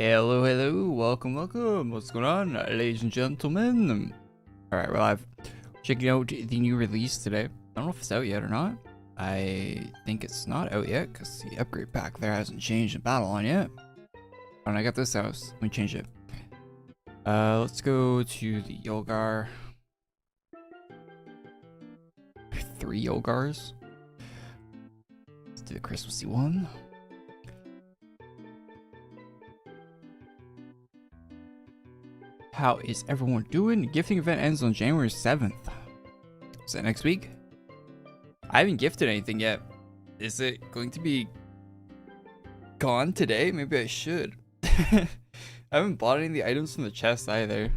Hello, hello, welcome. What's going on, ladies and gentlemen? Alright, we're live. Checking out the new release today. I don't know if it's out yet or not. I think it's not out yet because the upgrade pack there hasn't changed in battle on yet. And I got this house. Let me change it. Let's go to the Yolgar. 3 Yolgars. Let's do the Christmassy one. How is everyone doing? The gifting event ends on January 7th. Is that next week? I haven't gifted anything yet. Is it going to be gone today? Maybe I should. I haven't bought any of the items from the chest either.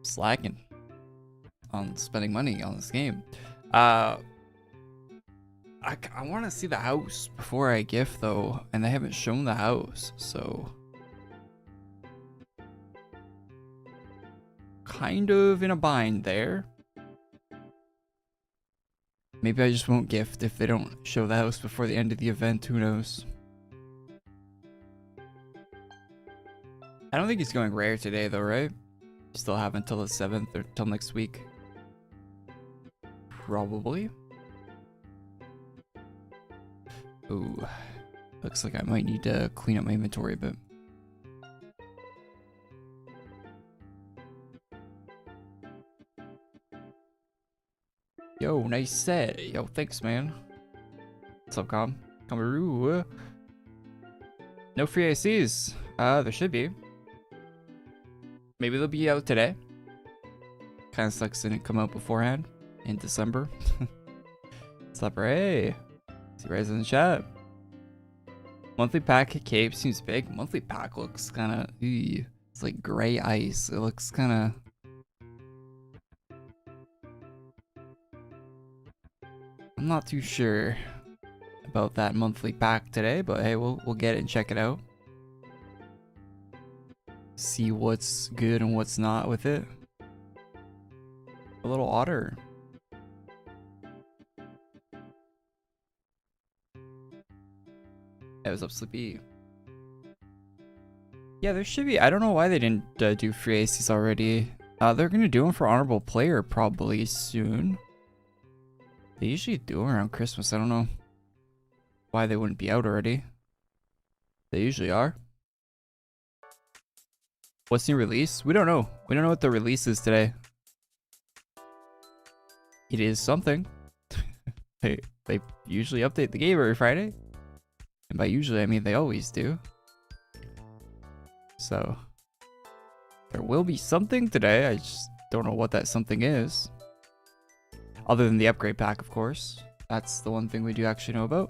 Slacking on spending money on this game. I want to see the house before I gift though, and they haven't shown the house, so kind of in a bind there. Maybe I just won't gift if they don't show the house before the end of the event. Who knows? I don't think he's going rare today though, right? Still have until the 7th or till next week. Probably. Ooh. Looks like I might need to clean up my inventory a bit. Yo, nice set. Yo, thanks, man. What's up, Kamaroo? No free ACs. There should be. Maybe they'll be out today. Kind of sucks they didn't come out beforehand in December. What's up, Ray? See Ray's in the chat. Monthly pack cape seems big. Monthly pack looks kind of. It's like gray ice. It looks kind of. I'm not too sure about that monthly pack today, but hey, we'll get it and check it out. See what's good and what's not with it. A little otter. Hey, what's up, Slippy? Yeah, there should be. I don't know why they didn't do free ACs already. They're gonna do them for honorable player probably soon. They usually do them around Christmas. I don't know why they wouldn't be out already. They usually are. What's new release? We don't know. We don't know what the release is today. It is something. They usually update the game every Friday. And by usually, I mean they always do. So, there will be something today. I just don't know what that something is. Other than the upgrade pack, of course. That's the one thing we do actually know about.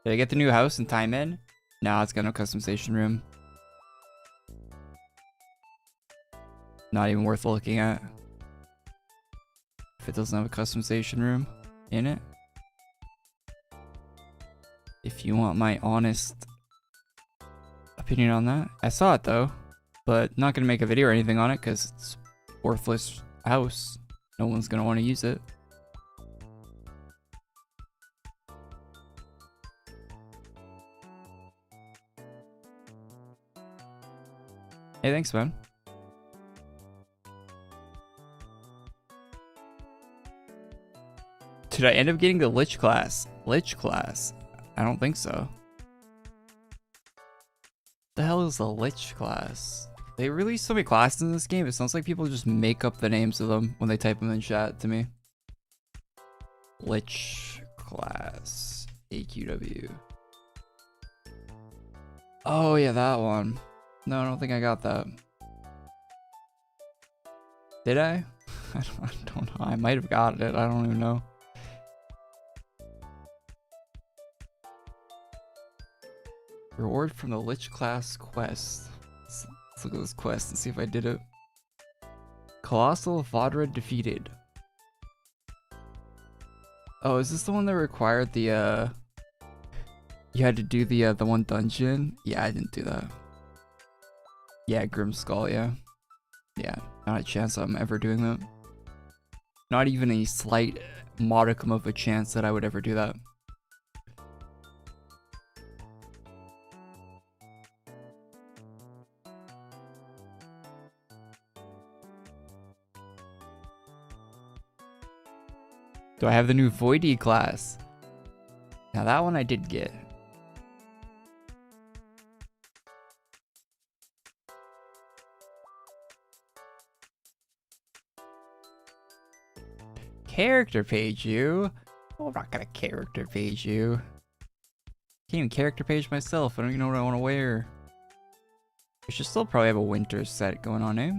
Did I get the new house in time in? No, it's got no customization room. Not even worth looking at. If it doesn't have a customization room in it. If you want my honest opinion on that. I saw it though, but not gonna make a video or anything on it because it's worthless house. No one's gonna want to use it. Hey, thanks, man. Did I end up getting the Lich class? Lich class? I don't think so. The hell is the Lich class? They released so many classes in this game, it sounds like people just make up the names of them when they type them in chat to me. Lich class. AQW. Oh yeah, that one. No, I don't think I got that. Did I? I don't know. I might have gotten it. I don't even know. Reward from the Lich class quest. Let's look at this quest and see if I did it. Colossal Vodra defeated. Oh, is this the one that required the you had to do the one dungeon? Yeah, I didn't do that. Yeah, Grim Skull, yeah. Yeah, not a chance I'm ever doing that. Not even a slight modicum of a chance that I would ever do that. Do I have the new Voidy class? Now that one I did get. Character page you? Oh, I'm not gonna character page you. Can't even character page myself. I don't even know what I want to wear. We should still probably have a winter set going on, eh?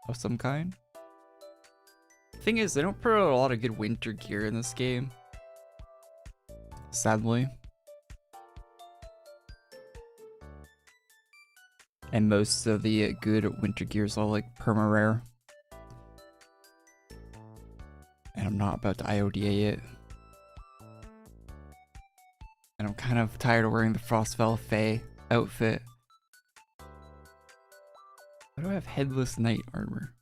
Of some kind. Thing is, they don't put out a lot of good winter gear in this game. Sadly. And most of the good winter gear is all like perma rare. And I'm not about to IODA it. And I'm kind of tired of wearing the Frostfell Fae outfit. Why do I have headless knight armor?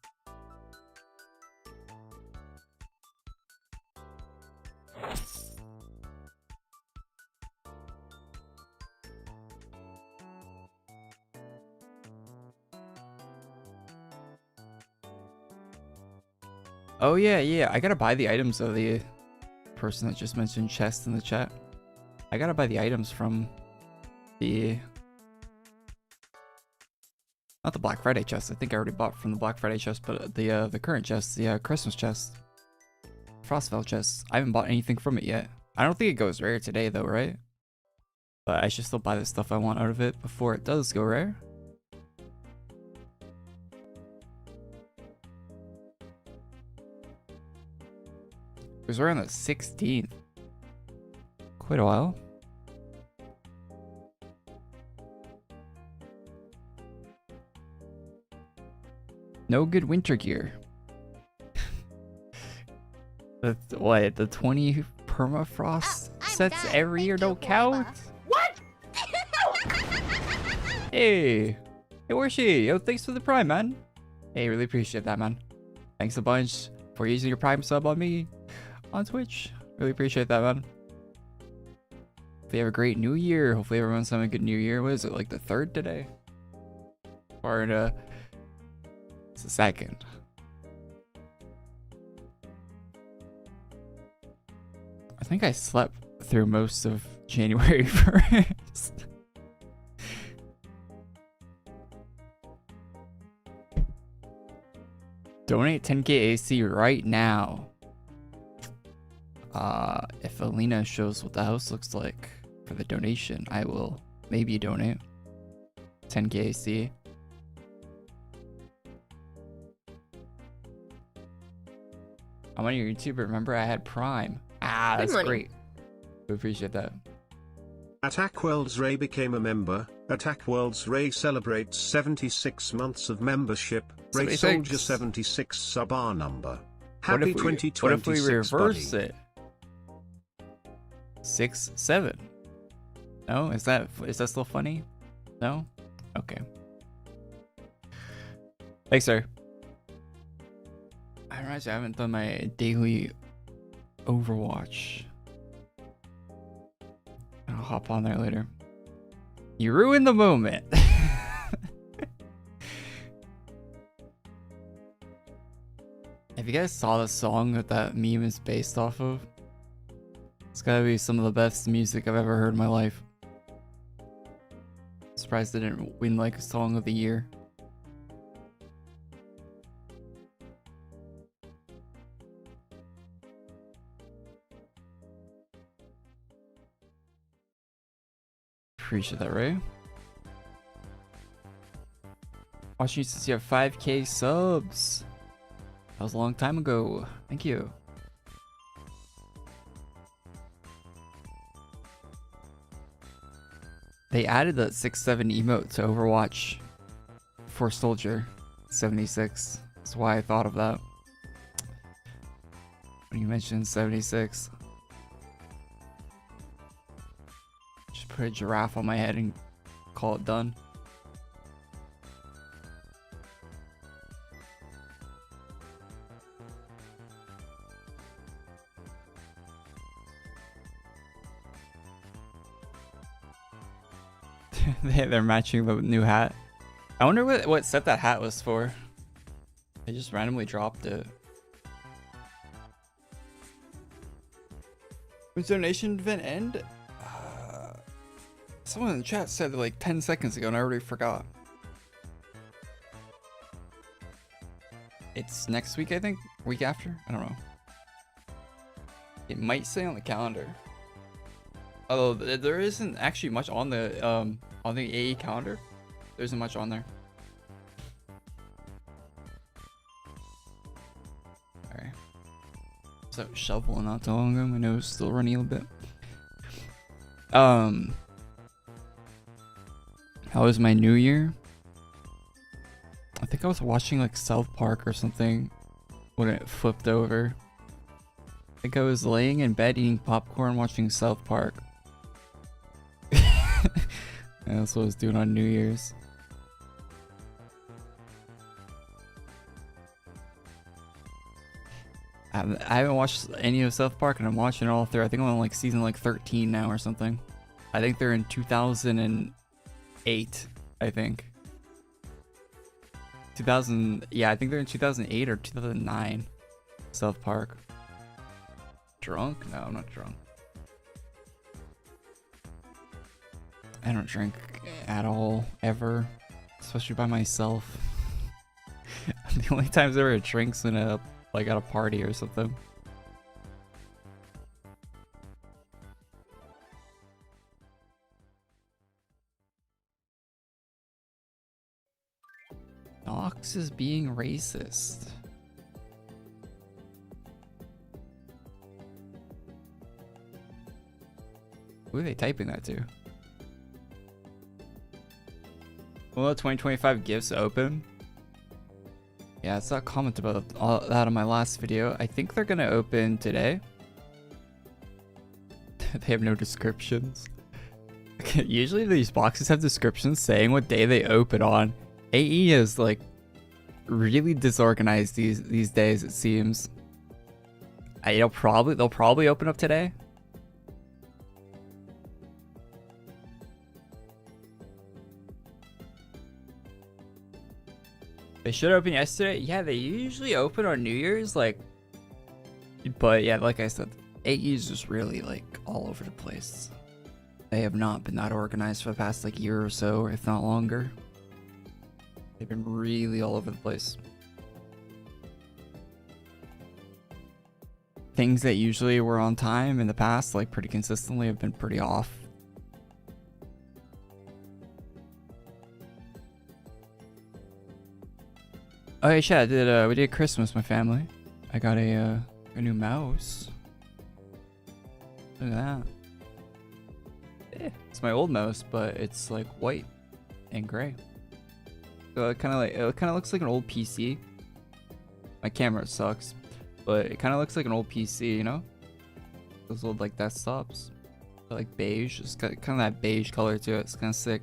Oh yeah, I gotta buy the items of the person that just mentioned chest in the chat. I gotta buy the items from the... Not the Black Friday chest. I think I already bought from the Black Friday chest, but the current chest, the Christmas chest. Frostfell chest. I haven't bought anything from it yet. I don't think it goes rare today though, right? But I should still buy the stuff I want out of it before it does go rare. It was around the 16th. Quite a while. No good winter gear. What? The 20 permafrost sets every year don't count? What? Hey! Hey, where's she? Yo, thanks for the Prime, man. Hey, really appreciate that, man. Thanks a bunch for using your Prime sub on me on Twitch. Really appreciate that, man. Hopefully you have a great new year. Hopefully everyone's having a good new year. What is it, like the 3rd today? Or it's the 2nd. I think I slept through most of January 1st. Donate 10k AC right now. If Alina shows what the house looks like for the donation, I will maybe donate 10k AC. I'm on your YouTube. Remember, I had Prime. Ah, that's great. We appreciate that. AQWorlds Ray became a member. AQWorlds Ray celebrates 76 months of membership. Ray 76. Soldier 76 sub R number. Happy 2026. What if we reverse buddy. it? 6, 7. No, is that still funny? No? Okay. Thanks, sir. I realize I haven't done my daily Overwatch. I'll hop on there later. You ruined the moment. If you guys saw the song that meme is based off of, it's gotta be some of the best music I've ever heard in my life. Surprised it didn't win like Song of the Year. Appreciate that, Ray. Watching you since you have 5k subs. That was a long time ago. Thank you. They added that 6-7 emote to Overwatch for Soldier 76. That's why I thought of that. When you mentioned 76. Just put a giraffe on my head and call it done. They're matching the new hat. I wonder what set that hat was for. They just randomly dropped it. When's donation event end? Someone in the chat said like 10 seconds ago and I already forgot. It's next week, I think? Week after? I don't know. It might say on the calendar. Although there isn't actually much on the AE calendar. There isn't much on there. Alright. Was that shoveling not too long ago? My nose still running a little bit. How was my new year? I think I was watching like South Park or something when it flipped over. I think I was laying in bed eating popcorn watching South Park. And that's what I was doing on New Year's. I haven't watched any of South Park and I'm watching it all through. I think I'm on like season like 13 now or something. I think they're in 2008, I think. 2000, yeah, I think they're in 2008 or 2009. South Park. Drunk? No, I'm not drunk. I don't drink at all, ever. Especially by myself. The only times I ever drinks when like at a party or something. Nox is being racist. Who are they typing that to? Well, 2025 gifts open. Yeah, I saw a comment about all that on my last video. I think they're gonna open today. They have no descriptions. Usually these boxes have descriptions saying what day they open on. AE is like really disorganized these days, it seems. They'll probably open up today. They should open yesterday. Yeah, they usually open on New Year's, like. But yeah, like I said, AE is just really like all over the place. They have not been that organized for the past like year or so, if not longer. They've been really all over the place. Things that usually were on time in the past, like pretty consistently, have been pretty off. Oh yeah, chat, we did Christmas, my family. I got a new mouse. Look at that. Yeah, it's my old mouse, but it's like white and gray. So it kind of looks like an old PC. My camera sucks, but it kind of looks like an old PC, you know? Those old like desktops, but, like beige. It's got kind of that beige color to it. It's kind of sick.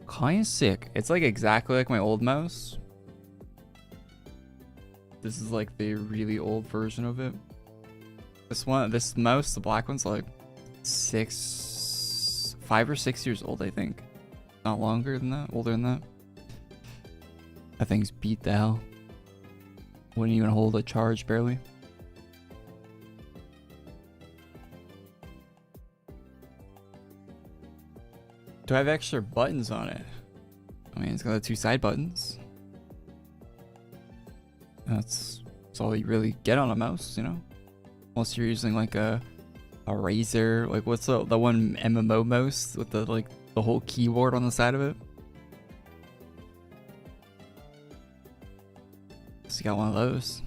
Kind of sick. It's like exactly like my old mouse. This is like the really old version of it. This mouse, the black one's like 5 or 6 years old, I think. Not longer than that, older than that. That thing's beat the hell. Wouldn't even hold a charge, barely. Do I have extra buttons on it? I mean, it's got the 2 side buttons. That's all you really get on a mouse, you know? Unless you're using like a Razer, like what's the one MMO mouse with the like the whole keyboard on the side of it. So you got one of those.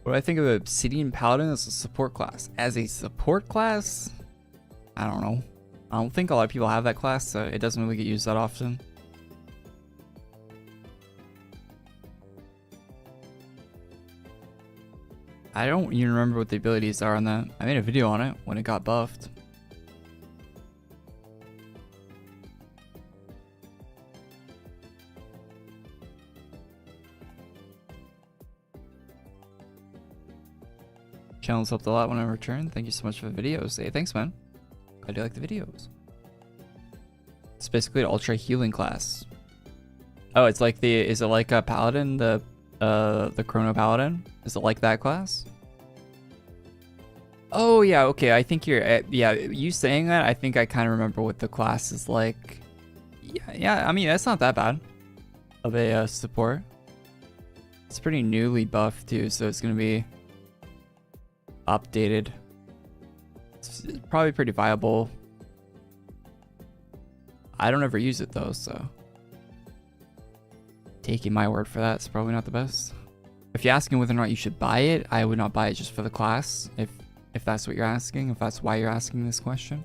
What do I think of Obsidian Paladin as a support class? As a support class? I don't know. I don't think a lot of people have that class, so it doesn't really get used that often. I don't even remember what the abilities are on that. I made a video on it when it got buffed. Channels helped a lot when I returned. Thank you so much for the videos. Hey, thanks, man. I do like the videos. It's basically an ultra healing class. Oh, it's like the, is it like a paladin, the chrono paladin? Is it like that class? Oh yeah, okay, I think you're, yeah, you saying that, I think I kind of remember what the class is like. Yeah, I mean, that's not that bad of a support. It's pretty newly buffed too, so it's gonna be updated. It's probably pretty viable. I don't ever use it though, so taking my word for that, it's probably not the best. If you're asking whether or not you should buy it, I would not buy it just for the class. If that's what you're asking, if that's why you're asking this question.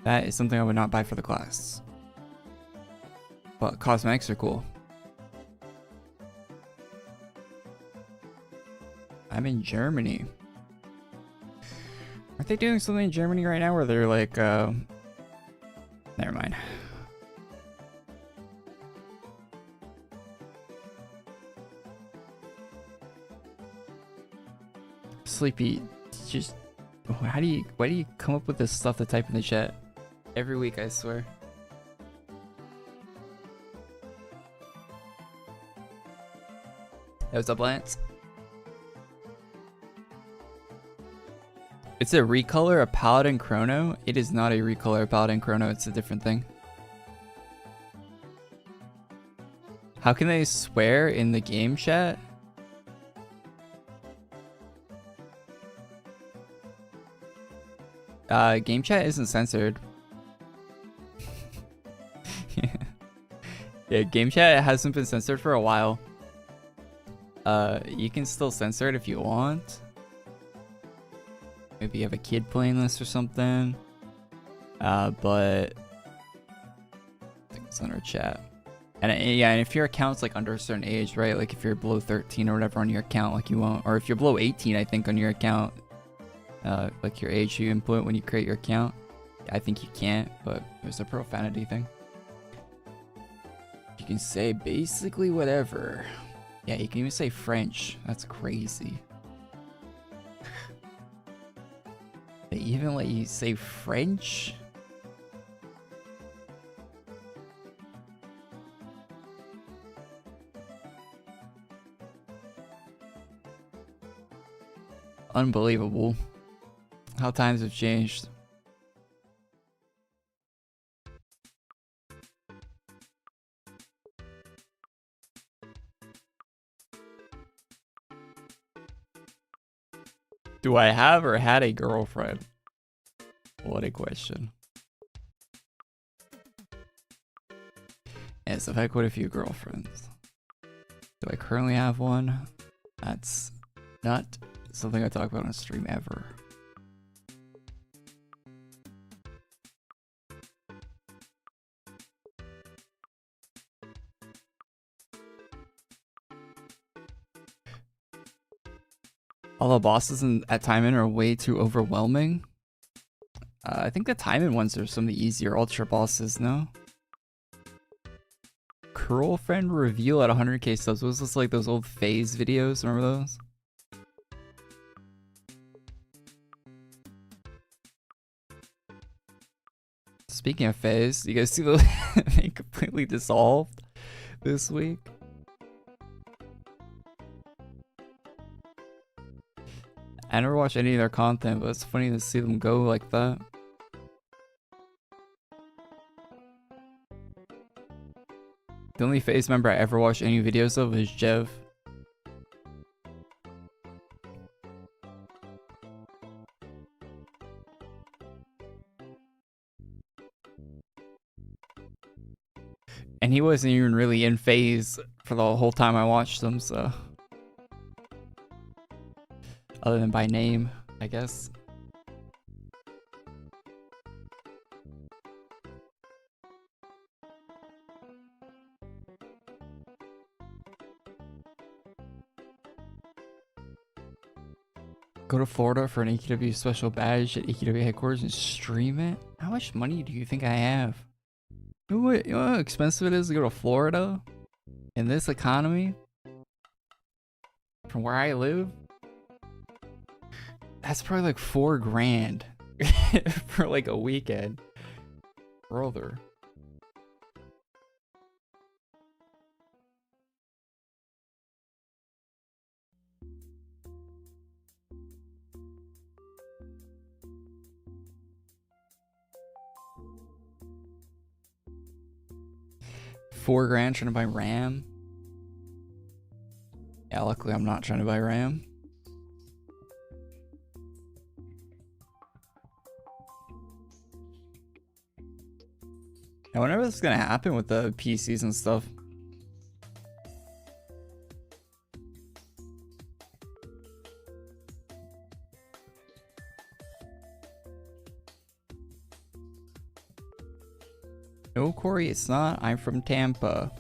That is something I would not buy for the class. But cosmetics are cool. I'm in Germany. Aren't they doing something in Germany right now where they're like, never mind. Sleepy, just, why do you come up with this stuff to type in the chat? Every week, I swear. Hey, what's up, Lance? It's a recolor, a Paladin Chrono. It is not a recolor, a Paladin Chrono. It's a different thing. How can they swear in the game chat? Game chat isn't censored. Yeah, game chat hasn't been censored for a while. You can still censor it if you want. Maybe you have a kid playing this or something. But I think it's under chat. And yeah, and if your account's like under a certain age, right? Like if you're below 13 or whatever on your account, like you won't. Or if you're below 18, I think on your account, like your age you input when you create your account, I think you can't. But there's a profanity thing. You can say basically whatever. Yeah, you can even say French. That's crazy. They even let you say French? Unbelievable. How times have changed. Do I have or had a girlfriend? What a question. Yes, I've had quite a few girlfriends. Do I currently have one? That's not something I talk about on stream ever. All the bosses at Timon are way too overwhelming. I think the Timon ones are some of the easier ultra bosses, no? Girlfriend reveal at 100k subs. Was this like those old phase videos? Remember those? Speaking of phase, you guys see those? They completely dissolved this week. I never watched any of their content, but it's funny to see them go like that. The only phase member I ever watched any videos of is Jev. And he wasn't even really in phase for the whole time I watched them, so. Other than by name, I guess. Go to Florida for an AQW special badge at AQW headquarters and stream it? How much money do you think I have? You know how expensive it is to go to Florida in this economy? From where I live? That's probably like $4 grand for like a weekend. Brother. $4 grand trying to buy RAM. Yeah, luckily I'm not trying to buy RAM. I wonder what's gonna happen with the PCs and stuff. No, Korey, it's not. I'm from Tampa.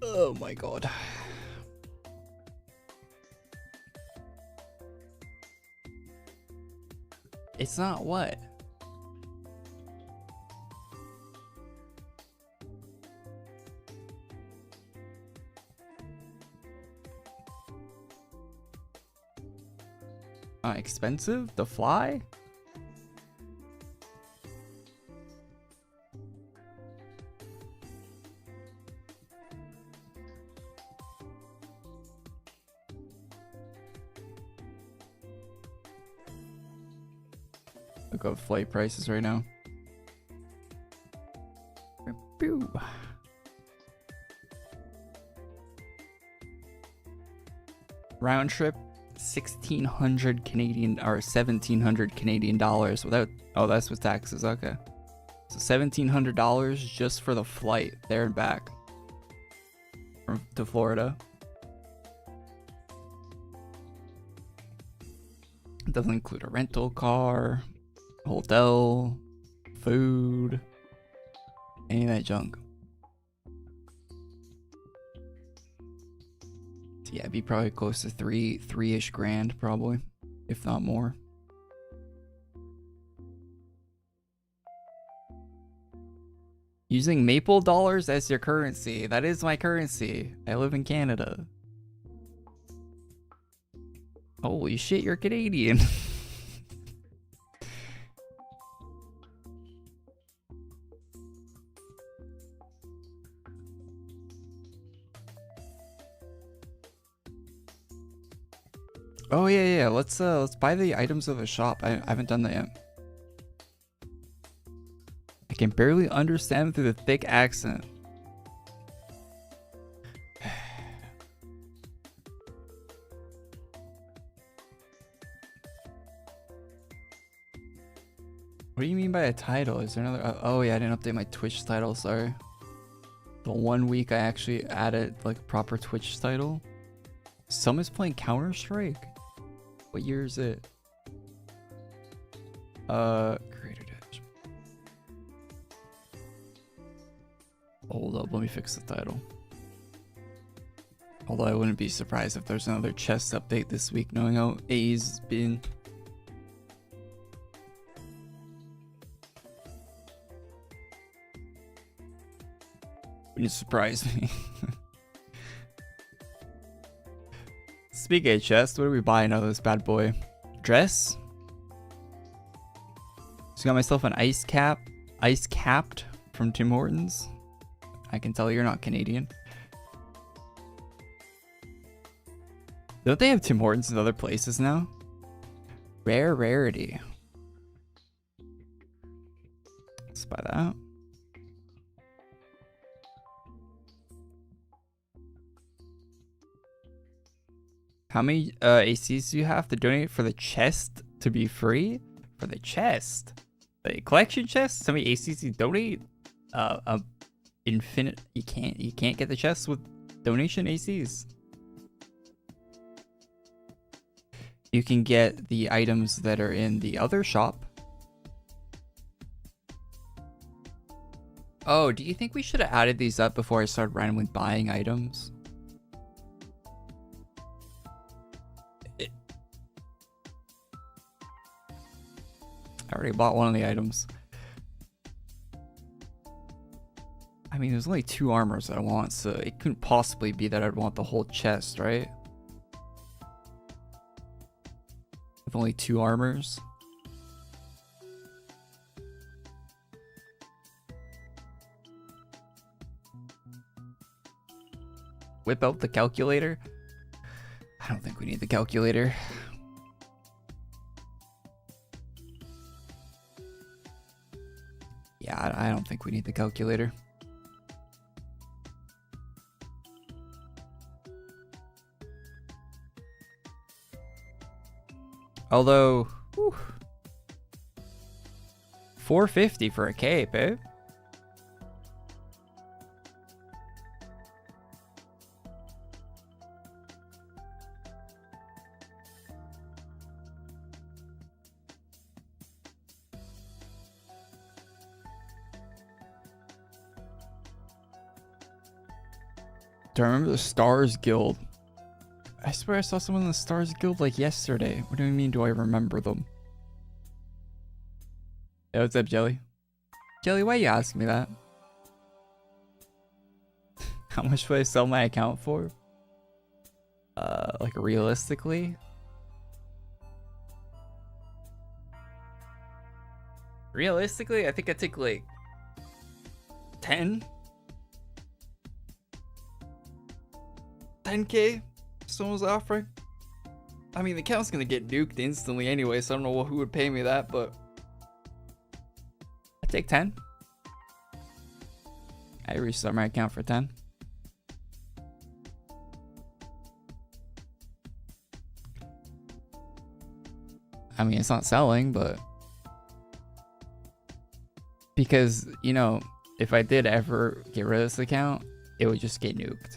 Oh my god. It's not what? Expensive to fly? Look up flight prices right now. Pew. Round trip 1,600 Canadian or 1,700 Canadian dollars without, oh, that's with taxes. Okay, so $1,700 just for the flight there and back to Florida. It doesn't include a rental car, hotel, food, any of that junk. So yeah, it'd be probably close to three-ish grand, probably, if not more. Using Maple dollars as your currency. That is my currency. I live in Canada. Holy shit, you're Canadian. Oh yeah, let's buy the items of the shop. I haven't done that yet. I can barely understand through the thick accent. What do you mean by a title? Is there another? Oh yeah, I didn't update my Twitch title, sorry. The 1 week I actually added like a proper Twitch title. Someone's playing Counter-Strike? What year is it? Creator dash. Hold up, let me fix the title. Although I wouldn't be surprised if there's another chest update this week, knowing how A's been. Wouldn't surprise me. Speaking of chest, what are we buying out of this bad boy? Dress? Just got myself an ice capped from Tim Hortons. I can tell you're not Canadian. Don't they have Tim Hortons in other places now? Rare rarity. Let's buy that. How many ACs do you have to donate for the chest to be free? For the chest? The collection chest? How many ACs you donate? Infinite. You can't get the chest with donation ACs. You can get the items that are in the other shop. Oh, do you think we should have added these up before I started randomly buying items? I already bought one of the items. I mean, there's only 2 armors that I want, so it couldn't possibly be that I'd want the whole chest, right? With only 2 armors. Whip out the calculator? I don't think we need the calculator. Yeah, I don't think we need the calculator. Although, whew, 450 for a cape, eh? Do I remember the Stars Guild? I swear I saw someone in the Stars Guild like yesterday. What do you mean, do I remember them? Hey, what's up, Jelly? Jelly, why are you asking me that? How much would I sell my account for? Like realistically? Realistically, I think I take like 10? 10k? Someone's offering. I mean, the account's gonna get nuked instantly anyway, so I don't know who would pay me that, but I take 10. I restart my account for 10. I mean, it's not selling, but because, you know, if I did ever get rid of this account, it would just get nuked.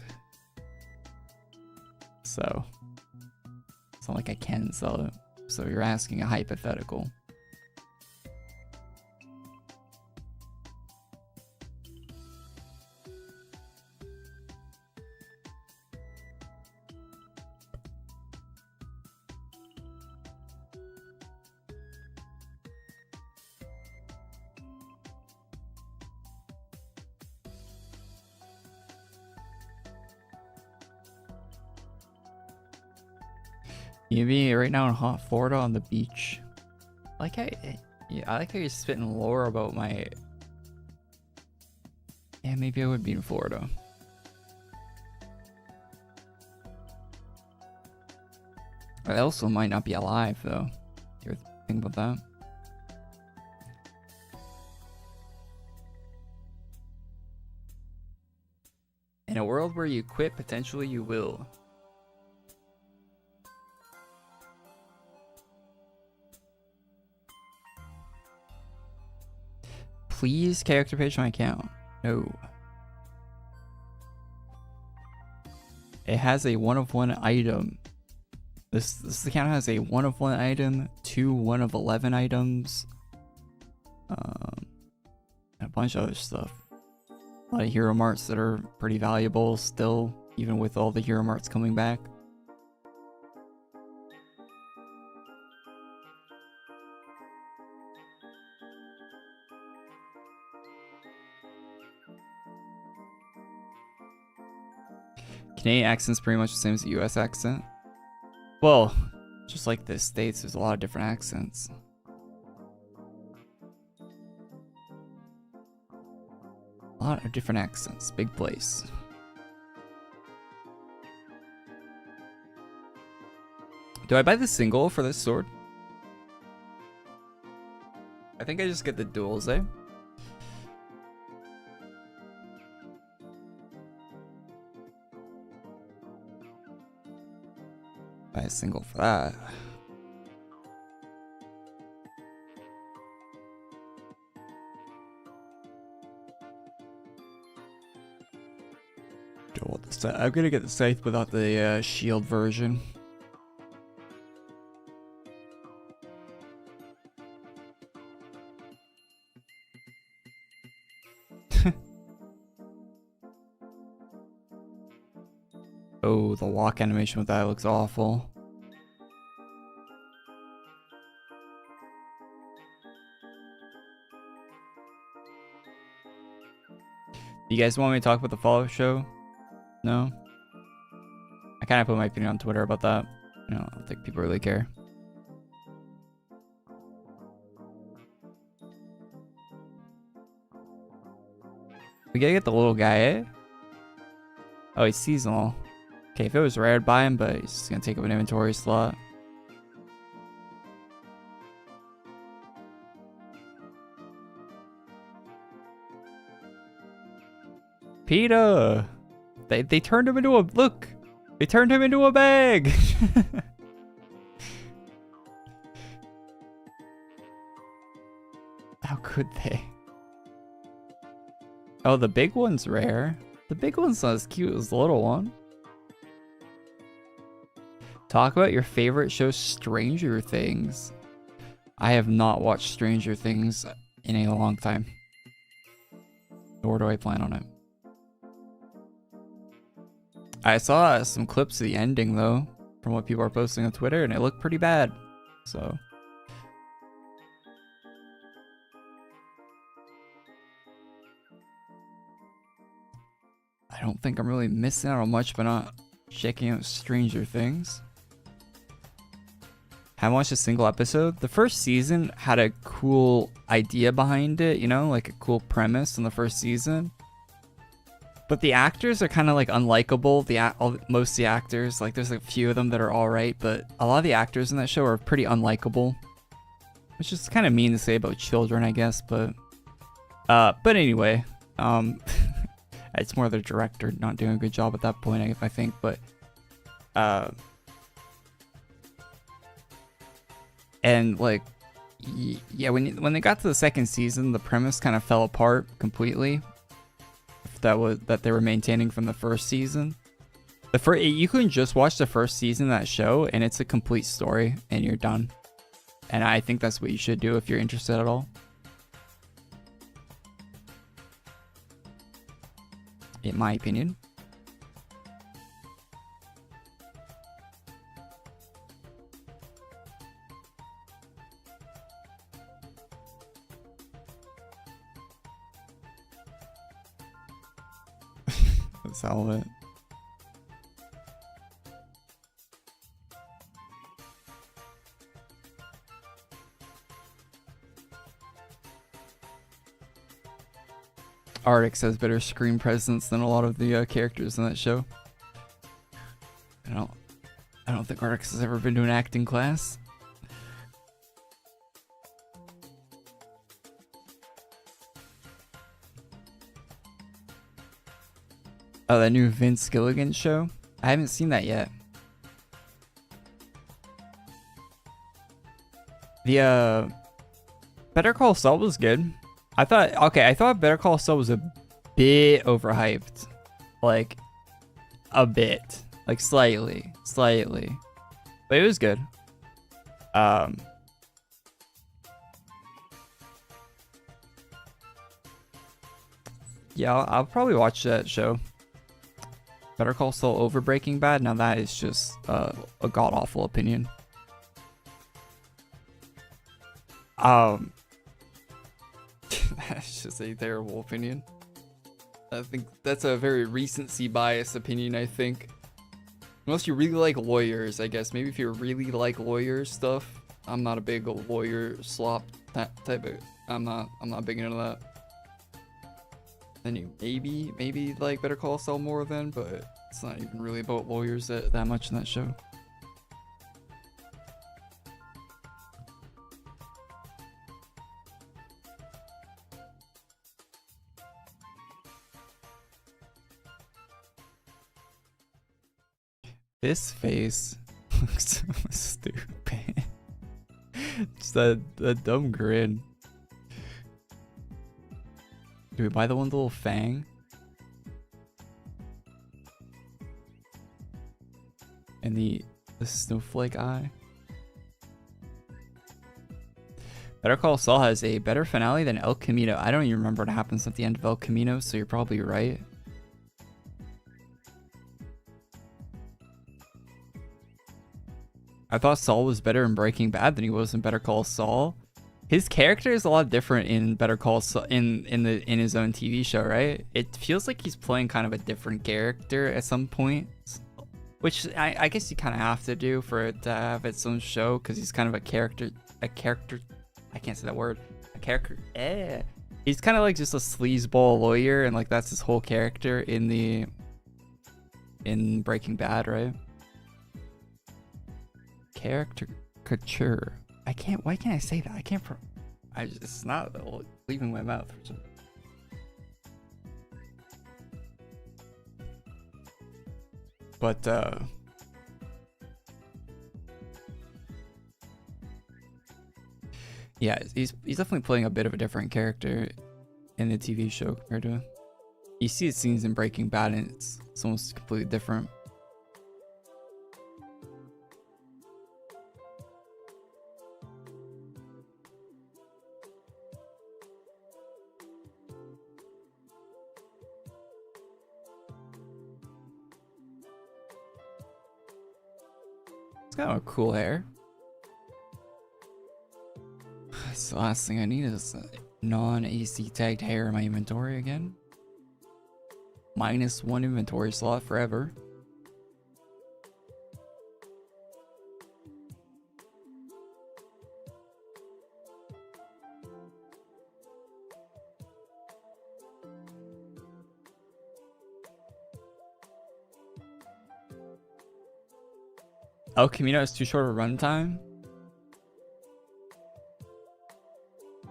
So it's not like I can sell it. So you're asking a hypothetical. You be right now in hot Florida on the beach. Like I like how you're spitting lore about my. Yeah, maybe I would be in Florida. I also might not be alive though. You ever think about that? In a world where you quit, potentially you will. Please character page my account. No. It has a 1 of 1 item. This account has a 1 of 1 item, 2 1 of 11 items, and a bunch of other stuff. A lot of hero marts that are pretty valuable still, even with all the hero marts coming back. Canadian accent's pretty much the same as the US accent. Well, just like the States, there's a lot of different accents. A lot of different accents. Big place. Do I buy the single for this sword? I think I just get the duals, eh? Buy a single for that. I'm gonna get the scythe without the shield version. Oh, the walk animation with that looks awful. You guys want me to talk about the Fallout show? No? I kind of put my opinion on Twitter about that. You know, I don't think people really care. We gotta get the little guy, eh? Oh, he's seasonal. Okay, if it was rare, I'd buy him, but he's just gonna take up an inventory slot. PETA! They turned him into a... Look! They turned him into a bag! How could they? Oh, the big one's rare. The big one's not as cute as the little one. Talk about your favorite show, Stranger Things. I have not watched Stranger Things in a long time. Nor do I plan on it. I saw some clips of the ending, though, from what people are posting on Twitter, and it looked pretty bad. So... I don't think I'm really missing out on much by not checking out Stranger Things. Haven't watched a single episode. The first season had a cool idea behind it, you know, like a cool premise in the first season. But the actors are kind of like unlikable. Most of the actors, like there's a few of them that are alright, but a lot of the actors in that show are pretty unlikable. Which is kind of mean to say about children, I guess, but anyway, it's more the director not doing a good job at that point, I think, but and like yeah, when they got to the second season, the premise kind of fell apart completely. That they were maintaining from the first season. You couldn't just watch the first season of that show and it's a complete story and you're done. And I think that's what you should do if you're interested at all. In my opinion. That's all of it. Arctic has better screen presence than a lot of the characters in that show. I don't think Arctic has ever been to an acting class. Oh, that new Vince Gilligan show? I haven't seen that yet. The Better Call Saul was good. I thought Better Call Saul was a bit overhyped. Like a bit. Like slightly. But it was good. Yeah, I'll probably watch that show. Better Call Saul over Breaking Bad? Now that is just a god-awful opinion. That's just a terrible opinion. I think that's a very recency bias opinion, I think. Unless you really like lawyers, I guess. Maybe if you really like lawyer stuff. I'm not a big lawyer slop type of... I'm not big into that. Then you maybe like Better Call Saul more then, but it's not even really about lawyers that much in that show. This face looks so stupid. Just that dumb grin. Do we buy the one with the little fang? And the snowflake eye? Better Call Saul has a better finale than El Camino. I don't even remember what happens at the end of El Camino, so you're probably right. I thought Saul was better in Breaking Bad than he was in Better Call Saul. His character is a lot different in Better Call Saul, in his own TV show, right? It feels like he's playing kind of a different character at some point, which I guess you kind of have to do for it to have its own show, because he's kind of a character. I can't say that word. A character. He's kind of like just a sleazeball lawyer, and like that's his whole character in Breaking Bad, right? Caricature. Why can't I say that? It's not leaving my mouth. But yeah, he's definitely playing a bit of a different character in the TV show compared to, you see his scenes in Breaking Bad and it's almost completely different. It's got a cool hair. That's the last thing I need is non-AC tagged hair in my inventory again. -1 inventory slot forever. El Camino is too short of a runtime.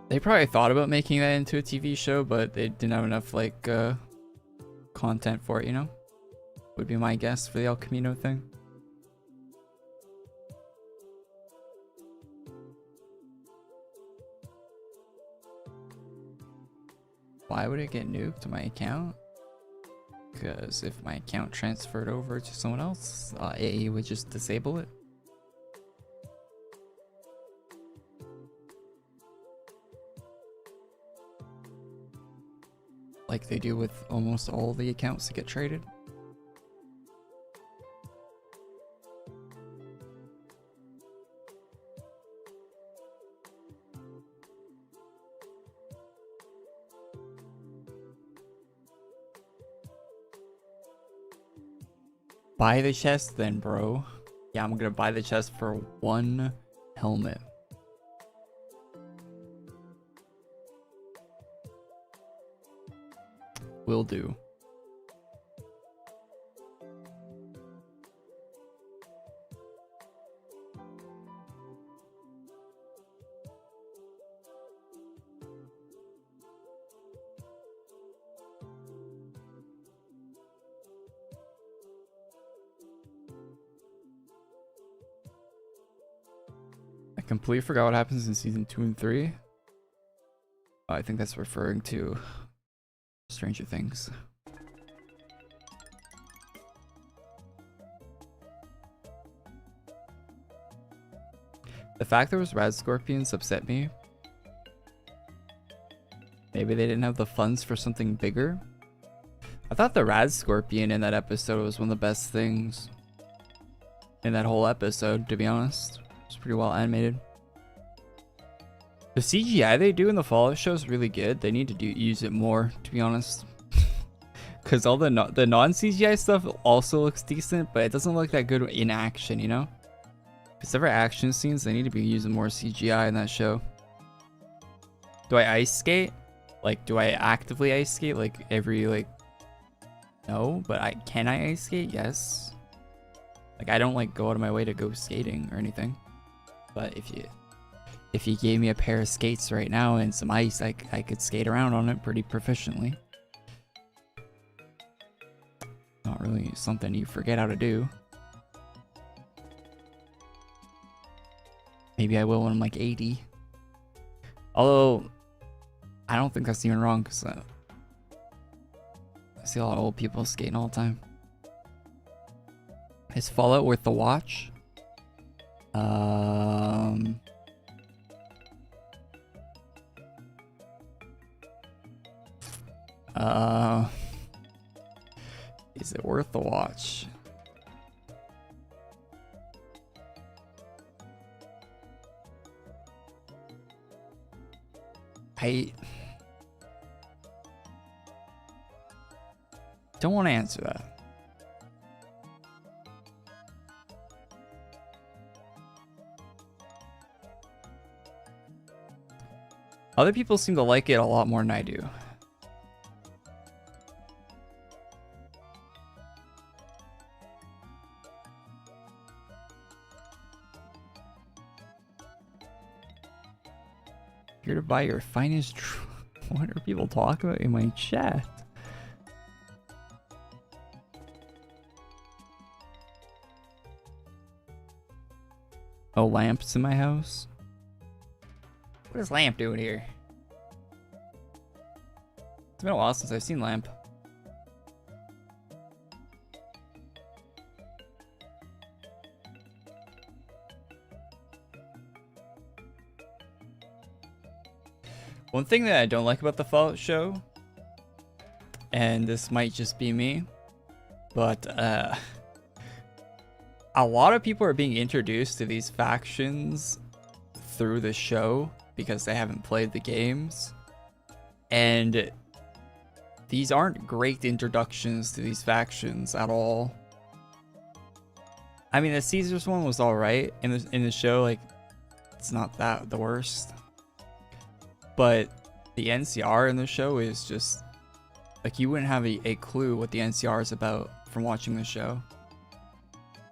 They probably thought about making that into a TV show, but they didn't have enough like content for it, you know? Would be my guess for the El Camino thing. Why would it get nuked to my account? Because if my account transferred over to someone else, AE would just disable it. Like they do with almost all the accounts that get traded. Buy the chest then, bro. Yeah, I'm gonna buy the chest for 1 helmet. Will do. I completely forgot what happens in season 2 and 3. I think that's referring to Stranger Things. The fact there was rad scorpions upset me. Maybe they didn't have the funds for something bigger. I thought the rad scorpion in that episode was one of the best things in that whole episode, to be honest. It's pretty well animated. The CGI they do in the Fallout show is really good. They need to use it more, to be honest. Because all the non-CGI stuff also looks decent, but it doesn't look that good in action, you know? If it's ever action scenes, they need to be using more CGI in that show. Do I ice skate? Like, do I actively ice skate? Like, no, but can I ice skate? Yes. Like, I don't, like, go out of my way to go skating or anything. But if you gave me a pair of skates right now and some ice, I could skate around on it pretty proficiently. Not really something you forget how to do. Maybe I will when I'm like 80. Although, I don't think that's even wrong, because I see a lot of old people skating all the time. Is Fallout worth the watch? Is it worth the watch? I don't want to answer that. Other people seem to like it a lot more than I do. Here to buy your finest. What are people talking about in my chat? Oh, lamps in my house? What is Lamp doing here? It's been a while since I've seen Lamp. One thing that I don't like about the Fallout show, and this might just be me, but a lot of people are being introduced to these factions through the show because they haven't played the games, and these aren't great introductions to these factions at all. I mean, the Caesars one was all right in the show, like it's not that the worst, but the NCR in the show is just like you wouldn't have a clue what the NCR is about from watching the show.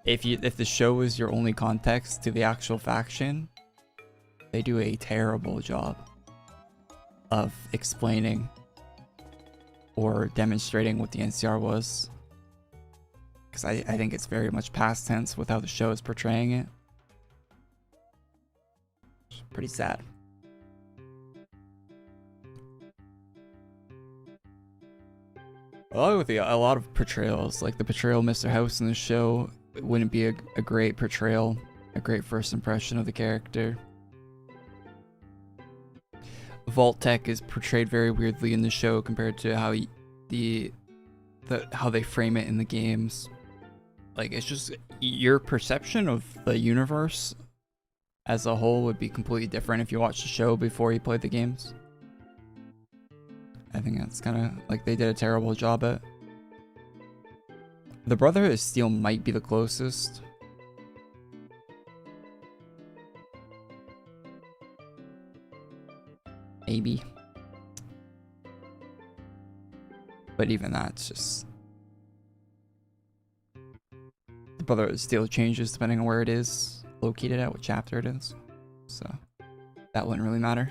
If the show is your only context to the actual faction, they do a terrible job of explaining or demonstrating what the NCR was. Because I think it's very much past tense with how the show is portraying it. It's pretty sad. Along with a lot of portrayals, like the portrayal of Mr. House in the show, it wouldn't be a great portrayal, a great first impression of the character. Vault-Tec is portrayed very weirdly in the show compared to how how they frame it in the games. Like, it's just your perception of the universe as a whole would be completely different if you watched the show before you played the games. I think that's kind of like they did a terrible job at. The Brotherhood of Steel might be the closest. Maybe. But even that's just... The Brotherhood of Steel changes depending on where it is located at, what chapter it is. So that wouldn't really matter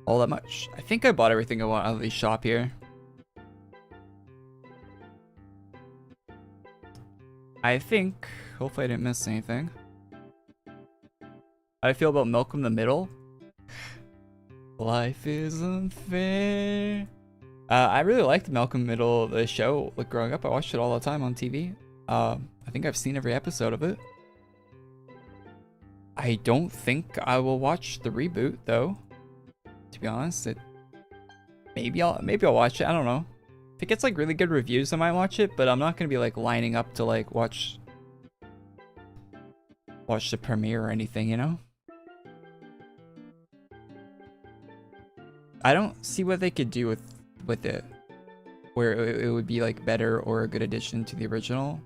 all that much. I think I bought everything I want out of the shop here. I think, hopefully I didn't miss anything. How do I feel about Malcolm in the Middle? Life is unfair. I really liked Malcolm in the Middle, the show. Like growing up, I watched it all the time on TV. I think I've seen every episode of it. I don't think I will watch the reboot though. To be honest, maybe I'll watch it. I don't know. If it gets like really good reviews, I might watch it, but I'm not gonna be like lining up to like watch the premiere or anything, you know? I don't see what they could do with it where it would be like better or a good addition to the original.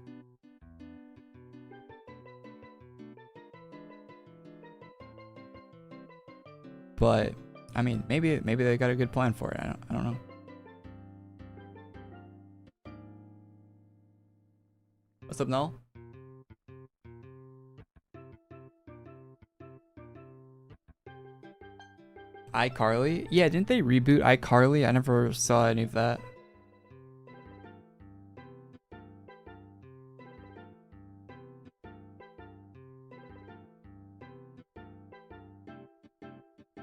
But I mean, maybe they got a good plan for it. I don't know. What's up, Null? iCarly? Yeah, didn't they reboot iCarly? I never saw any of that.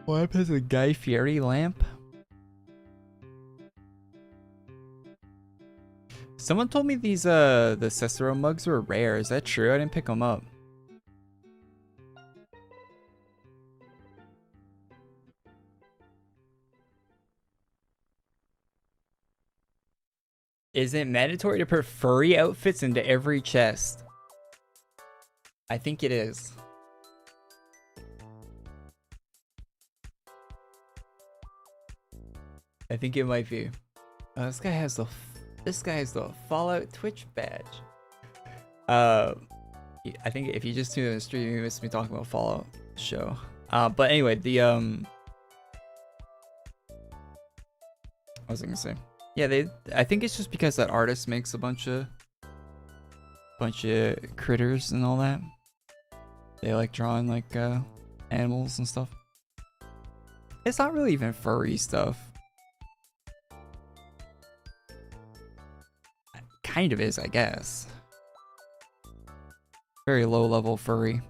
What happens to Guy Fieri lamp? Someone told me these the Cicero mugs were rare. Is that true? I didn't pick them up. Is it mandatory to put furry outfits into every chest? I think it is. I think it might be. This guy has the Fallout Twitch badge. I think if you just tune in the stream, you missed me talking about Fallout show. But anyway, what was I gonna say? Yeah, I think it's just because that artist makes a bunch of critters and all that. They like drawing like animals and stuff. It's not really even furry stuff. Kind of is, I guess. Very low level furry.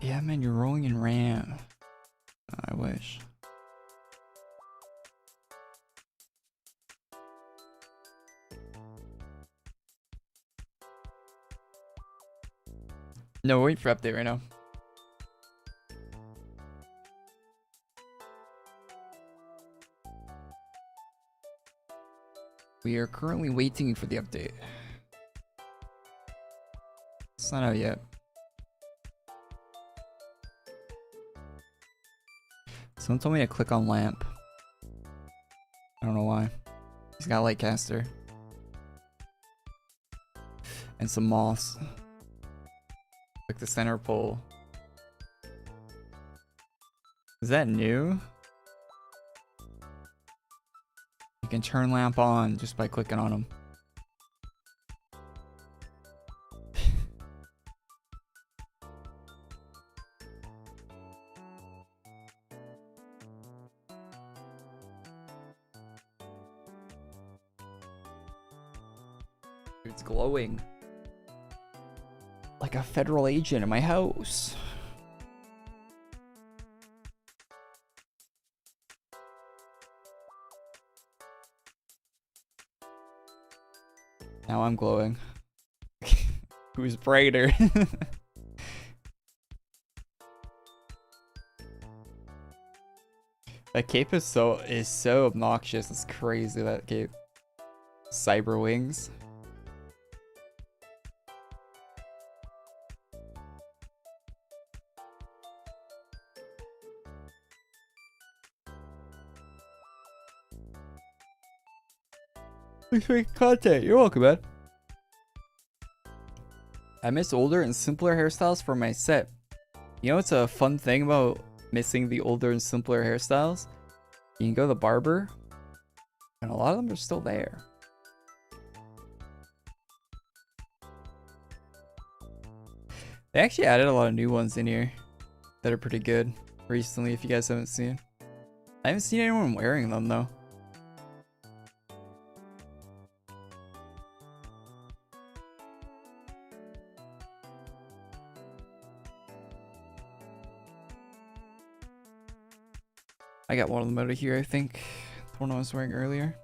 Yeah, man, you're rolling in RAM. I wish. No, wait for update right now. We are currently waiting for the update. It's not out yet. Someone told me to click on lamp. I don't know why. He's got light caster. And some moss. Like the center pole. Is that new? You can turn lamp on just by clicking on him. It's glowing. Like a federal agent in my house. Now I'm glowing. Who's brighter? That cape is so obnoxious. It's crazy, that cape. Cyber wings. Thanks for making content. You're welcome, man. I miss older and simpler hairstyles for my set. You know what's a fun thing about missing the older and simpler hairstyles? You can go to the barber, and a lot of them are still there. They actually added a lot of new ones in here that are pretty good recently, if you guys haven't seen. I haven't seen anyone wearing them, though. I got one of them out of here, I think. The one I was wearing earlier.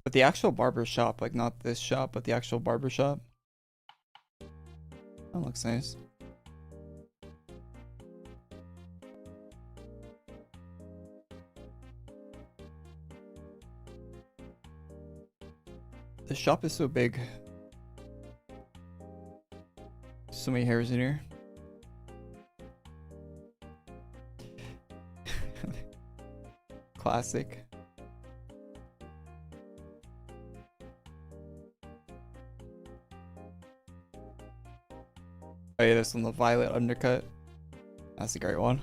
But the actual barber shop, like not this shop, but the actual barber shop. That looks nice. The shop is so big. So many hairs in here. Classic. Oh yeah, this one, the violet undercut. That's a great one.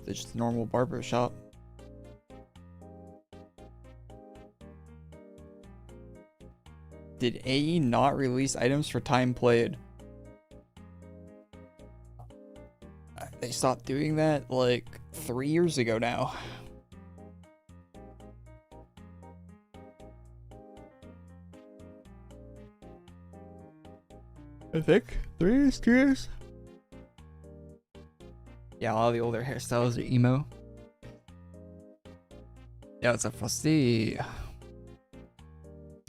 It's just a normal barber shop. Did AE not release items for time played? They stopped doing that like 3 years ago now. I think 3 years, 2 years. Yeah, all the older hairstyles are emo. Yeah, what's up, Frosty?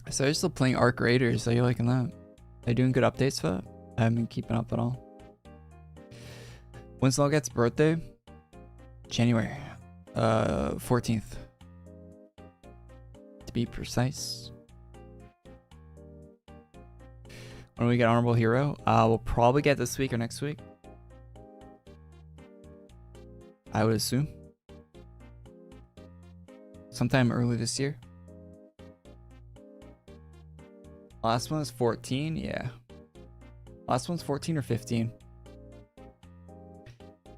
So you're still playing Arc Raiders. Are you liking that? Are they doing good updates for that? I haven't been keeping up at all. When's Logget's birthday? January 14th. To be precise. When do we get Honorable Hero? We'll probably get this week or next week. I would assume. Sometime early this year. Last one is 14, yeah. Last one's 14 or 15.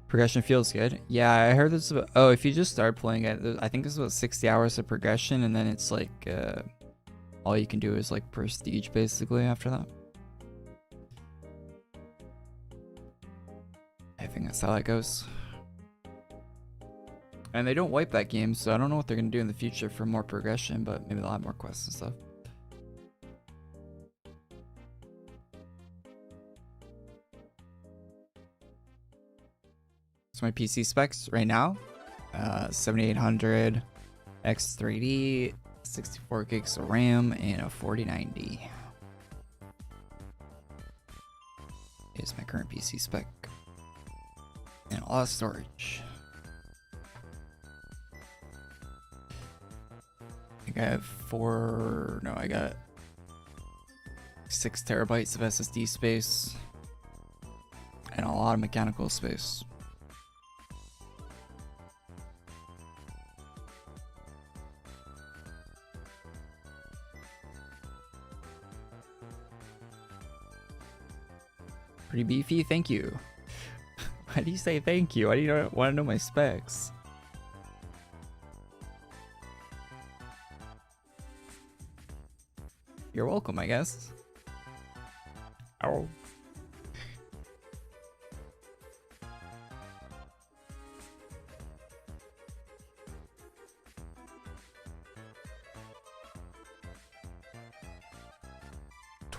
Progression feels good. Yeah, I heard this about, oh, if you just start playing it, I think it's about 60 hours of progression, and then it's like, all you can do is like prestige basically after that. I think that's how that goes. And they don't wipe that game, so I don't know what they're going to do in the future for more progression, but maybe they'll have more quests and stuff. So my PC specs right now, 7800 X3D, 64 gigs of RAM, and a 4090 is my current PC spec. And a lot of storage. I think I have I got 6 terabytes of SSD space and a lot of mechanical space. Pretty beefy, thank you. Why do you say thank you? Why do you want to know my specs? You're welcome, I guess. Ow.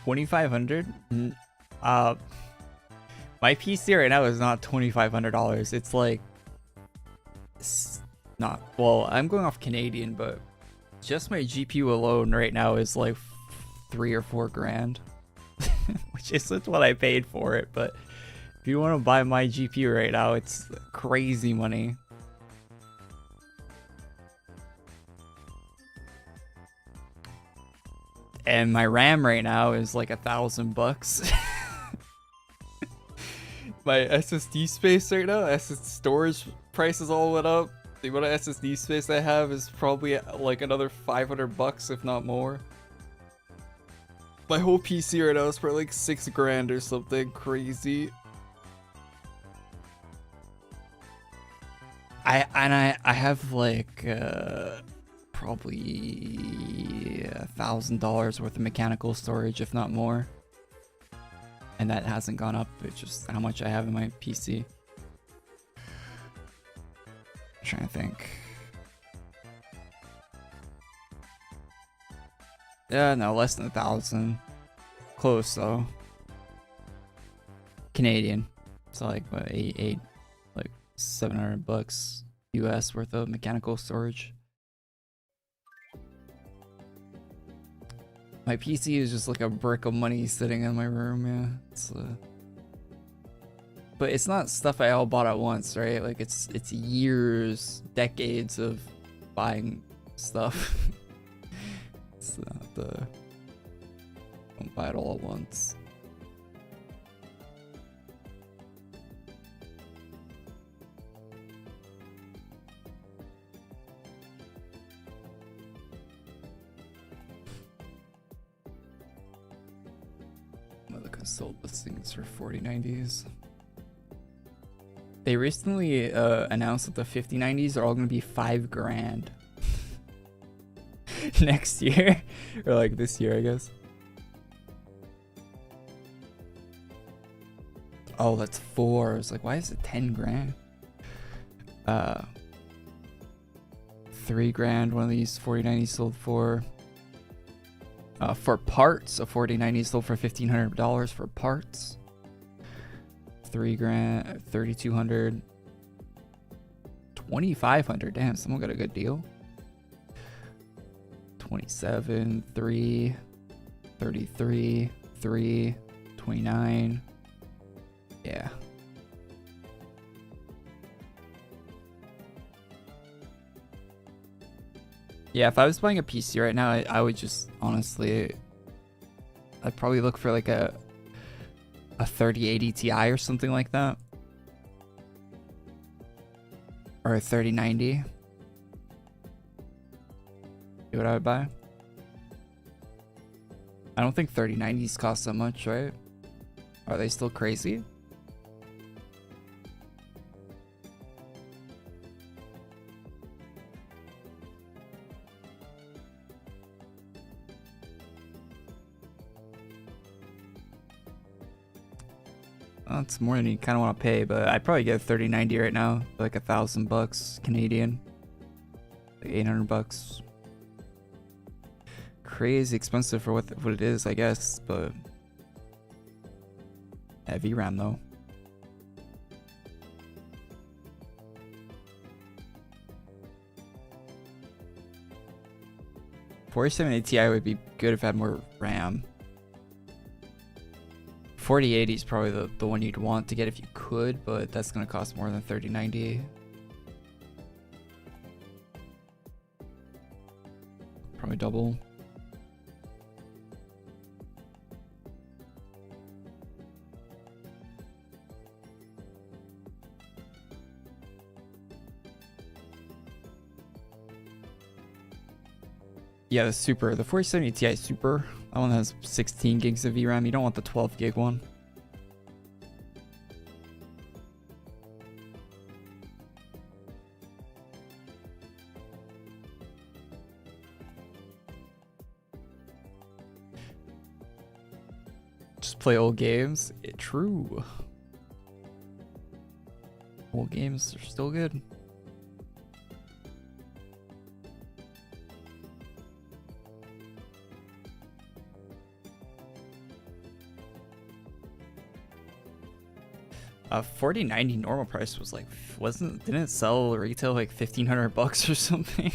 $2,500? My PC right now is not $2,500. It's like, not, well, I'm going off Canadian, but just my GPU alone right now is like 3 or 4 grand, which isn't what I paid for it. But if you want to buy my GPU right now, it's crazy money. And my RAM right now is like $1,000. My SSD space right now, storage prices all went up. The amount of SSD space I have is probably like another $500, if not more. My whole PC right now is probably like 6 grand or something crazy. I have like probably $1,000 worth of mechanical storage, if not more. And that hasn't gone up, it's just how much I have in my PC. I'm trying to think. Yeah, no, less than 1,000. Close though. Canadian. So like what, like $700 US worth of mechanical storage. My PC is just like a brick of money sitting in my room, yeah. It's but it's not stuff I all bought at once, right? Like it's years, decades of buying stuff. It's not don't buy it all at once. Sold listings for 4090s. They recently announced that the 5090s are all going to be 5 grand next year, or like this year, I guess. Oh, that's 4. I was like, why is it 10 grand? 3 grand. One of these 4090s sold for parts. A 4090 sold for $1,500 for parts. 3 grand, 3,200 $2,500. Damn, someone got a good deal. 27, 3, 33, 3, 29. Yeah. Yeah, if I was buying a PC right now, I would just honestly, I'd probably look for like a 3080 Ti or something like that. Or a 3090. See what I would buy. I don't think 3090s cost that much, right? Are they still crazy? That's more than you kind of want to pay, but I'd probably get a 3090 right now, for like $1,000 Canadian, like $800. Crazy expensive for what it is, I guess, but yeah, VRAM though. $4780 Ti would be good if it had more RAM. 4080 is probably the one you'd want to get if you could, but that's going to cost more than 3090. Probably double. Yeah, the 4070 Ti Super. That one has 16 gigs of VRAM. You don't want the 12 gig one. Just play old games. True. Old games are still good. A 4090 normal price was like, didn't it sell retail like $1,500 or something?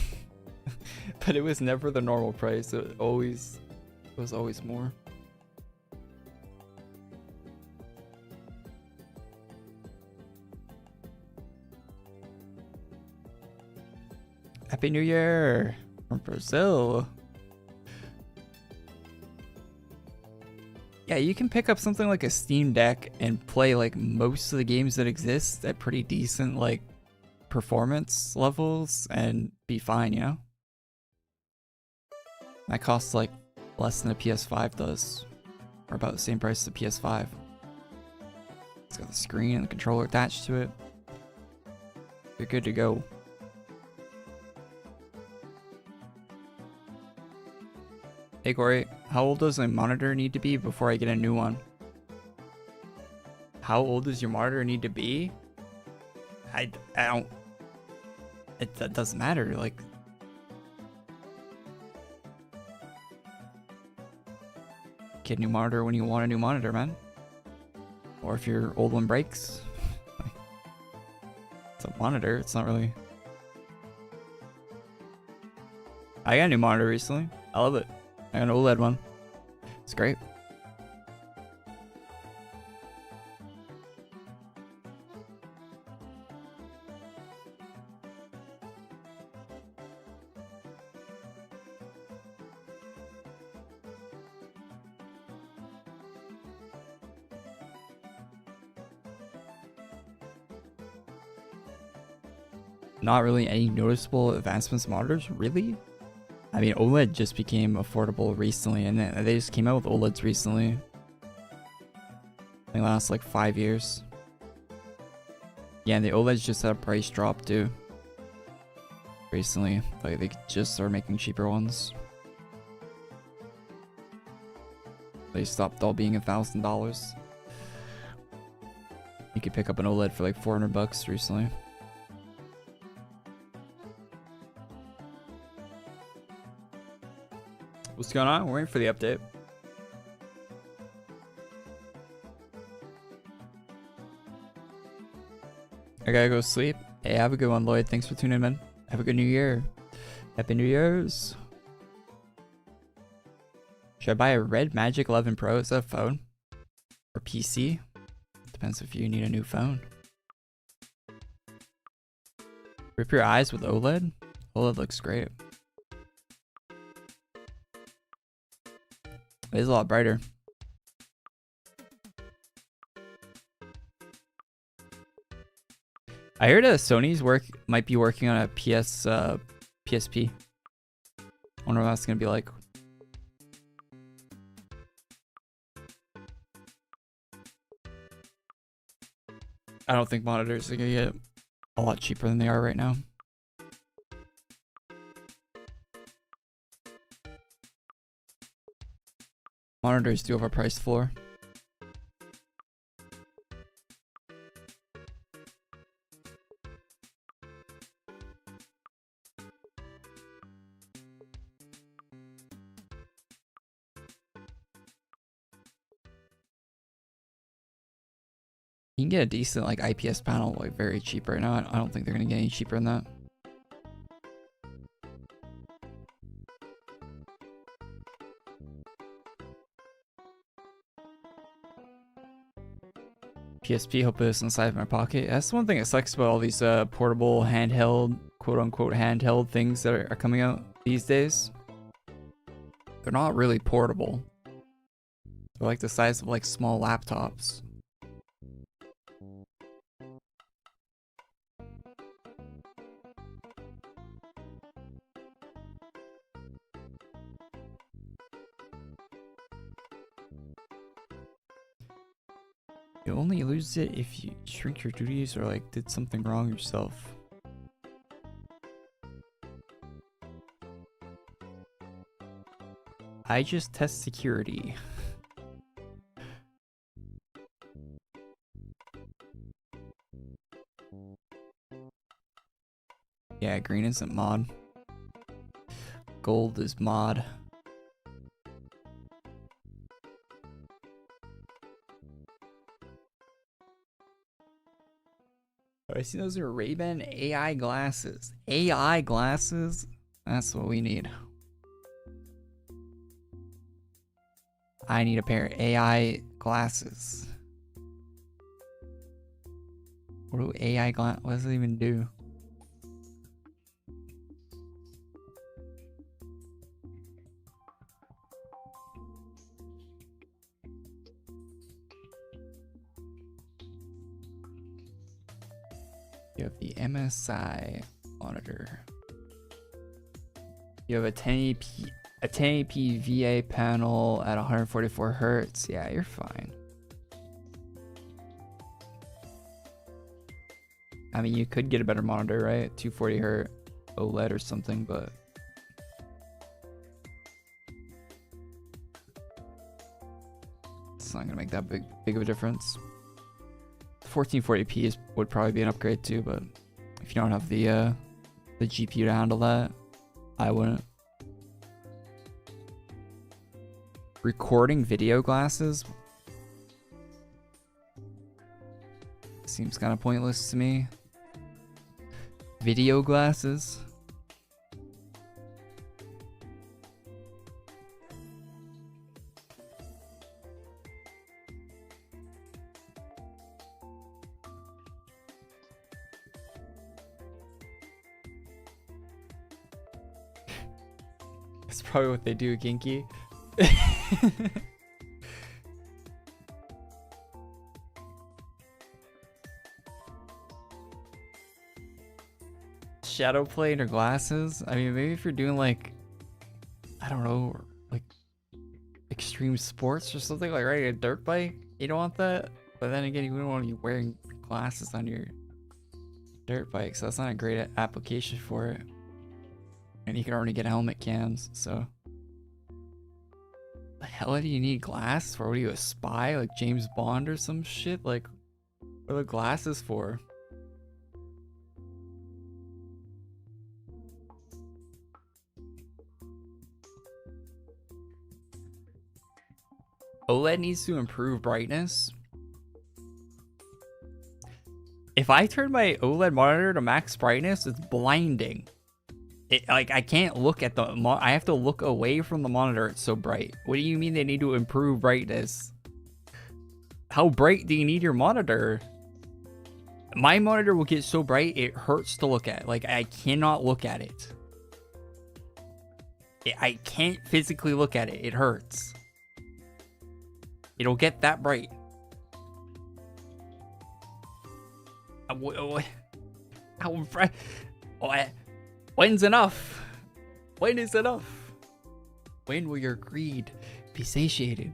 But it was never the normal price. It was always more. Happy New Year from Brazil. Yeah, you can pick up something like a Steam Deck and play like most of the games that exist at pretty decent like performance levels and be fine, you know? That costs like less than a PS5 does, or about the same price as a PS5. It's got the screen and the controller attached to it. You're good to go. Hey Korey, how old does my monitor need to be before I get a new one? How old does your monitor need to be? I don't... That doesn't matter, like... Get a new monitor when you want a new monitor, man. Or if your old one breaks. It's a monitor, it's not really... I got a new monitor recently. I love it. I got an OLED one. It's great. Not really any noticeable advancements in monitors, really? I mean, OLED just became affordable recently, and they just came out with OLEDs recently. They last like 5 years. Yeah, and the OLEDs just had a price drop too. Recently, like they just started making cheaper ones. They stopped all being $1,000. You could pick up an OLED for like $400 recently. What's going on? We're waiting for the update. I gotta go sleep. Hey, have a good one, Lloyd. Thanks for tuning in, man. Have a good new year. Happy New Year's. Should I buy a red Magic 11 Pro? Is that a phone? Or PC? Depends if you need a new phone. Rip your eyes with OLED? OLED looks great. It is a lot brighter. I heard Sony's might be working on a PSP. I wonder what that's gonna be like. I don't think monitors are gonna get a lot cheaper than they are right now. Monitors do have a price floor. You can get a decent like IPS panel like very cheap right now. I don't think they're gonna get any cheaper than that. PSP, hope it's inside of my pocket. That's one thing that sucks about all these portable handheld, quote unquote handheld things that are coming out these days. They're not really portable. They're like the size of like small laptops. You only lose it if you shrink your duties or like did something wrong yourself. I just test security. Yeah, green isn't mod. Gold is mod. I see those are Ray-Ban AI glasses. AI glasses? That's what we need. I need a pair of AI glasses. What do AI glasses, what does it even do? You have the MSI monitor. You have a 1080p VA panel at 144 hertz. Yeah, you're fine. I mean, you could get a better monitor, right? 240 hertz OLED or something, but it's not gonna make that big of a difference. 1440p would probably be an upgrade too, but if you don't have the GPU to handle that, I wouldn't. Recording video glasses seems kind of pointless to me. Video glasses. That's probably what they do, Ginky. Shadow play in your glasses? I mean, maybe if you're doing like, I don't know, like extreme sports or something, like riding a dirt bike, you don't want that. But then again, you wouldn't want to be wearing glasses on your dirt bike, so that's not a great application for it. And you can already get helmet cams, so. The hell do you need glasses for? What are you, a spy? Like James Bond or some shit? Like, what are the glasses for? OLED needs to improve brightness. If if I turn my OLED monitor to max brightness, it's blinding. Like, I can't look at the I have to look away from the monitor. It's so bright. What do you mean they need to improve brightness? How bright do you need your monitor? My monitor will get so bright it hurts to look at. Like, I cannot look at it. I can't physically look at it. It hurts. It'll get that bright. How bright? When's enough? When is enough? When will your greed be satiated?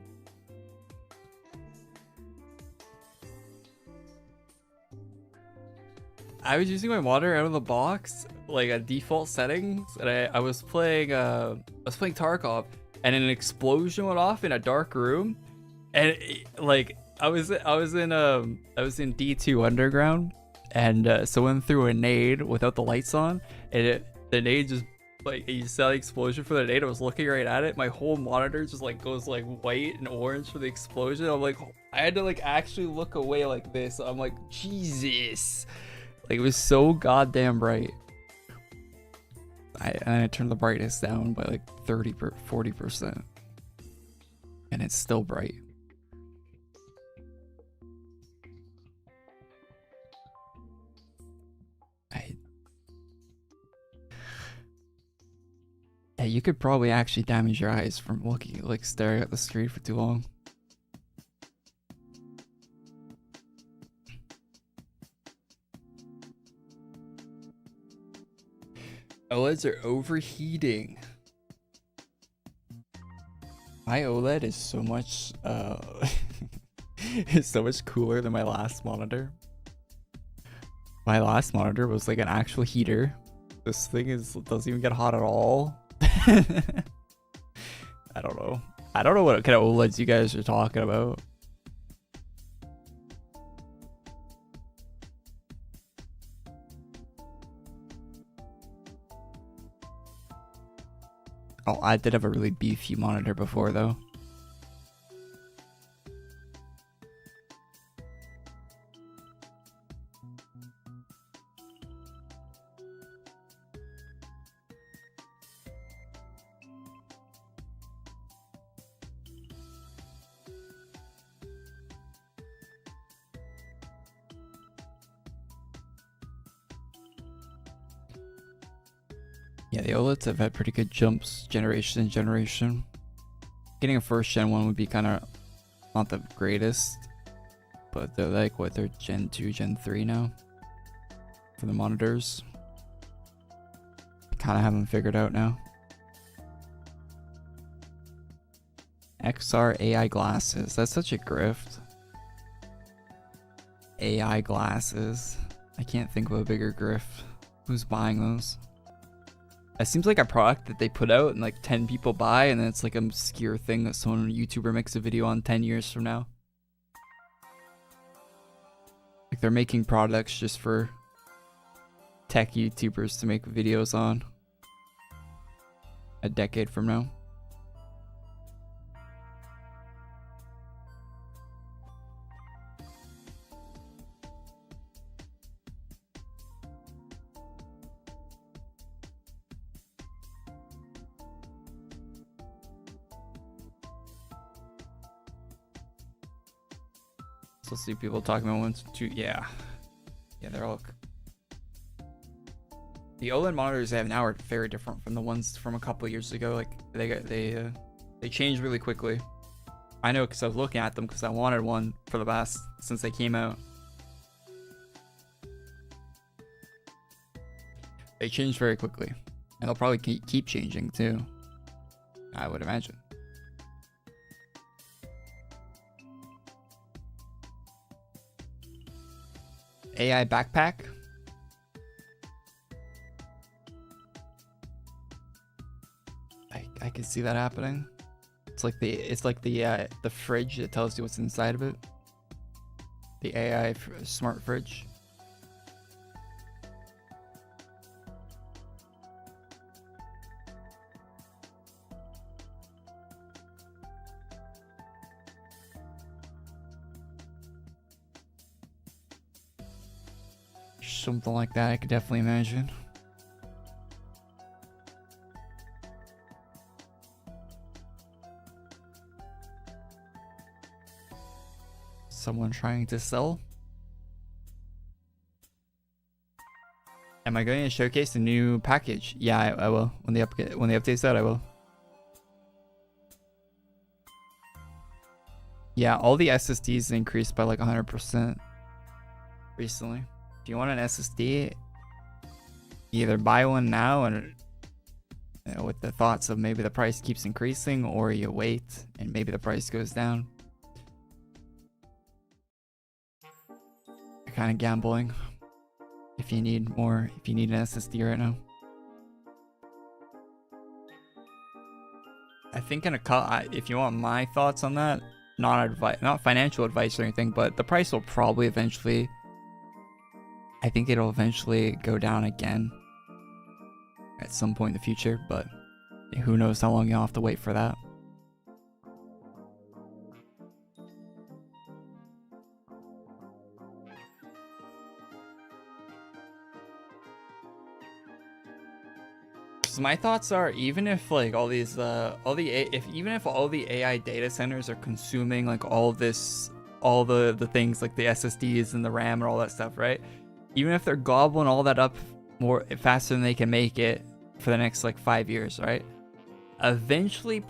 I was using my monitor out of the box, like a default settings, and I was playing Tarkov, and an explosion went off in a dark room, and like I was in D2 underground, and someone threw a nade without the lights on, and the nade just, like, you saw the explosion for the nade. I was looking right at it. My whole monitor just like goes like white and orange for the explosion. I'm like, I had to like actually look away like this. I'm like, Jesus. Like, it was so goddamn bright. I turned the brightness down by like 40%. And it's still bright. Yeah, you could probably actually damage your eyes from looking, like, staring at the screen for too long. OLEDs are overheating. My OLED is so much is so much cooler than my last monitor. My last monitor was like an actual heater. This thing doesn't even get hot at all. I don't know. I don't know what kind of OLEDs you guys are talking about. Oh, I did have a really beefy monitor before, though. Yeah, the OLEDs have had pretty good jumps generation to generation. Getting a first gen one would be kind of not the greatest, but they're like, what, they're Gen 2, Gen 3 now for the monitors. Kind of have them figured out now. XR AI glasses, that's such a grift. AI glasses, I can't think of a bigger grift. Who's buying those? It seems like a product that they put out and like 10 people buy, and then it's like an obscure thing that someone, a YouTuber, makes a video on 10 years from now. Like, they're making products just for tech YouTubers to make videos on a decade from now. So see people talking about 1 to 2. Yeah, they're all. The OLED monitors they have now are very different from the ones from a couple of years ago. Like, they changed really quickly. I know because I was looking at them because I wanted one for the past since they came out. They changed very quickly, and they'll probably keep changing too, I would imagine. AI backpack. I can see that happening. It's like the fridge that tells you what's inside of it. The AI smart fridge. something like that, I could definitely imagine. Someone trying to sell. Am I going to showcase the new package? Yeah, I will. When the update's out, I will. Yeah, all the SSDs increased by like 100% recently. If you want an SSD, you either buy one now and with the thoughts of maybe the price keeps increasing, or you wait and maybe the price goes down. You're kind of gambling if you need more, if you need an SSD right now. I think if you want my thoughts on that, not financial advice or anything, but the price will probably eventually, I think it'll eventually go down again at some point in the future, but who knows how long you'll have to wait for that. So my thoughts are, even if like all the AI data centers are consuming like all the things like the SSDs and the RAM and all that stuff, right? Even if they're gobbling all that up more faster than they can make it for the next like 5 years, right? Eventually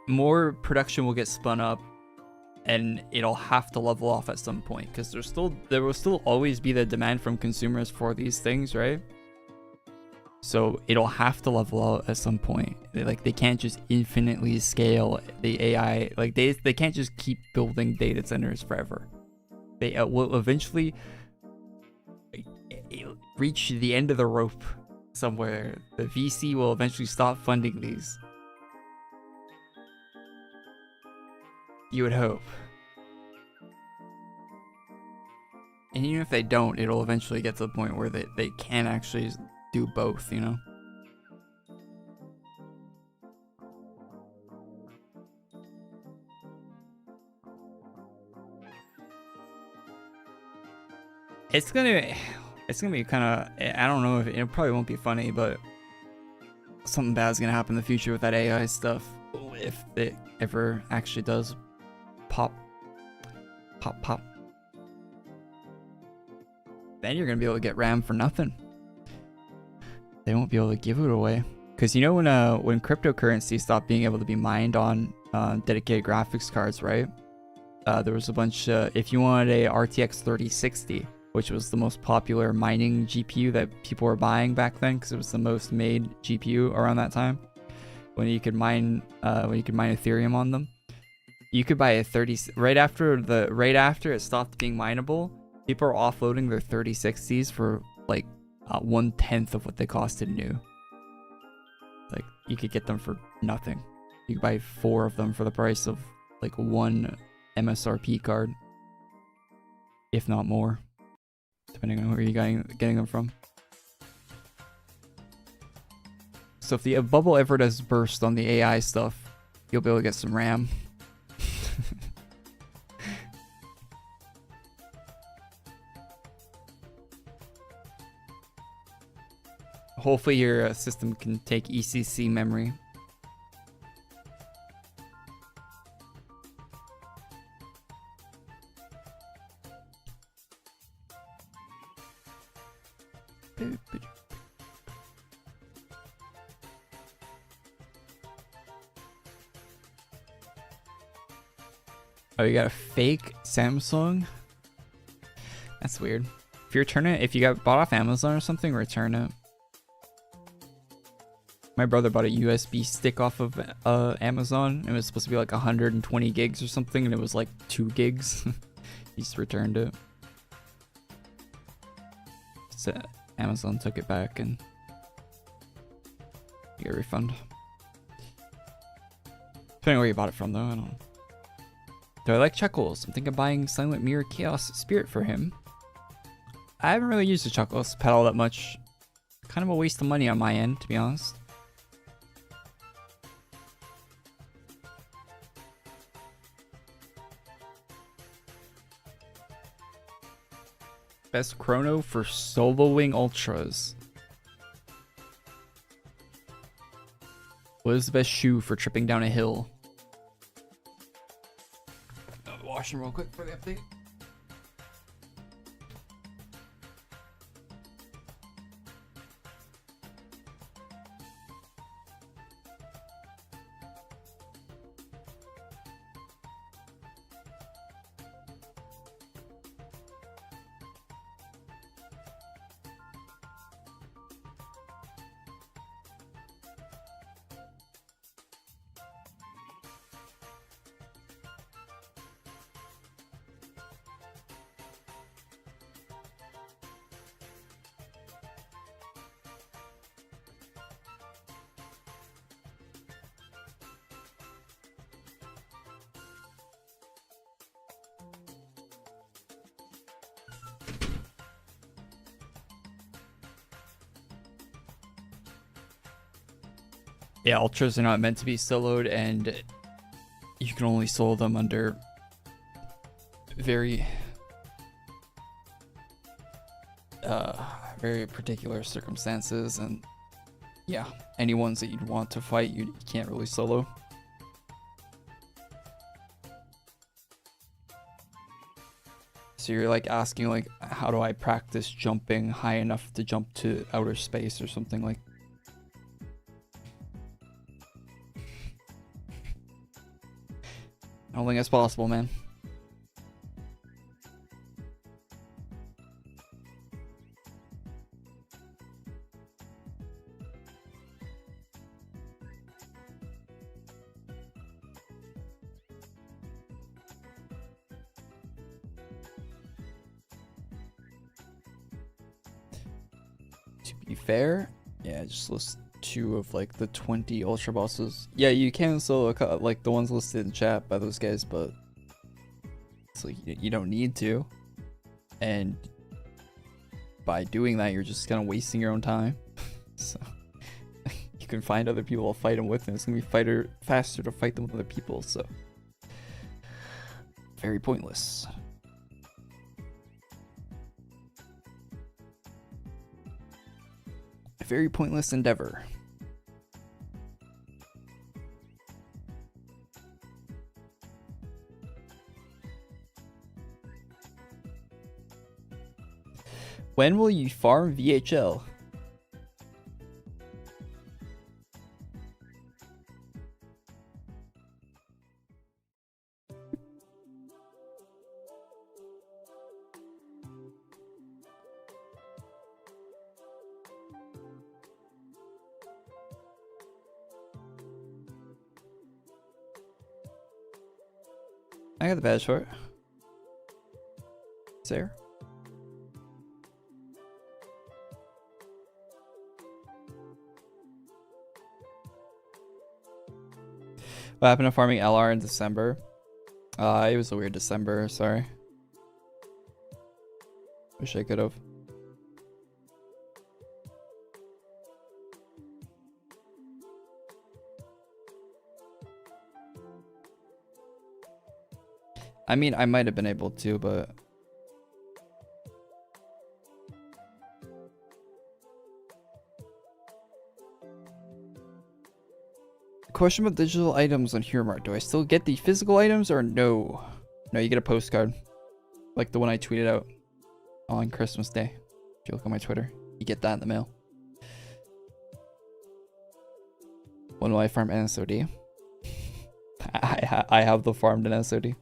more production will get spun up and it'll have to level off at some point, because there will still always be the demand from consumers for these things, right? So it'll have to level out at some point. They can't just infinitely scale the AI. Like they can't just keep building data centers forever. They will eventually reach the end of the rope somewhere. The VC will eventually stop funding these. You would hope. And even if they don't, it'll eventually get to the point where they can actually do both, you know? It's gonna be kind of, I don't know if it probably won't be funny, but something bad's gonna happen in the future with that AI stuff, if it ever actually does pop. Then you're gonna be able to get RAM for nothing. They won't be able to give it away, because you know when cryptocurrency stopped being able to be mined on dedicated graphics cards, right? There was a bunch. If you wanted a RTX 3060, which was the most popular mining GPU that people were buying back then, because it was the most made GPU around that time, when you could mine Ethereum on them, you could buy a 30 right after it stopped being mineable. People are offloading their 3060s for like 1/10 of what they costed new. Like you could get them for nothing. You could buy 4 of them for the price of like one MSRP card, if not more, depending on where you're getting them from. So if the bubble ever does burst on the AI stuff, you'll be able to get some RAM. Hopefully your system can take ECC memory. Oh, you got a fake Samsung? That's weird. If you return it, if you got bought off Amazon or something, return it. My brother bought a USB stick off of Amazon. It was supposed to be like 120 gigs or something, and it was like 2 gigs. He just returned it. So Amazon took it back and you get a refund. Depending on where you bought it from, though, I don't know. Do I like Chuckles? I'm thinking of buying Silent Mirror Chaos Spirit for him. I haven't really used the Chuckles pedal that much. Kind of a waste of money on my end, to be honest. Best chrono for soloing ultras. What is the best shoe for tripping down a hill? Washing real quick for the update. Yeah, ultras are not meant to be soloed, and you can only solo them under very very particular circumstances, and yeah, any ones that you'd want to fight, you can't really solo. So you're like asking like, how do I practice jumping high enough to jump to outer space or something like. I don't think that's possible, man. To be fair, yeah, just list 2 of like the 20 ultra bosses. Yeah, you can solo like the ones listed in chat by those guys, but it's like you don't need to, and by doing that you're just kind of wasting your own time. So you can find other people to fight them with, and it's gonna be faster to fight them with other people, so very pointless. A very pointless endeavor. When will you farm VHL? I got the badge for it. There. What happened to farming LR in December? It was a weird December, sorry. Wish I could have. I mean, I might have been able to, but question about digital items on Hero Mart. Do I still get the physical items or no? No, you get a postcard. Like the one I tweeted out on Christmas Day. If you look on my Twitter, you get that in the mail. When will I farm NSOD? I have the farmed NSOD.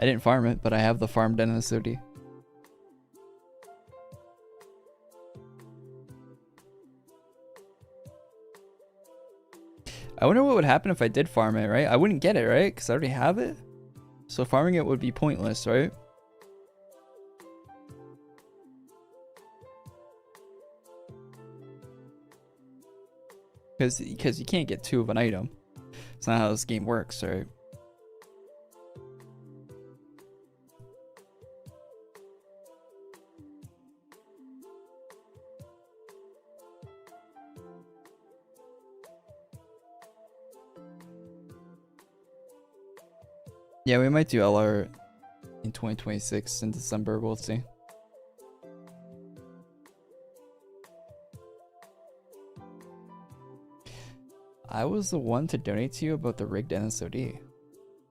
I didn't farm it, but I have the farmed NSOD. I wonder what would happen if I did farm it, right? I wouldn't get it, right? Because I already have it. So farming it would be pointless, right? Because you can't get 2 of an item. It's not how this game works, right? Yeah, we might do LR in 2026 in December. We'll see. I was the one to donate to you about the rigged NSOD.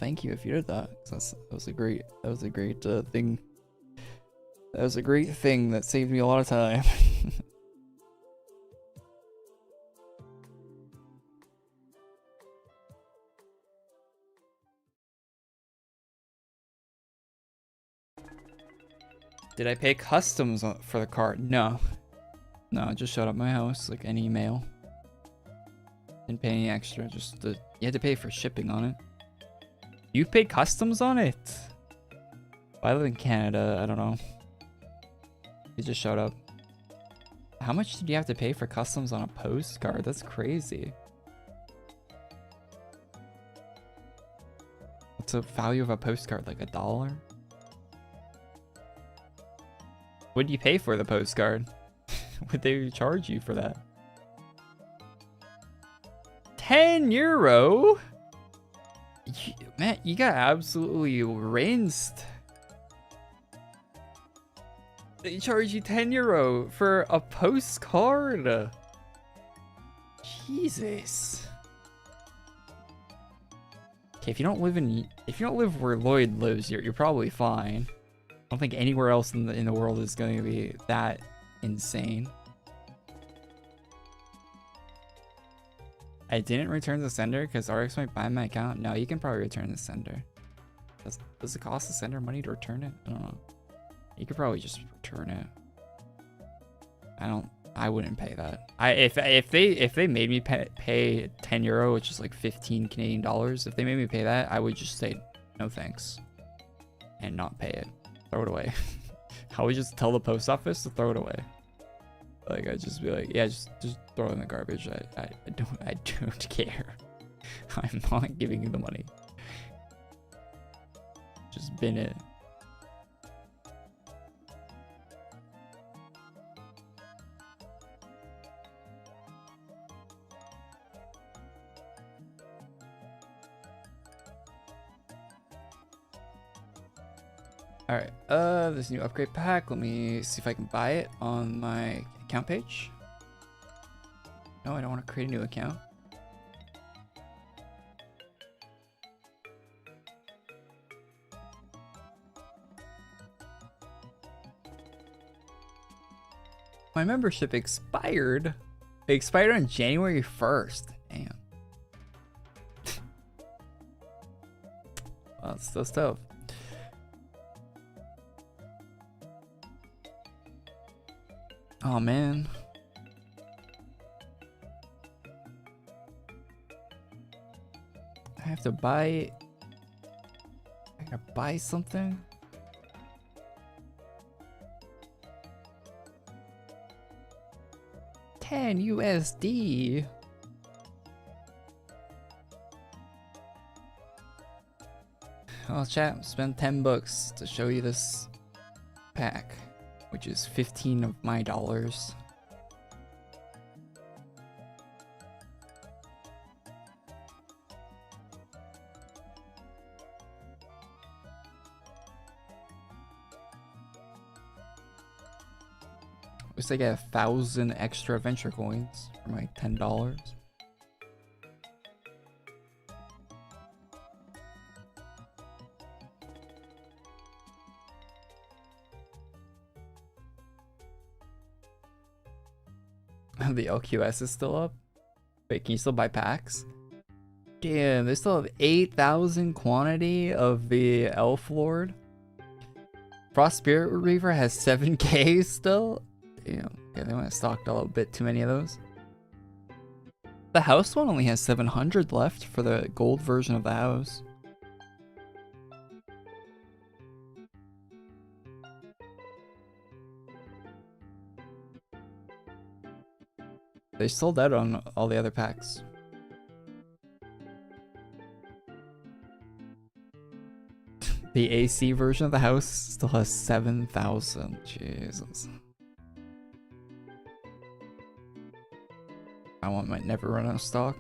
Thank you if you did that. That was a great thing. That was a great thing that saved me a lot of time. Did I pay customs for the card? No. No, it just showed up at my house like any mail. Didn't pay any extra, just you had to pay for shipping on it. You paid customs on it? I live in Canada, I don't know. It just showed up. How much did you have to pay for customs on a postcard? That's crazy. What's the value of a postcard? Like $1? What did you pay for the postcard? Would they charge you for that? 10 euro? Man, you got absolutely rinsed. They charge you 10 euro for a postcard. Jesus. Okay, if you don't live where Lloyd lives, you're probably fine. I don't think anywhere else in the world is going to be that insane. I didn't return the sender because RX might buy my account. No, you can probably return the sender. Does it cost the sender money to return it? I don't know. You could probably just return it. I wouldn't pay that. If they made me pay 10 euro, which is like 15 Canadian dollars, if they made me pay that, I would just say no thanks and not pay it. Throw it away. I would just tell the post office to throw it away. Like, I'd just be like, yeah, just throw it in the garbage. I don't care. I'm not giving you the money. Just bin it. Alright, this new upgrade pack, let me see if I can buy it on my account page. No, I don't want to create a new account. My membership expired. It expired on January 1st. Damn. Well, that's tough. Oh man. I have to buy. I gotta buy something. $10 USD. Well, chat, spend $10 to show you this pack, which is 15 of my dollars. Looks like I get 1,000 extra venture coins for my $10. The LQS is still up? Wait, can you still buy packs? Damn, they still have 8,000 quantity of the Elf Lord. Frost Spirit Reaver has 7k still? Damn, yeah, they might have stocked a little bit too many of those. The house one only has 700 left for the gold version of the house. They sold out on all the other packs. The AC version of the house still has 7,000. Jesus. That one might never run out of stock.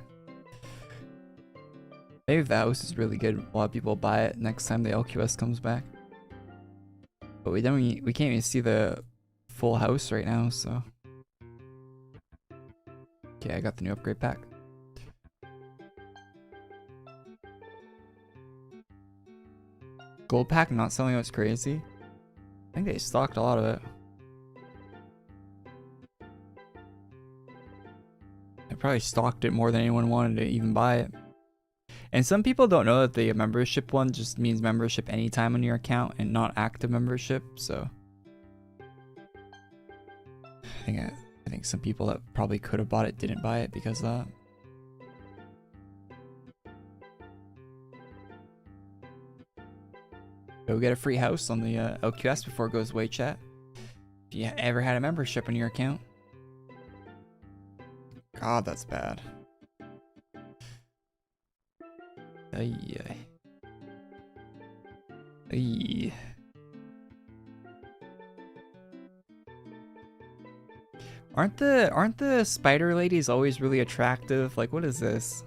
Maybe if the house is really good, a lot of people buy it next time the LQS comes back. But we can't even see the full house right now, so. Okay, I got the new upgrade pack. Gold pack not selling out is crazy. I think they stocked a lot of it. They probably stocked it more than anyone wanted to even buy it. And some people don't know that the membership one just means membership anytime on your account and not active membership, so I think some people that probably could have bought it didn't buy it because of that. Go get a free house on the LQS before it goes away, chat. If you ever had a membership on your account. God, that's bad. Ay. Ay. Aren't the spider ladies always really attractive? Like, what is this?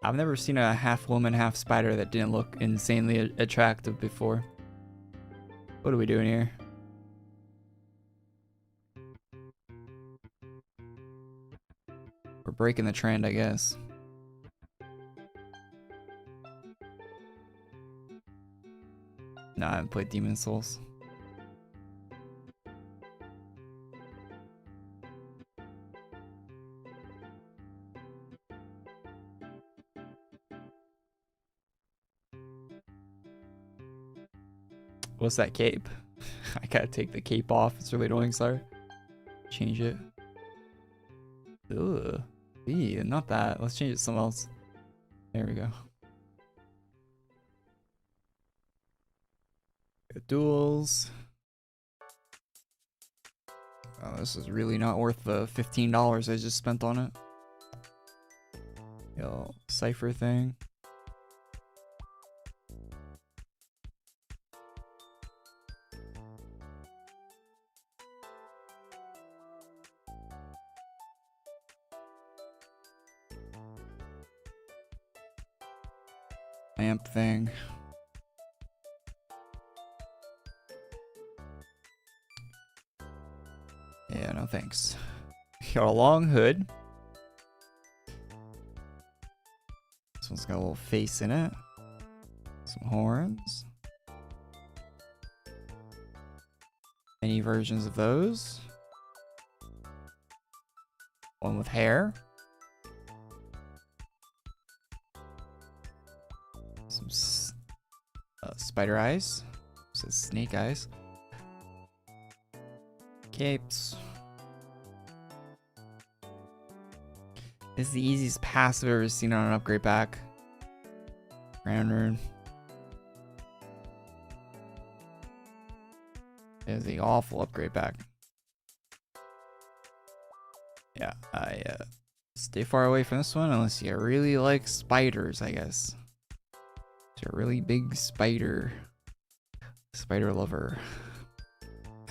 I've never seen a half woman, half spider that didn't look insanely attractive before. What are we doing here? We're breaking the trend, I guess. No, I haven't played Demon Souls. What's that cape? I gotta take the cape off. It's really annoying, sorry. Change it. Ugh. Eee, not that. Let's change it to something else. There we go. Duels. Oh, this is really not worth the $15 I just spent on it. Yo, cipher thing. Amp thing. Yeah, no thanks. Got a long hood. This one's got a little face in it. Some horns. Many versions of those. One with hair. Some spider eyes. It says snake eyes. Capes. This is the easiest pass I've ever seen on an upgrade pack. Round. It is the awful upgrade pack. Yeah, I stay far away from this one unless you really like spiders, I guess. It's a really big spider lover.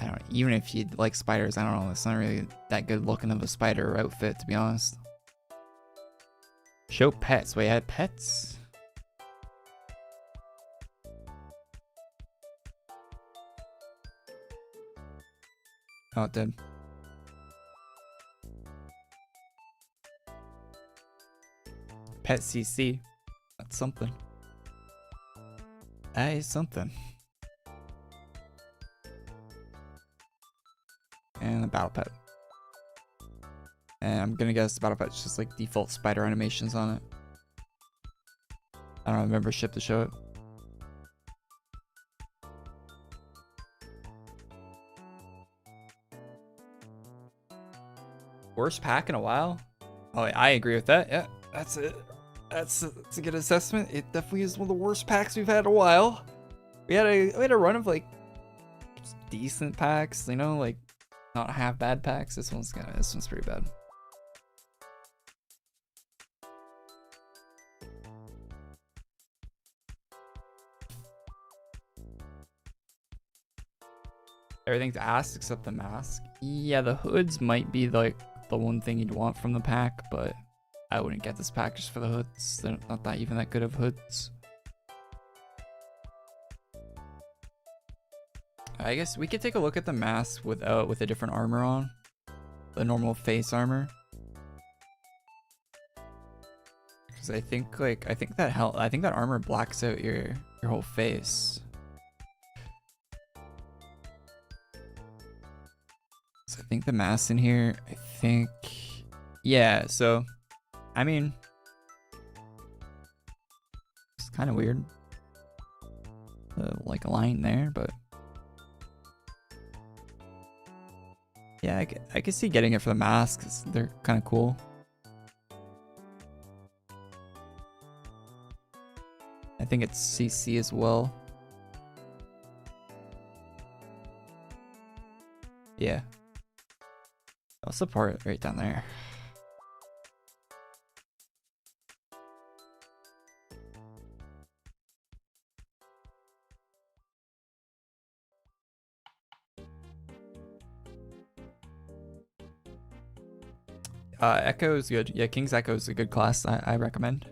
I don't, even if you like spiders, I don't know, it's not really that good looking of a spider outfit, to be honest. Show pets. Wait, I had pets? Oh, it did. Pet CC. That's something. That is something. And the battle pet. And I'm gonna guess the battle pet's just like default spider animations on it. I don't have a membership to show it. Worst pack in a while? Oh, I agree with that. Yeah, that's it. That's a good assessment. It definitely is one of the worst packs we've had in a while. We had a run of like decent packs, you know, like not half bad packs. This one's pretty bad. Everything's asked except the mask. Yeah, the hoods might be like the one thing you'd want from the pack, but I wouldn't get this pack just for the hoods. They're not that even that good of hoods. I guess we could take a look at the mask with a different armor on. The normal face armor. because I think like I think that armor blacks out your whole face. So I think the mask in here, I think, yeah. So, I mean, it's kind of weird, like a line there, but yeah, I can see getting it for the masks. They're kind of cool. I think it's CC as well. Yeah. What's the part right down there? Echo is good. Yeah, King's Echo is a good class. I recommend.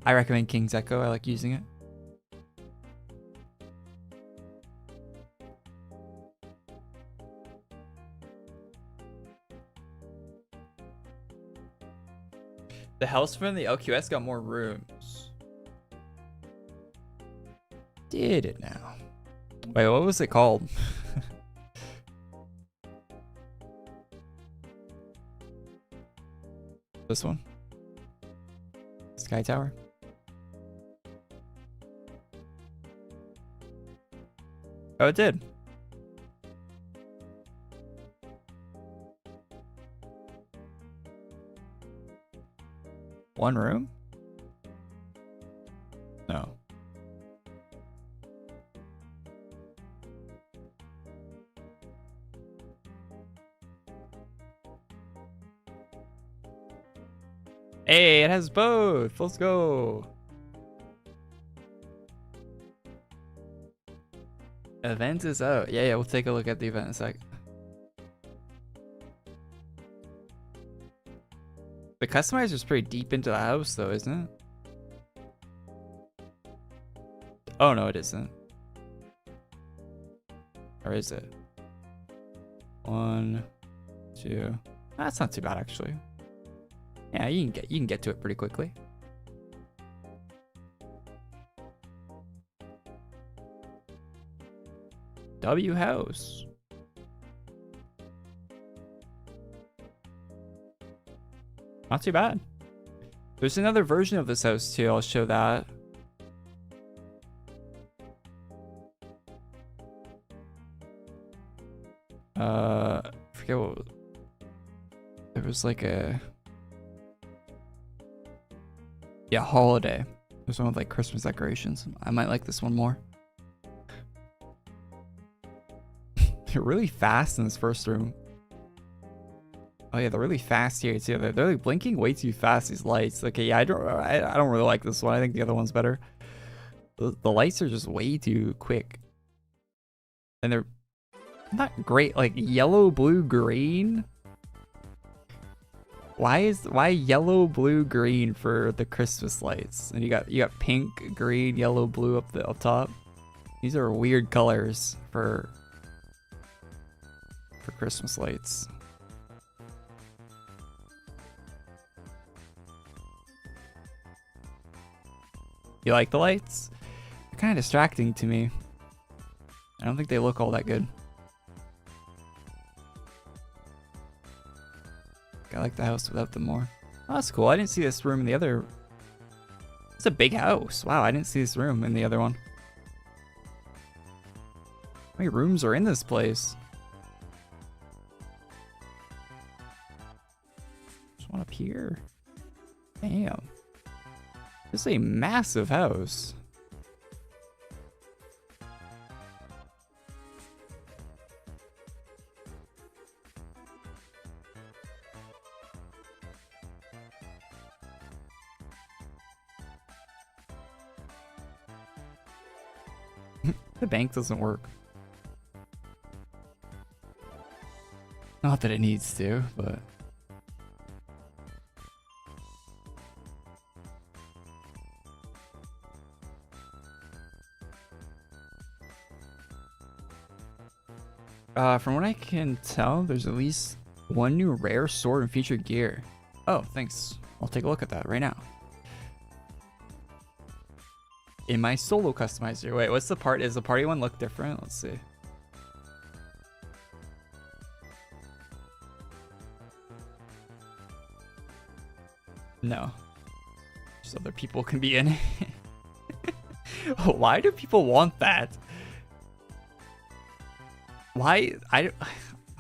I recommend King's Echo. I like using it. The house from the LQS got more rooms. Did it now? Wait, what was it called? This one? Sky Tower? Oh, it did. One room? No. Hey, it has both. Let's go. Event is out. Yeah, we'll take a look at the event in a sec. The customizer is pretty deep into the house though, isn't it? Oh no, it isn't. Or is it? 1, 2. That's not too bad actually. Yeah, you can get to it pretty quickly. W house. Not too bad. There's another version of this house too. I'll show that. I forget what. There was like a. Yeah, holiday. There's one with like Christmas decorations. I might like this one more. They're really fast in this first room. Oh yeah, they're really fast here too. They're like blinking way too fast, these lights. Okay, yeah, I don't really like this one. I think the other one's better. The lights are just way too quick. And they're not great. Like yellow, blue, green. Why yellow, blue, green for the Christmas lights? And you got pink, green, yellow, blue up top. These are weird colors for Christmas lights. You like the lights? They're kind of distracting to me. I don't think they look all that good. I like the house without them more. Oh, that's cool. I didn't see this room in the other. It's a big house. Wow, I didn't see this room in the other one. How many rooms are in this place? There's one up here. Damn. This is a massive house. The bank doesn't work. Not that it needs to, but... From what I can tell, there's at least one new rare sword and featured gear. Oh, thanks. I'll take a look at that right now. in my solo customizer. Wait, what's the part? Does the party one look different? Let's see. No. So other people can be in it. Why do people want that? Why? I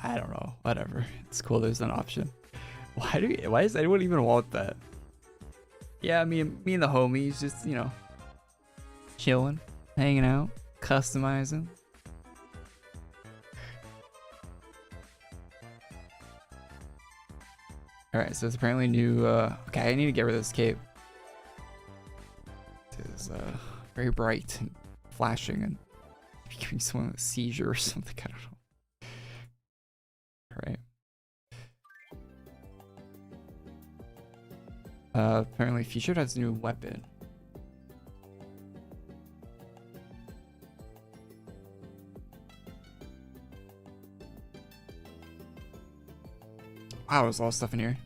don't know. Whatever. It's cool. There's an option. Why does anyone even want that? Yeah, me and the homies just, you know, chilling, hanging out, customizing. All right, so it's apparently new. Okay, I need to get rid of this cape. It is very bright and flashing and giving someone a seizure or something. I don't know. All right. Apparently featured has a new weapon. Wow, there's a lot of stuff in here.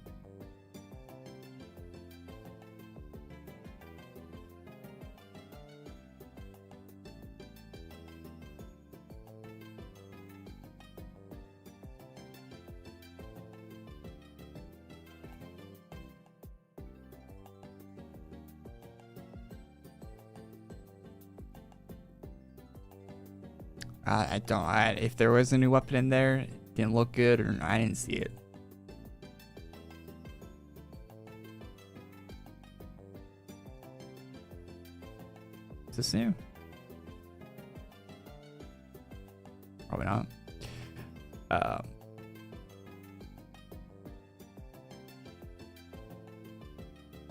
I don't. If there was a new weapon in there, it didn't look good, or I didn't see it. Is this new? Probably not.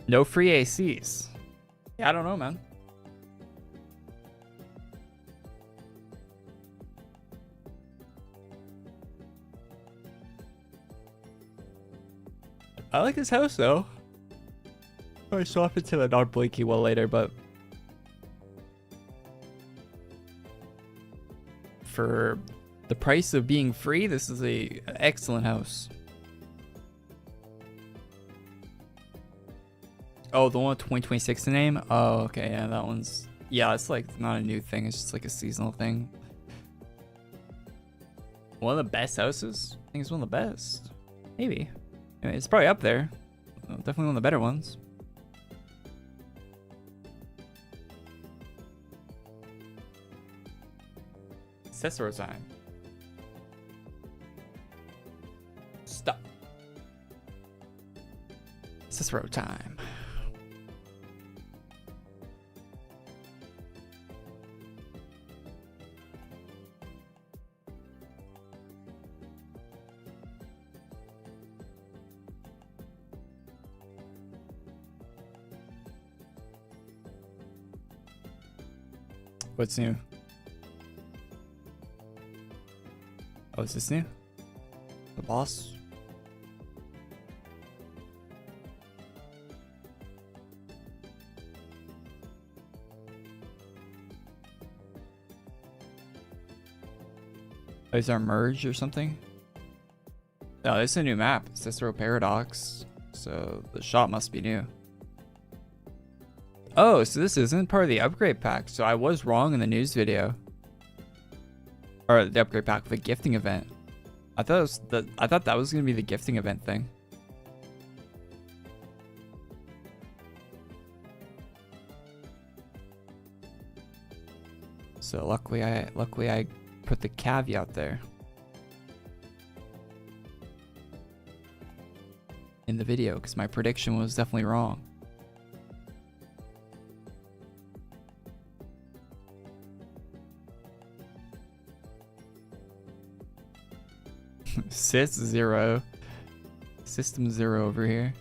No free ACs. Yeah, I don't know, man. I like this house though. I swap it to the non-blinky one later, but for the price of being free, this is an excellent house. Oh, the one with 2026 in the name? Oh, okay, yeah, that one's... Yeah, it's like not a new thing, it's just like a seasonal thing. One of the best houses? I think it's one of the best. Maybe. I mean, it's probably up there. Definitely one of the better ones. Cicero time. Stop. Cicero time. What's new? Oh, is this new? The boss? Oh, is there a merge or something? No, this is a new map. Cicero Paradox. So the shop must be new. Oh, so this isn't part of the upgrade pack. So I was wrong in the news video. Or the upgrade pack for the gifting event. I thought that was gonna be the gifting event thing. So luckily I put the caveat there in the video because my prediction was definitely wrong. Sys 0. System 0 over here.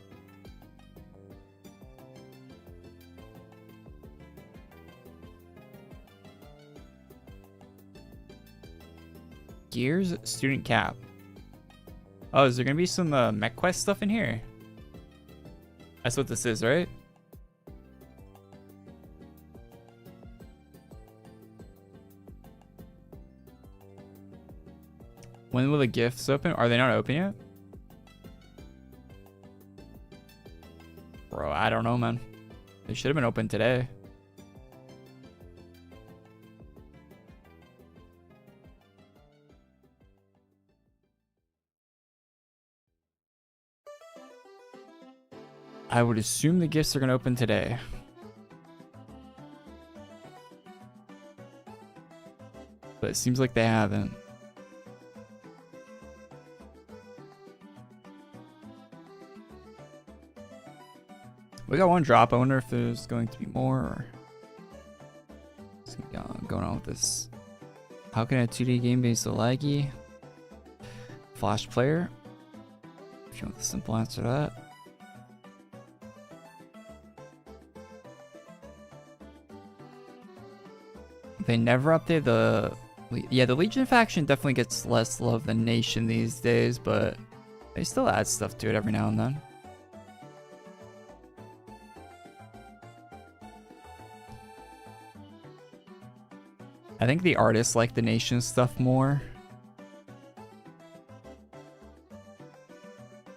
Gears student cap. Oh, is there gonna be some mech quest stuff in here? That's what this is, right? When will the gifts open? Are they not open yet? Bro, I don't know, man. They should have been open today. I would assume the gifts are gonna open today. But it seems like they haven't. We got one drop. I wonder if there's going to be more or what's going on with this. How can a 2D game be so laggy? Flash player. If you want the simple answer to that. They never update the... Yeah, the Legion faction definitely gets less love than Nation these days, but they still add stuff to it every now and then. I think the artists like the Nation stuff more.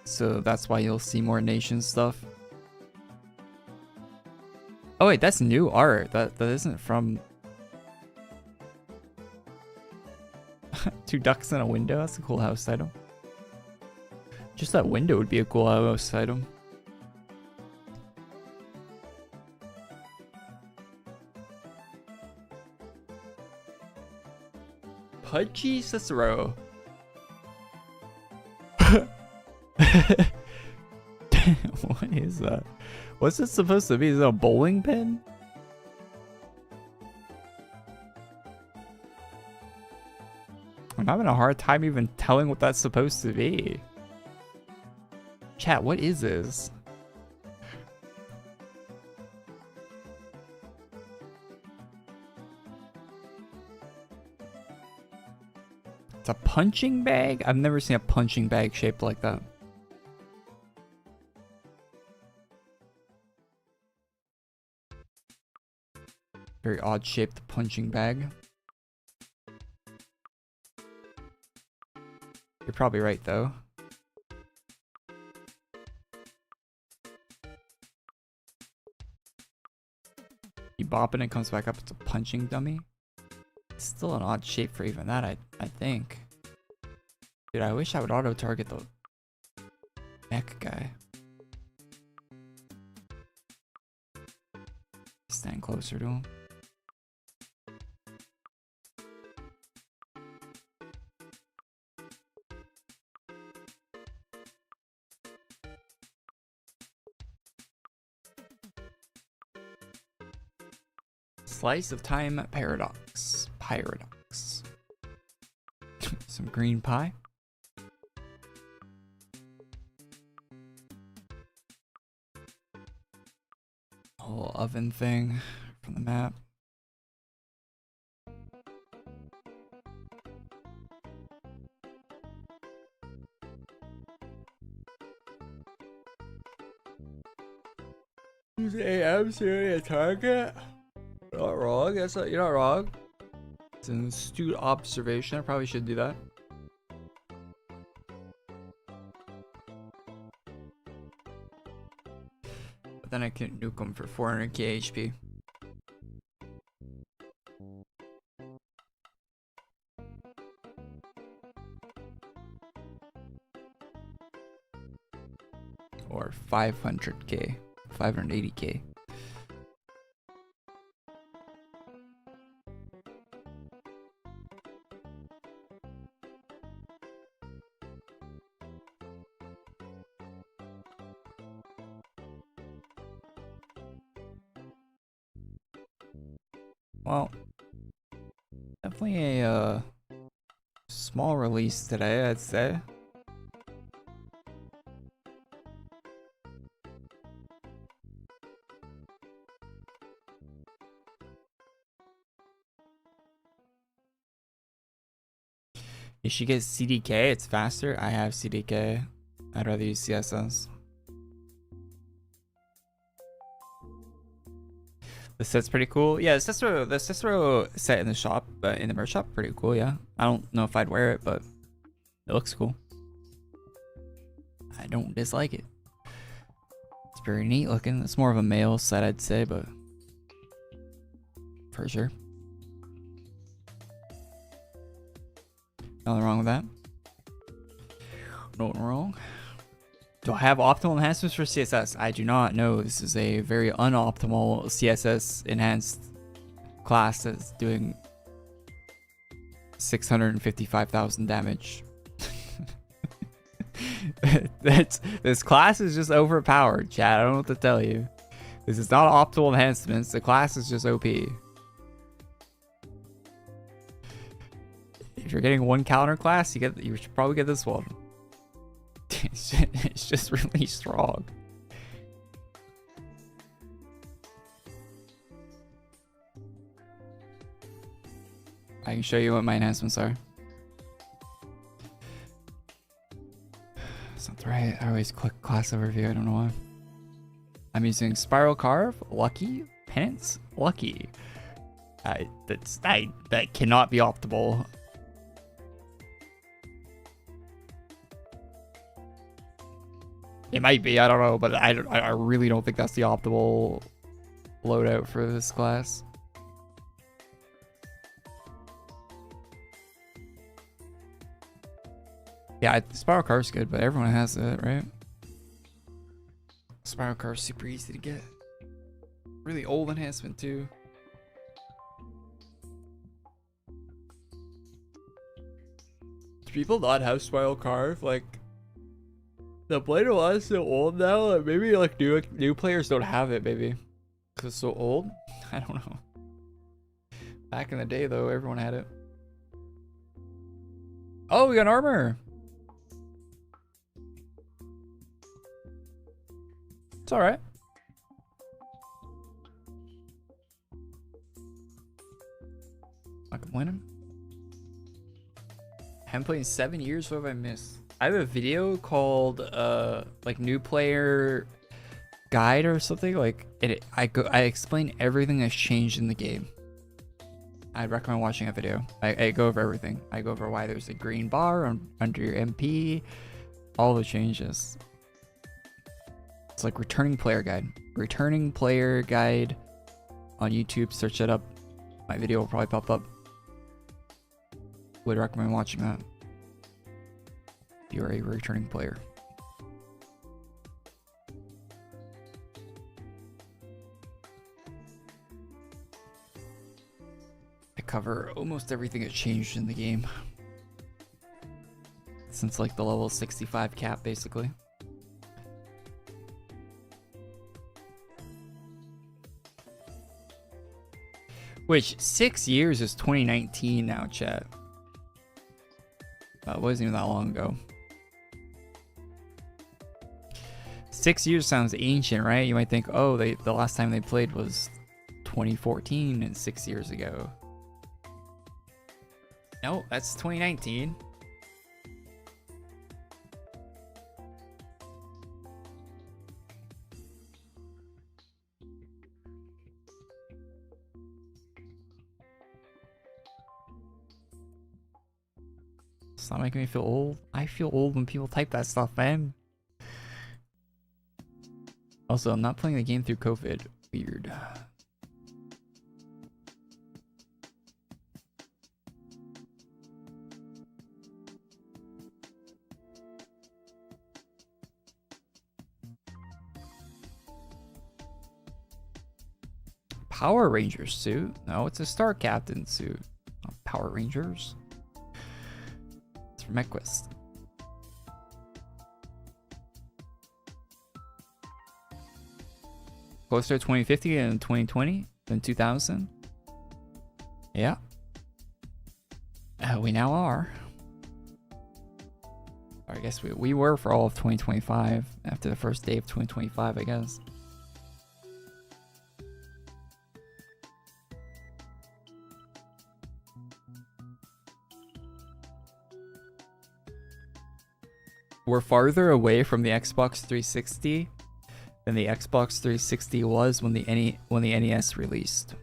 So that's why you'll see more Nation stuff. Oh wait, that's new art. That isn't from... Two ducks in a window? That's a cool house item. Just that window would be a cool house item. Pudgy Cicero. What is that? What's it supposed to be? Is it a bowling pin? I'm having a hard time even telling what that's supposed to be. Chat, what is this? It's a punching bag? I've never seen a punching bag shaped like that. Very odd shaped punching bag. You're probably right though. You bop it and it comes back up. It's a punching dummy. It's still an odd shape for even that, I think. Dude, I wish I would auto target the neck guy. Stand closer to him. Slice of time paradox. Paradox. Some green pie. A whole oven thing from the map. Use AM to a target. Not wrong. That's not, you're not wrong. It's an astute observation. I probably should do that. But then I can nuke them for 400k HP. Or 500k. 580k. Well, definitely a small release today, I'd say. You should get CDK, it's faster. I have CDK. I'd rather use CSS. The set's pretty cool. Yeah, the Cicero set in the shop, but in the merch shop, pretty cool, yeah. I don't know if I'd wear it, but it looks cool. I don't dislike it. It's very neat looking. It's more of a male set, I'd say, but for sure. Nothing wrong with that. Nothing wrong. Do I have optimal enhancements for CSS? I do not know. This is a very unoptimal CSS enhanced class that's doing 655,000 damage. This class is just overpowered, chat. I don't know what to tell you. This is not optimal enhancements. The class is just OP. If you're getting one counter class, you should probably get this one. It's just really strong. I can show you what my enhancements are. That's not right. I always click class overview. I don't know why. I'm using Spiral Carve, Lucky, Penance, Lucky. That cannot be optimal. It might be, I don't know, but I really don't think that's the optimal loadout for this class. Yeah, Spiral Carve's good, but everyone has it, right? Spiral Carve's super easy to get. Really old enhancement too. Do people not have Spiral Carve? Like, the Blade of Law is so old now, like maybe like new players don't have it, maybe. Because it's so old? I don't know. Back in the day though, everyone had it. Oh, we got armor! It's alright. I can win him. I haven't played in 7 years, what have I missed? I have a video called like new player guide or something. Like I explain everything that's changed in the game. I'd recommend watching that video. I go over everything. I go over why there's a green bar under your MP, all the changes. It's like returning player guide. Returning player guide on YouTube. Search it up. My video will probably pop up. Would recommend watching that if you're a returning player. I cover almost everything that changed in the game since like the level 65 cap, basically. Which 6 years is 2019 now, chat. It wasn't even that long ago. 6 years sounds ancient, right? You might think, oh, the last time they played was 2014 and 6 years ago. No, that's 2019. It's not making me feel old. I feel old when people type that stuff, man. Also, I'm not playing the game through COVID. Weird. Power Rangers suit? No, it's a Star Captain suit. Not Power Rangers. It's from MechQuest. Closer to 2050 and 2020 than 2000. Yeah. We now are. Or I guess we were for all of 2025 after the first day of 2025, I guess. We're farther away from the Xbox 360 than the Xbox 360 was when the NES released.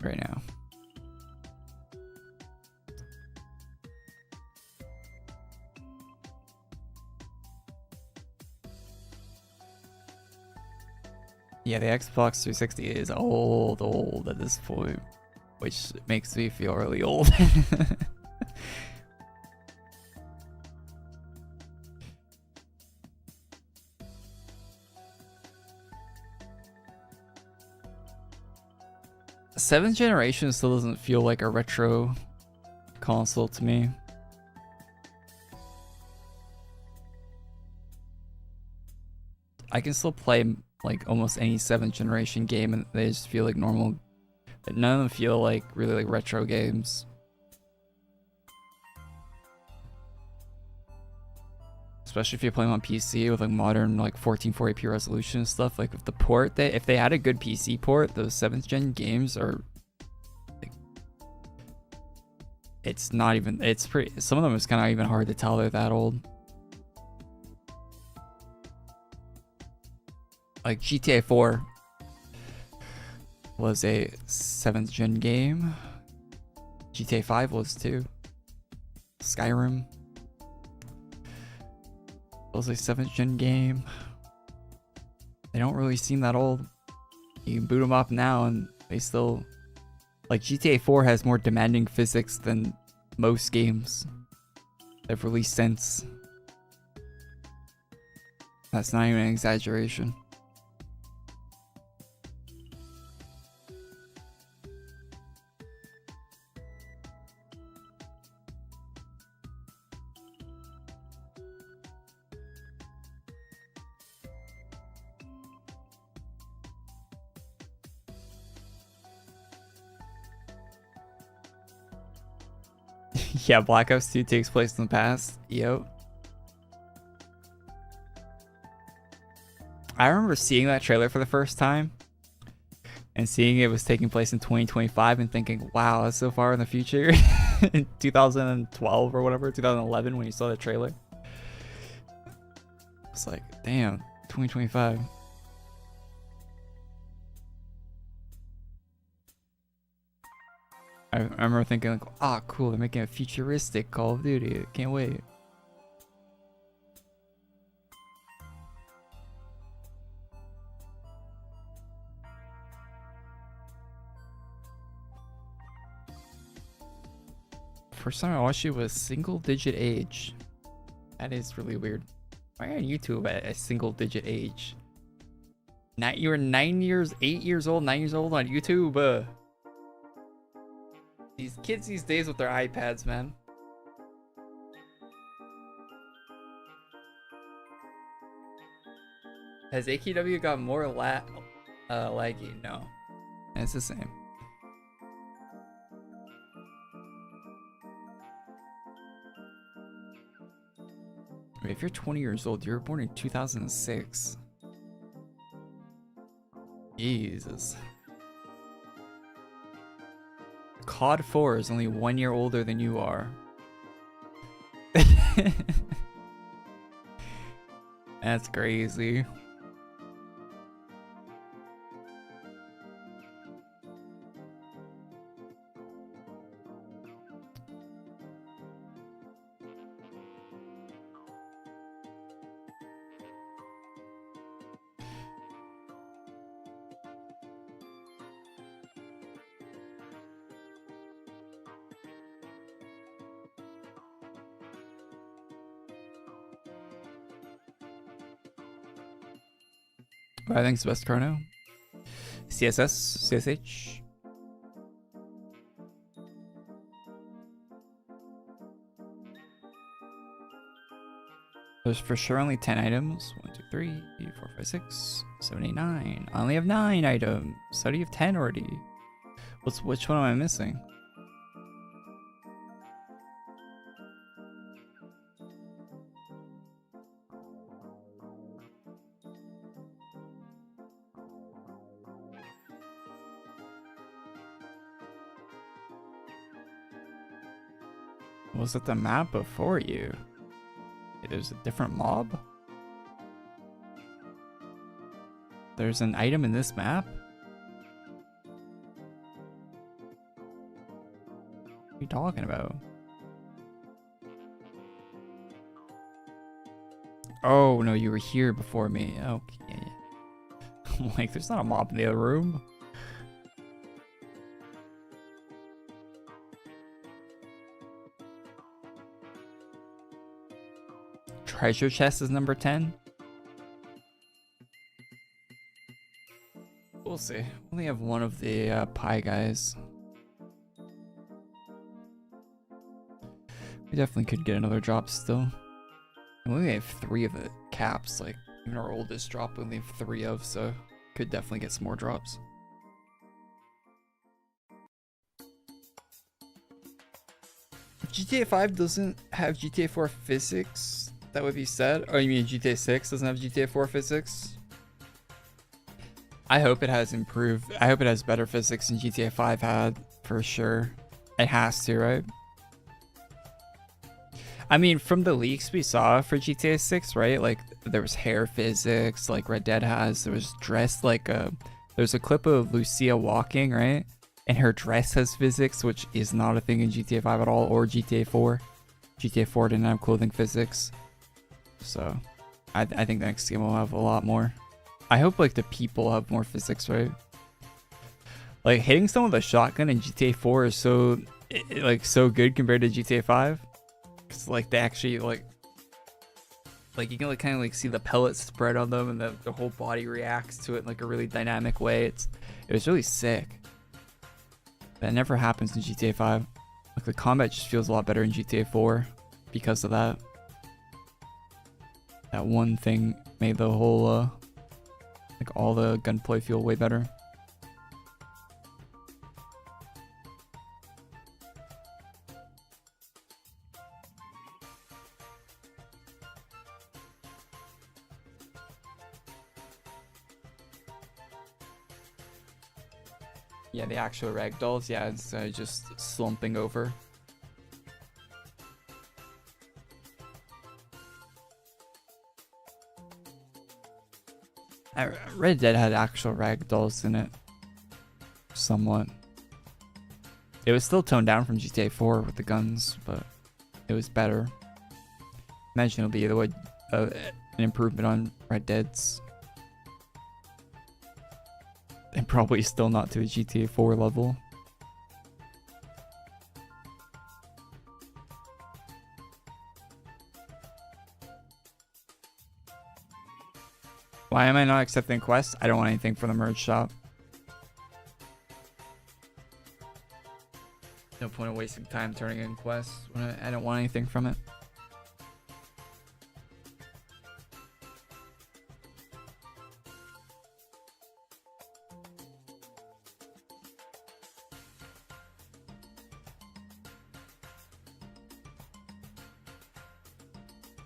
Right now. Yeah, the Xbox 360 is old at this point, which makes me feel really old. 7th generation still doesn't feel like a retro console to me. I can still play like almost any 7th generation game and they just feel like normal, but none of them feel like really like retro games. Especially if you're playing on PC with like modern like 1440p resolution and stuff. Like with the port, if they had a good PC port, those 7th gen games are like, it's not even, it's pretty, some of them is kind of even hard to tell they're that old. Like GTA 4 was a 7th gen game. GTA 5 was too. Skyrim was a 7th gen game. They don't really seem that old. You can boot them up now and they still, like GTA 4 has more demanding physics than most games they've released since. That's not even an exaggeration. Yeah, Black Ops 2 takes place in the past. Yo. I remember seeing that trailer for the first time and seeing it was taking place in 2025 and thinking, wow, that's so far in the future. In 2012 or whatever, 2011 when you saw the trailer. It's like, damn, 2025. I remember thinking like, ah, cool, they're making a futuristic Call of Duty. Can't wait. First time I watched it was single digit age. That is really weird. Why on YouTube at a single digit age? You were 8 years old, 9 years old on YouTube. These kids these days with their iPads, man. Has AQW got more laggy? No. It's the same. Wait, if you're 20 years old, you were born in 2006. Jesus. COD 4 is only 1 year older than you are. That's crazy. I think it's best chrono. CSS, CSH. There's for sure only 10 items. 1, 2, 3, 4, 5, 6, 7, 8, 9. I only have 9 items. So do you have 10 already? Which one am I missing? Was it the map before you? There's a different mob? There's an item in this map? What are you talking about? Oh, no, you were here before me. Okay. I'm like, there's not a mob in the other room. Treasure chest is number 10. we'll see. We only have one of the pie guys. We definitely could get another drop still. And we only have 3 of the caps. Like, even our oldest drop we only have 3 of, so could definitely get some more drops. If GTA 5 doesn't have GTA 4 physics, that would be sad. Oh, you mean GTA 6 doesn't have GTA 4 physics? I hope it has improved. I hope it has better physics than GTA 5 had, for sure. It has to, right? I mean, from the leaks we saw for GTA 6, right? Like, there was hair physics, like Red Dead has. There was dressed like a... There's a clip of Lucia walking, right? And her dress has physics, which is not a thing in GTA 5 at all, or GTA 4. GTA 4 didn't have clothing physics. So, I think the next game will have a lot more. I hope, like, the people have more physics, right? Like, hitting someone with a shotgun in GTA 4 is so, like, so good compared to GTA 5. Because, like, they actually, like you can, like, kind of, like, see the pellets spread on them and the whole body reacts to it in, like, a really dynamic way. It was really sick. That never happens in GTA 5. Like, the combat just feels a lot better in GTA 4 because of that. That one thing made the whole, like, all the gunplay feel way better. Yeah, the actual ragdolls, yeah, it's just slumping over. Red Dead had actual ragdolls in it. Somewhat. It was still toned down from GTA 4 with the guns, but it was better. Imagine it'll be either way, an improvement on Red Dead's. And probably still not to a GTA 4 level. Why am I not accepting quests? I don't want anything from the merge shop. No point in wasting time turning in quests when I don't want anything from it.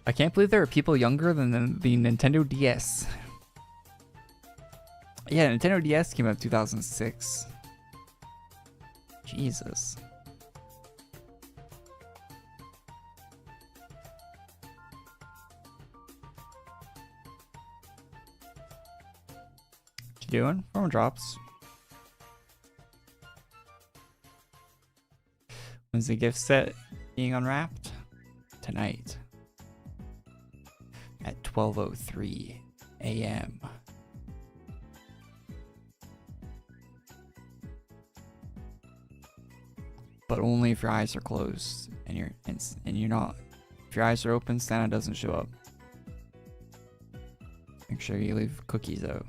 I can't believe there are people younger than the Nintendo DS. Yeah, Nintendo DS came out in 2006. Jesus. What you doing? Phone drops. When's the gift set being unwrapped? Tonight. At 12:03 a.m. But only if your eyes are closed and you're not. If your eyes are open, Santa doesn't show up. Make sure you leave cookies out.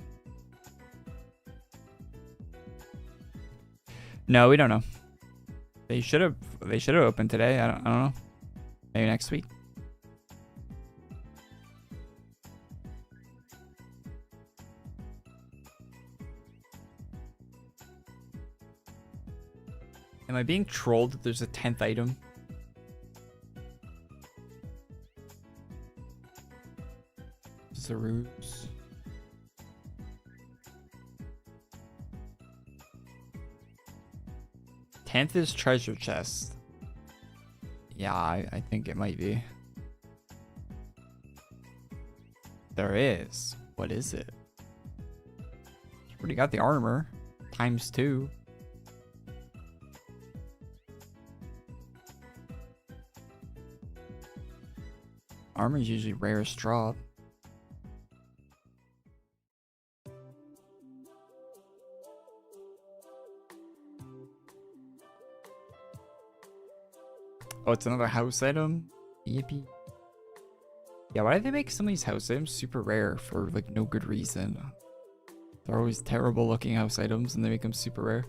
No, we don't know. They should have opened today. I don't know. Maybe next week. Am I being trolled that there's a 10th item? This is a ruse. Tenth is treasure chest. Yeah, I think it might be. There is. What is it? Already got the armor. ×2. Armor is usually rarest drop. Oh, it's another house item? Yippee. Yeah, why do they make some of these house items super rare for, like, no good reason? They're always terrible looking house items and they become super rare.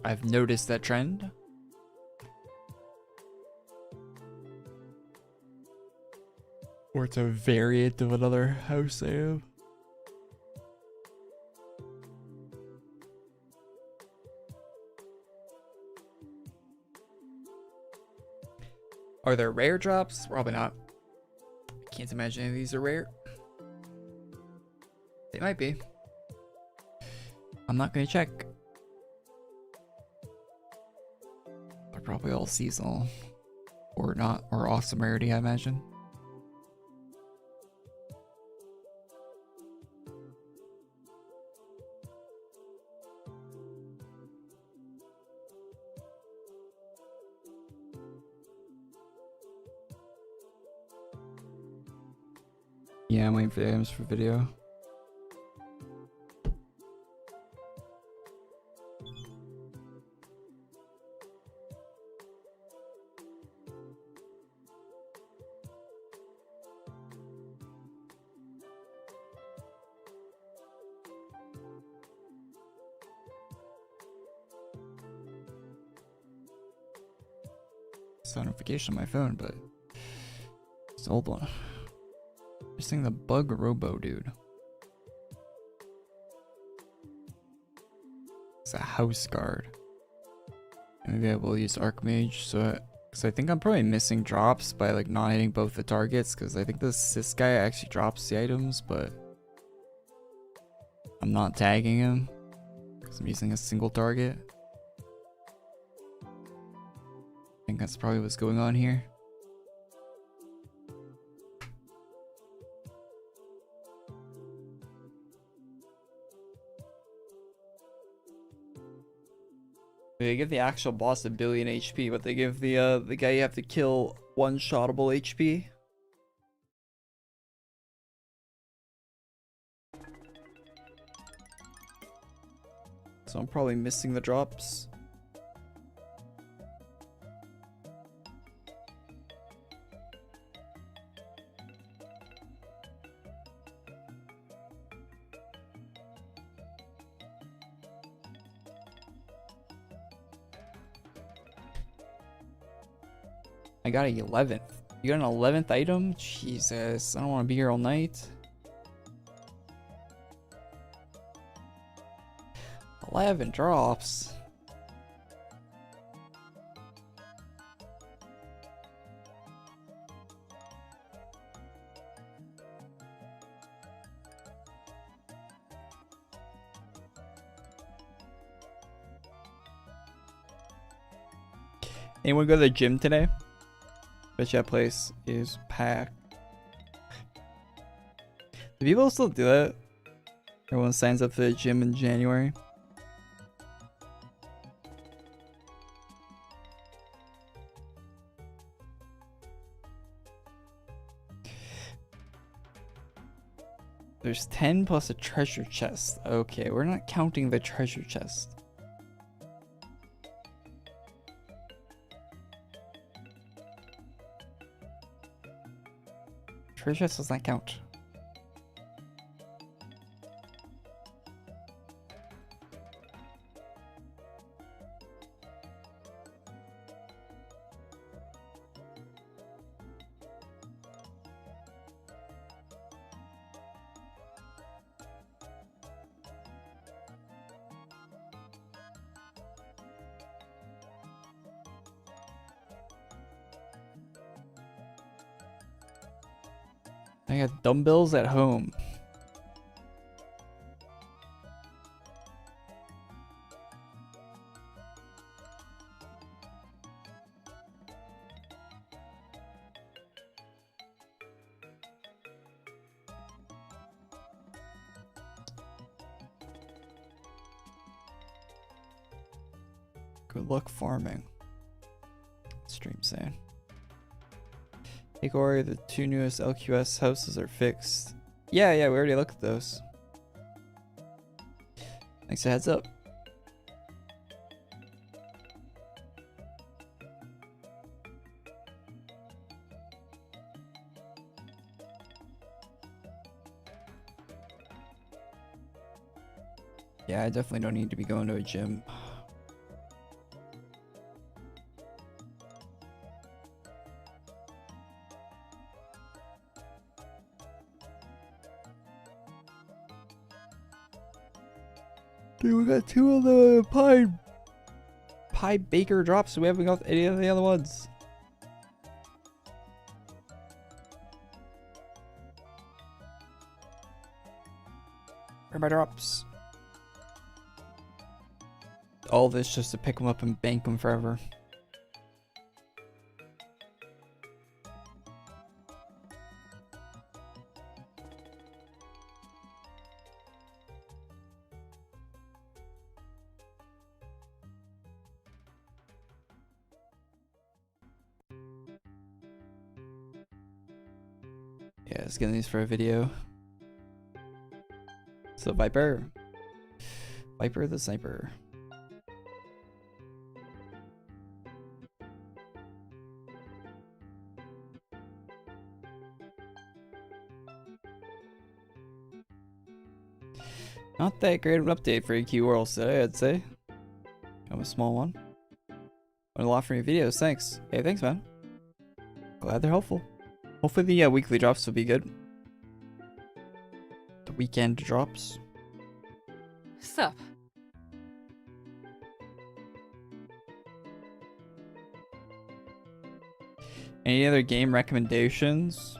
I've noticed that trend. Or it's a variant of another house item. Are there rare drops? Probably not. I can't imagine any of these are rare. They might be. I'm not gonna check. They're probably all seasonal. Or not, or awesome rarity, I imagine. Yeah, I'm waiting for the items for video. It's a notification on my phone, but it's the old one. Missing the bug robo dude. It's a house guard. Maybe I will use Archmage, so because I think I'm probably missing drops by like not hitting both the targets, because I think this guy actually drops the items, but I'm not tagging him because I'm using a single target. I think that's probably what's going on here. They give the actual boss 1 billion HP, but they give the guy you have to kill one-shottable HP. So I'm probably missing the drops. I got an 11th. You got an 11th item? Jesus, I don't want to be here all night. 11 drops. Anyone go to the gym today? Bet that place is packed. Do people still do that? Everyone signs up for the gym in January. There's 10 plus a treasure chest. Okay, we're not counting the treasure chest. Treasure chest does not count. I got dumbbells at home. Good luck farming. Stream saying. Hey Korey, the 2 newest LQS houses are fixed. Yeah, we already looked at those. Thanks for heads up. Yeah, I definitely don't need to be going to a gym. Dude, we got 2 of the pie baker drops, so we haven't got any of the other ones. Where are my drops? All this just to pick them up and bank them forever. Yeah, let's get these for a video. So Viper the sniper. Not that great of an update for AQWorlds today, I'd say. Kind of a small one. Learned a lot from your videos, thanks. Hey, thanks, man. Glad they're helpful. Hopefully the weekly drops will be good. The weekend drops. Sup? Any other game recommendations?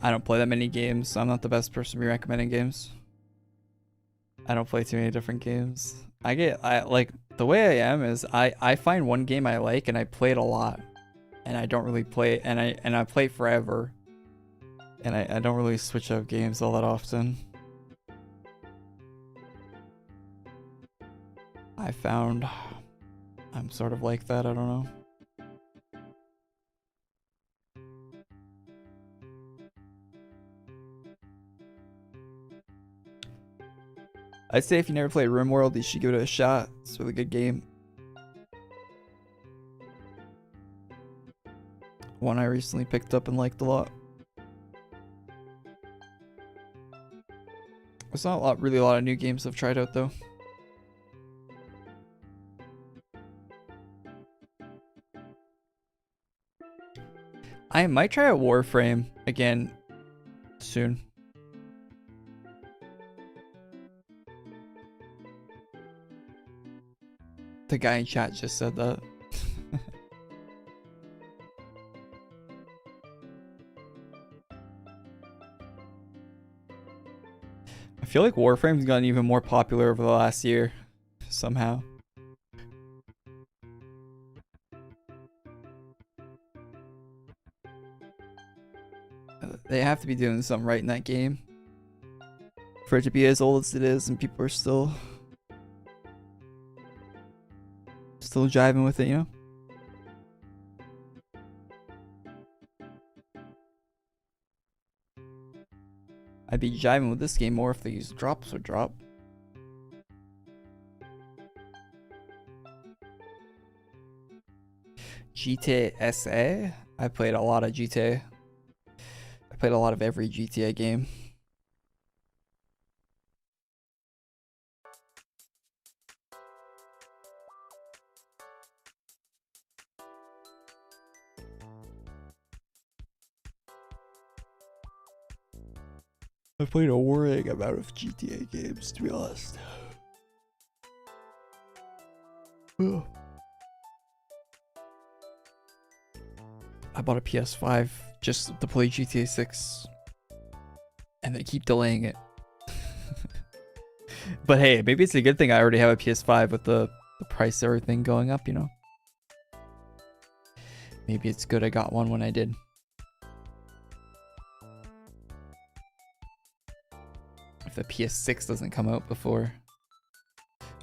I don't play that many games, so I'm not the best person to be recommending games. I don't play too many different games. I like the way I am is I find one game I like and I play it a lot, and I don't really play and I play forever, and I don't really switch up games all that often. I found I'm sort of like that. I don't know. I'd say if you never played RimWorld, you should give it a shot. It's a really good game. One I recently picked up and liked a lot. There's not really a lot of new games I've tried out though. I might try a Warframe again soon. The guy in chat just said that. I feel like Warframe's gotten even more popular over the last year, somehow. They have to be doing something right in that game for it to be as old as it is, and people are still jiving with it, you know? I'd be jiving with this game more if these drops would drop. GTA SA? I played a lot of GTA. I played a lot of every GTA game. I've played a worrying amount of GTA games, to be honest. I bought a PS5 just to play GTA 6, and they keep delaying it. But hey, maybe it's a good thing I already have a PS5 with the price of everything going up, you know? Maybe it's good I got one when I did. If the PS6 doesn't come out before.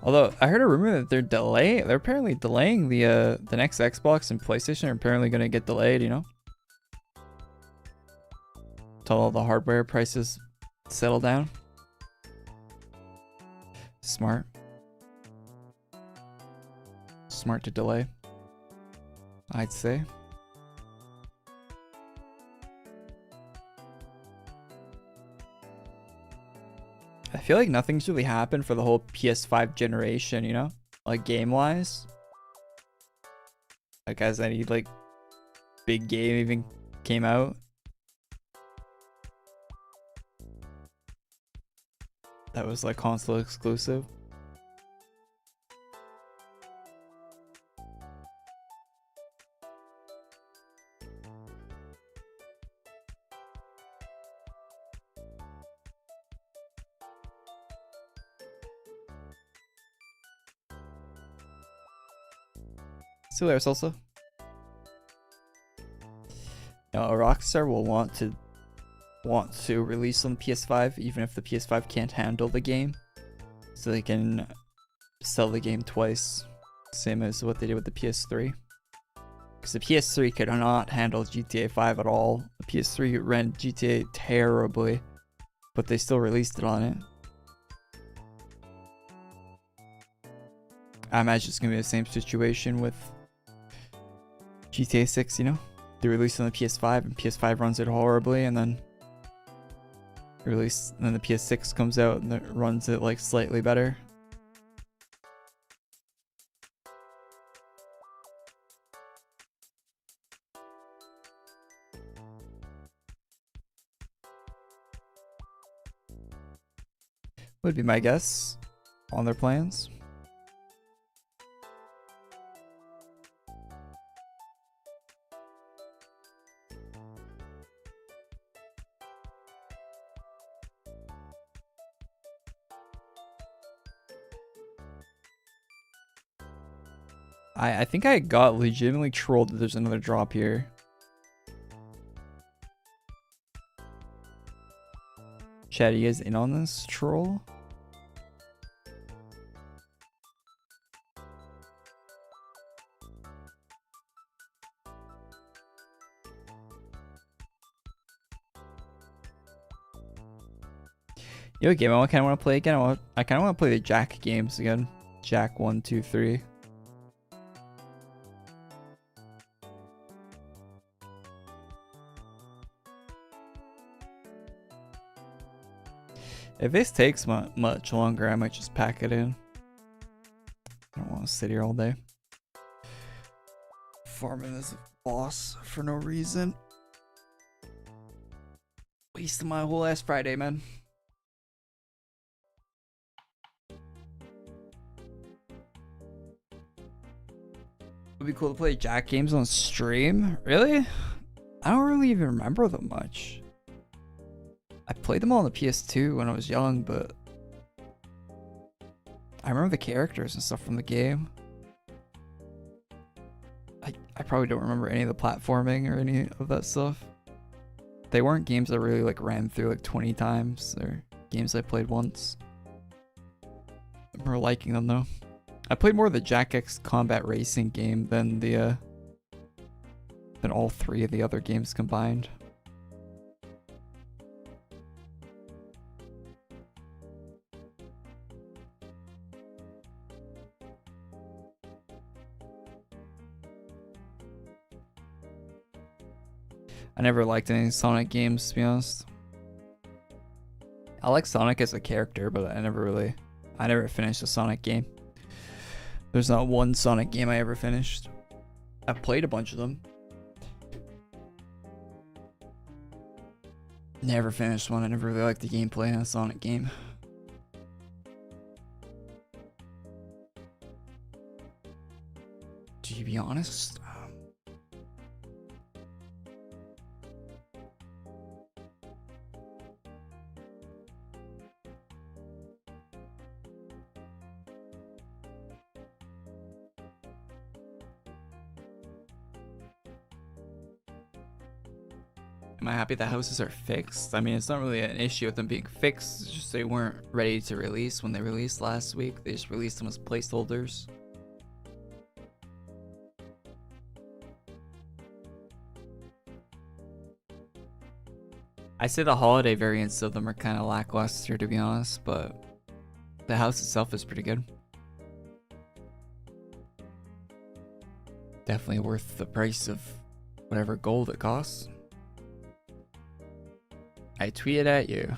Although I heard a rumor that they're apparently delaying the next Xbox and PlayStation are apparently gonna get delayed, you know? Till all the hardware prices settle down. Smart. Smart to delay, I'd say. feel like nothing's really happened for the whole PS5 generation, you know? Like game-wise. Like as any like big game even came out. That was like console exclusive. See you later, Salsa. Now, a Rockstar will want to release on the PS5 even if the PS5 can't handle the game, so they can sell the game twice, same as what they did with the PS3. Because the PS3 could not handle GTA 5 at all. The PS3 ran GTA terribly, but they still released it on it. I imagine it's gonna be the same situation with GTA 6, you know? They released it on the PS5 and PS5 runs it horribly, and then and then the PS6 comes out and it runs it like slightly better. Would be my guess on their plans. I think I got legitimately trolled that there's another drop here. Chad, you guys in on this troll? Yo, game I kind of want to play again. I kind of want to play the Jack games again. Jack 1, 2, 3. If this takes much longer, I might just pack it in. I don't want to sit here all day. Farming as a boss for no reason. Wasting my whole ass Friday, man. Would be cool to play Jack games on stream. Really? I don't really even remember them much. I played them all on the PS2 when I was young, but I remember the characters and stuff from the game. I probably don't remember any of the platforming or any of that stuff. They weren't games I really like ran through like 20 times. They're games I played once. I remember liking them though. I played more of the Jack X Combat Racing game than all three of the other games combined. I never liked any Sonic games, to be honest. I like Sonic as a character, but I never finished a Sonic game. There's not one Sonic game I ever finished. I've played a bunch of them. Never finished one. I never really liked the gameplay in a Sonic game. To be honest, am I happy the houses are fixed? I mean, it's not really an issue with them being fixed. It's just they weren't ready to release when they released last week. They just released them as placeholders. I say the holiday variants of them are kind of lackluster, to be honest, but the house itself is pretty good. Definitely worth the price of whatever gold it costs. I tweeted at you.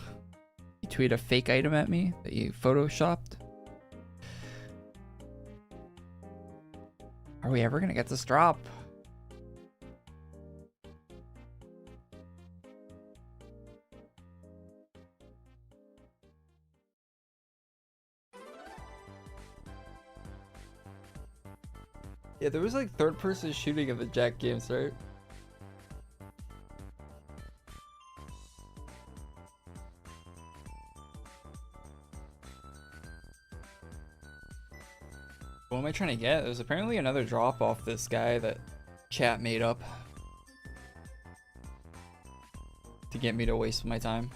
You tweet a fake item at me that you photoshopped. Are we ever gonna get this drop? Yeah, there was like third-person shooting of the Jack games, right? What am I trying to get? There's apparently another drop off this guy that chat made up to get me to waste my time.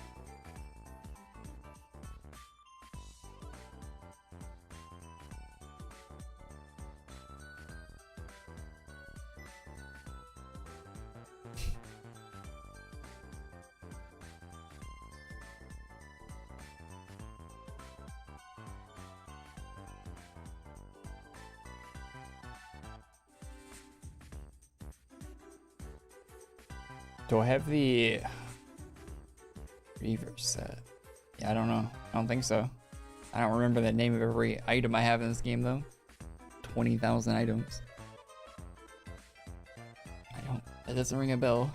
Do I have the reverse set? Yeah, I don't know. I don't think so. I don't remember the name of every item I have in this game though. 20,000 items. That doesn't ring a bell.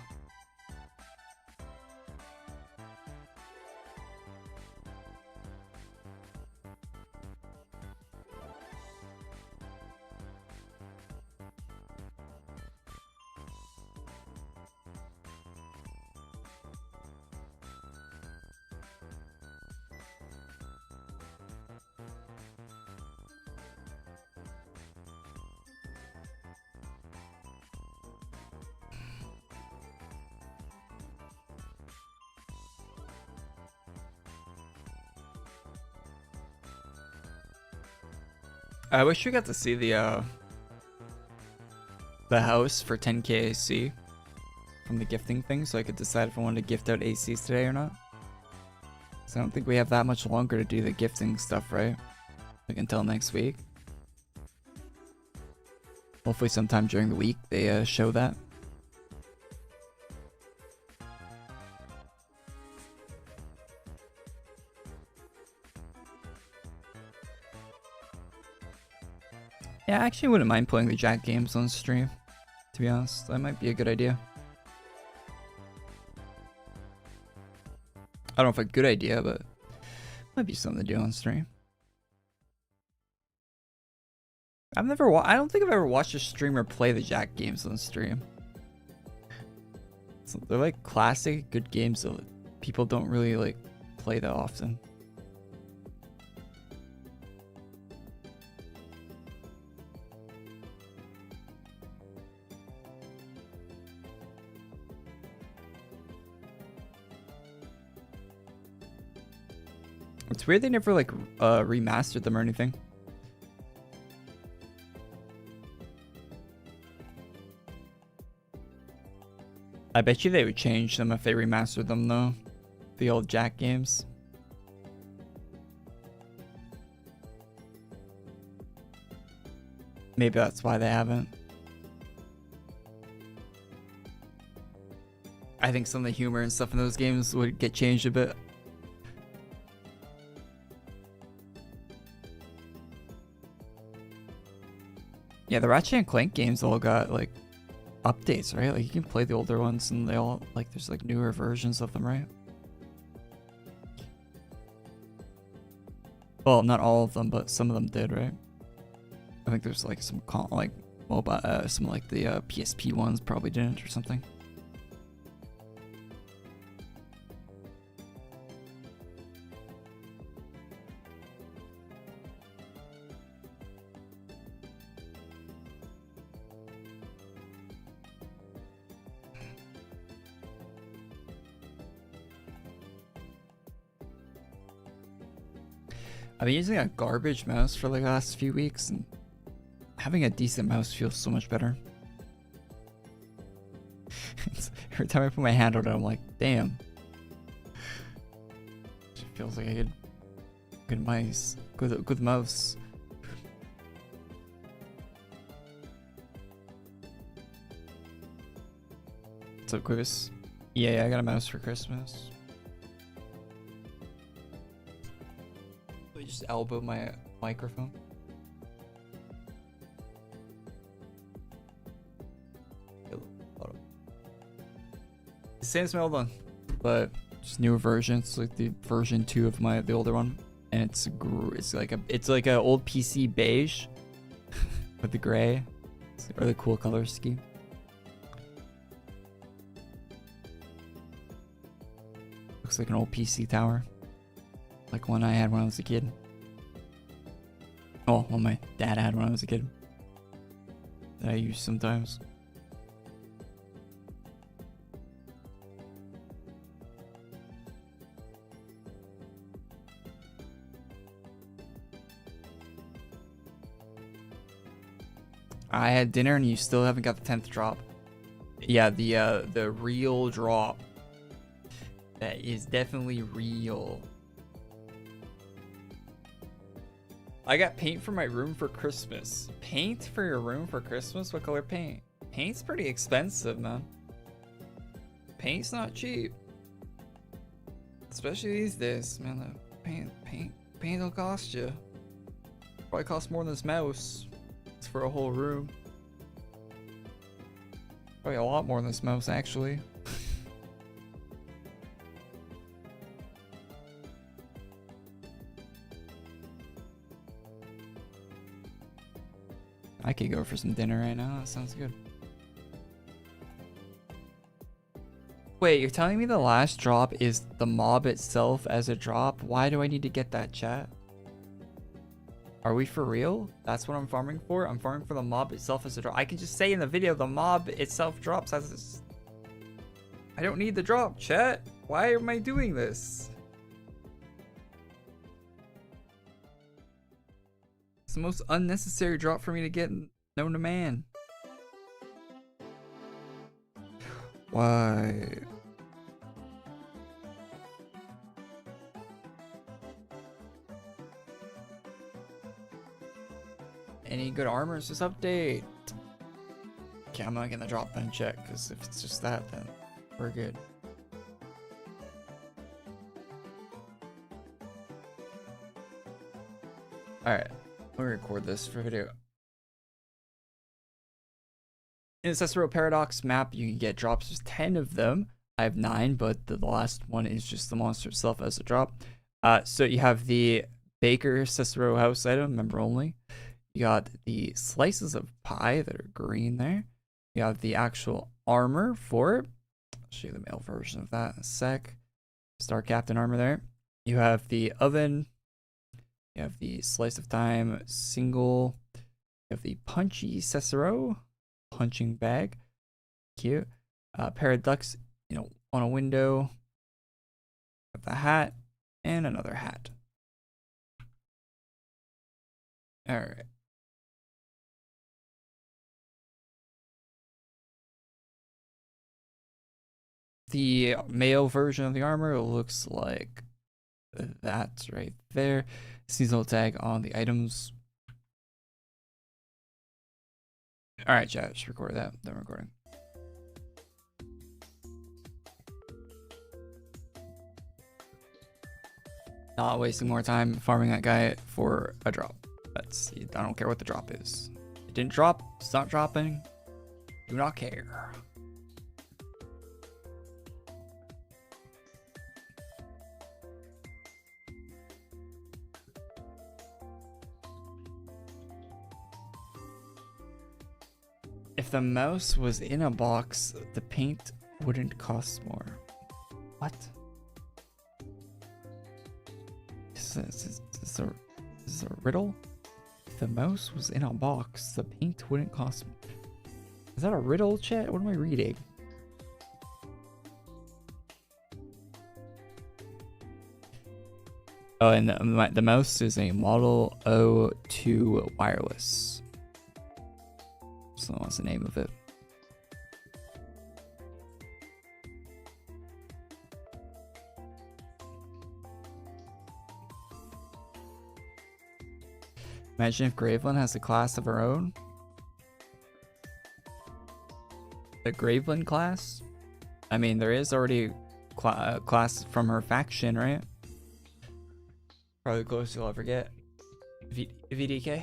I wish we got to see the house for 10k AC from the gifting thing, so I could decide if I wanted to gift out ACs today or not. So I don't think we have that much longer to do the gifting stuff, right? Like until next week. Hopefully sometime during the week they show that. Yeah, I actually wouldn't mind playing the Jack games on stream, to be honest. That might be a good idea. I don't know if a good idea, but might be something to do on stream. I don't think I've ever watched a streamer play the Jack games on stream. So they're like classic, good games that people don't really like play that often. It's weird they never like remastered them or anything. I bet you they would change them if they remastered them though. The old Jack games. Maybe that's why they haven't. I think some of the humor and stuff in those games would get changed a bit. Yeah, the Ratchet and Clank games all got like updates, right? Like you can play the older ones and they all like there's like newer versions of them, right? Well, not all of them, but some of them did, right? I think there's like some like mobile, some like the PSP ones probably didn't or something. I've been using a garbage mouse for like the last few weeks, and having a decent mouse feels so much better. Every time I put my hand on it, I'm like, damn. It feels like a good mouse. Good mouse. What's up, Quivis? Yeah, I got a mouse for Christmas. just elbow my microphone. Same smell done, but just newer versions, like the version 2 of the older one, and it's like a old PC beige with the gray. It's a really cool color scheme. Looks like an old PC tower, like one I had when I was a kid. Oh, one my dad had when I was a kid that I use sometimes. I had dinner and you still haven't got the 10th drop. Yeah, the real drop. That is definitely real. I got paint for my room for Christmas. Paint for your room for Christmas? What color paint? Paint's pretty expensive, man. Paint's not cheap. Especially these days, man. The paint will cost you. Probably cost more than this mouse. It's for a whole room. Probably a lot more than this mouse, actually. I could go for some dinner right now. That sounds good. Wait, you're telling me the last drop is the mob itself as a drop? Why do I need to get that, chat? Are we for real? That's what I'm farming for? I'm farming for the mob itself as a drop. I can just say in the video the mob itself drops as this. I don't need the drop, chat. Why am I doing this? It's the most unnecessary drop for me to get known to man. Why? Any good armors this update? Okay, I'm not getting the drop then check, because if it's just that, then we're good. Alright, let me record this for video. In the Cicero Paradox map, you can get drops. There's 10 of them. I have 9, but the last one is just the monster itself as a drop. So you have the Baker Cicero house item, member only. You got the slices of pie that are green there. You have the actual armor for it. I'll show you the male version of that in a sec. Star Captain armor there. You have the oven. You have the slice of time single. You have the punchy Cicero punching bag. Cute. Pair of ducks, on a window. You have the hat and another hat. All right. The male version of the armor looks like that right there. Seasonal tag on the items. All right, chat, just record that. Then recording. Not wasting more time farming that guy for a drop. I don't care what the drop is. It didn't drop. It's not dropping. Do not care. If the mouse was in a box, the paint wouldn't cost more. What? Is this a riddle? If the mouse was in a box, the paint wouldn't cost more. Is that a riddle, chat? What am I reading? Oh, and the mouse is a Model O2 wireless. So what's the name of it? Imagine if Graveland has a class of her own. The Graveland class? I mean, there is already a class from her faction, right? Probably the closest you'll ever get. VDK.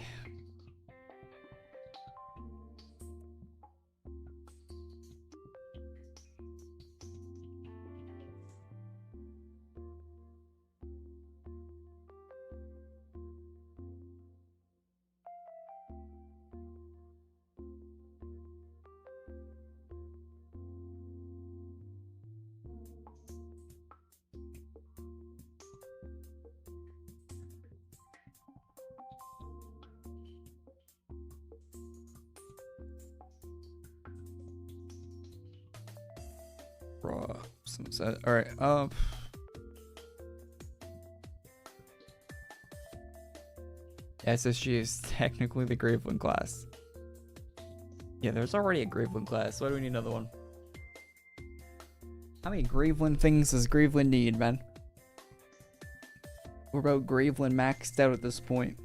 All right. SSG is technically the Graveland class. Yeah, there's already a Graveland class. Why do we need another one? How many Graveland things does Graveland need, man? We're about Graveland maxed out at this point.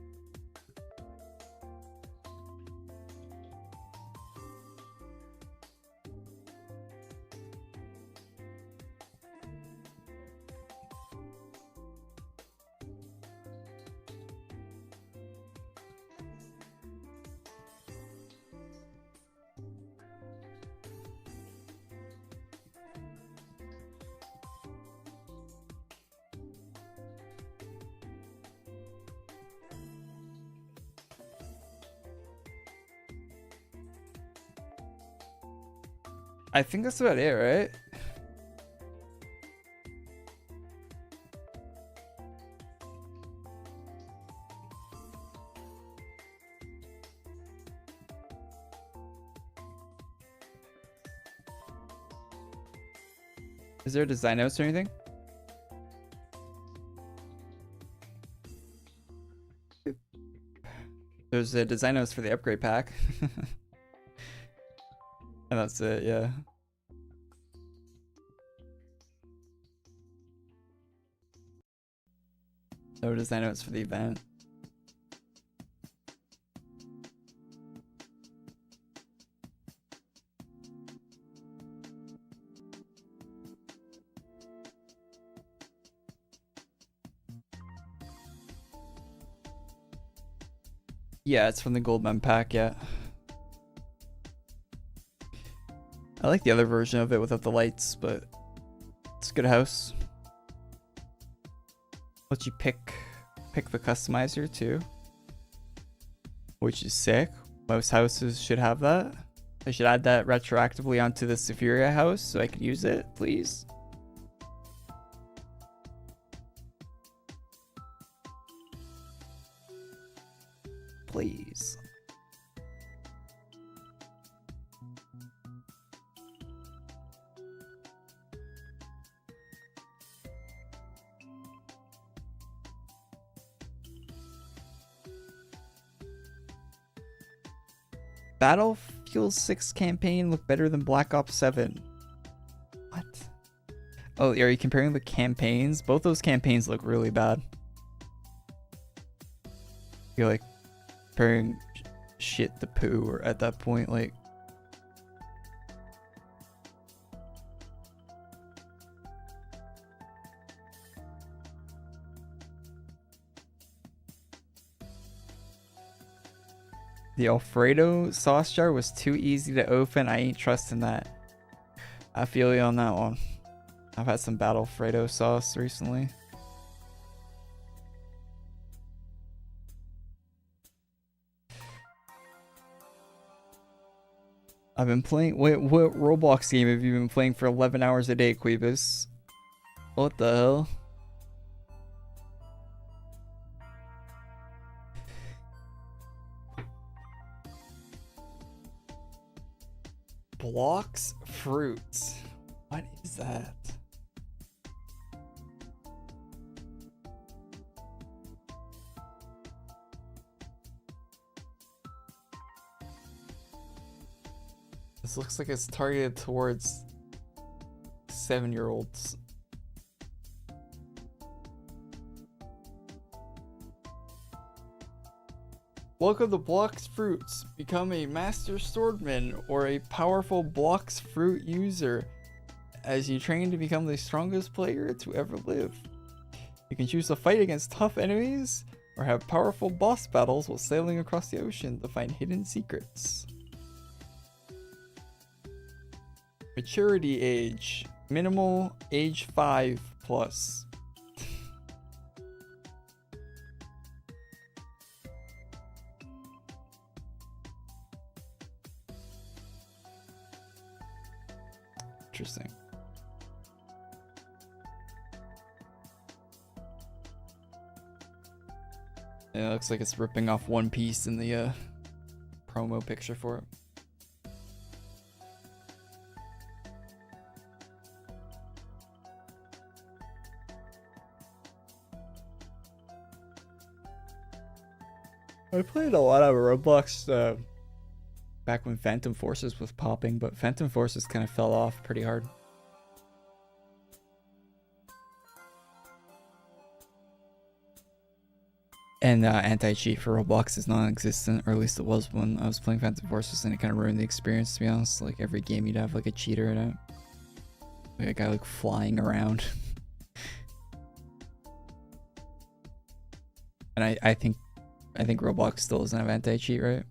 I think that's about it, right? Is there design notes or anything? There's a design notes for the upgrade pack. And that's it, yeah. No design notes for the event. Yeah, it's from the Goldman pack, yeah. I like the other version of it without the lights, but it's a good house. Let you pick the customizer too, which is sick. Most houses should have that. I should add that retroactively onto the Safiria house so I can use it, please. Please. Battlefield 6 campaign look better than Black Ops 7. What? Oh, are you comparing the campaigns? Both those campaigns look really bad. You're like comparing shit to poo, or at that point, like. The Alfredo sauce jar was too easy to open. I ain't trusting that. I feel you on that one. I've had some bad Alfredo sauce recently. I've been playing. Wait, what Roblox game have you been playing for 11 hours a day, Queebus? What the hell? Blocks fruits. What is that? This looks like it's targeted towards 7-year-olds. Welcome to Blocks Fruits. Become a master swordman or a powerful Blocks Fruit user as you train to become the strongest player to ever live. You can choose to fight against tough enemies or have powerful boss battles while sailing across the ocean to find hidden secrets. Maturity age. Minimal age 5 plus. Interesting. Yeah, it looks like it's ripping off One Piece in the promo picture for it. I played a lot of Roblox back when Phantom Forces was popping, but Phantom Forces kind of fell off pretty hard. And anti-cheat for Roblox is non-existent, or at least it was when I was playing Phantom Forces, and it kind of ruined the experience, to be honest. Like, every game you'd have like a cheater in it. Like a guy like flying around. And I think Roblox still doesn't have anti-cheat, right?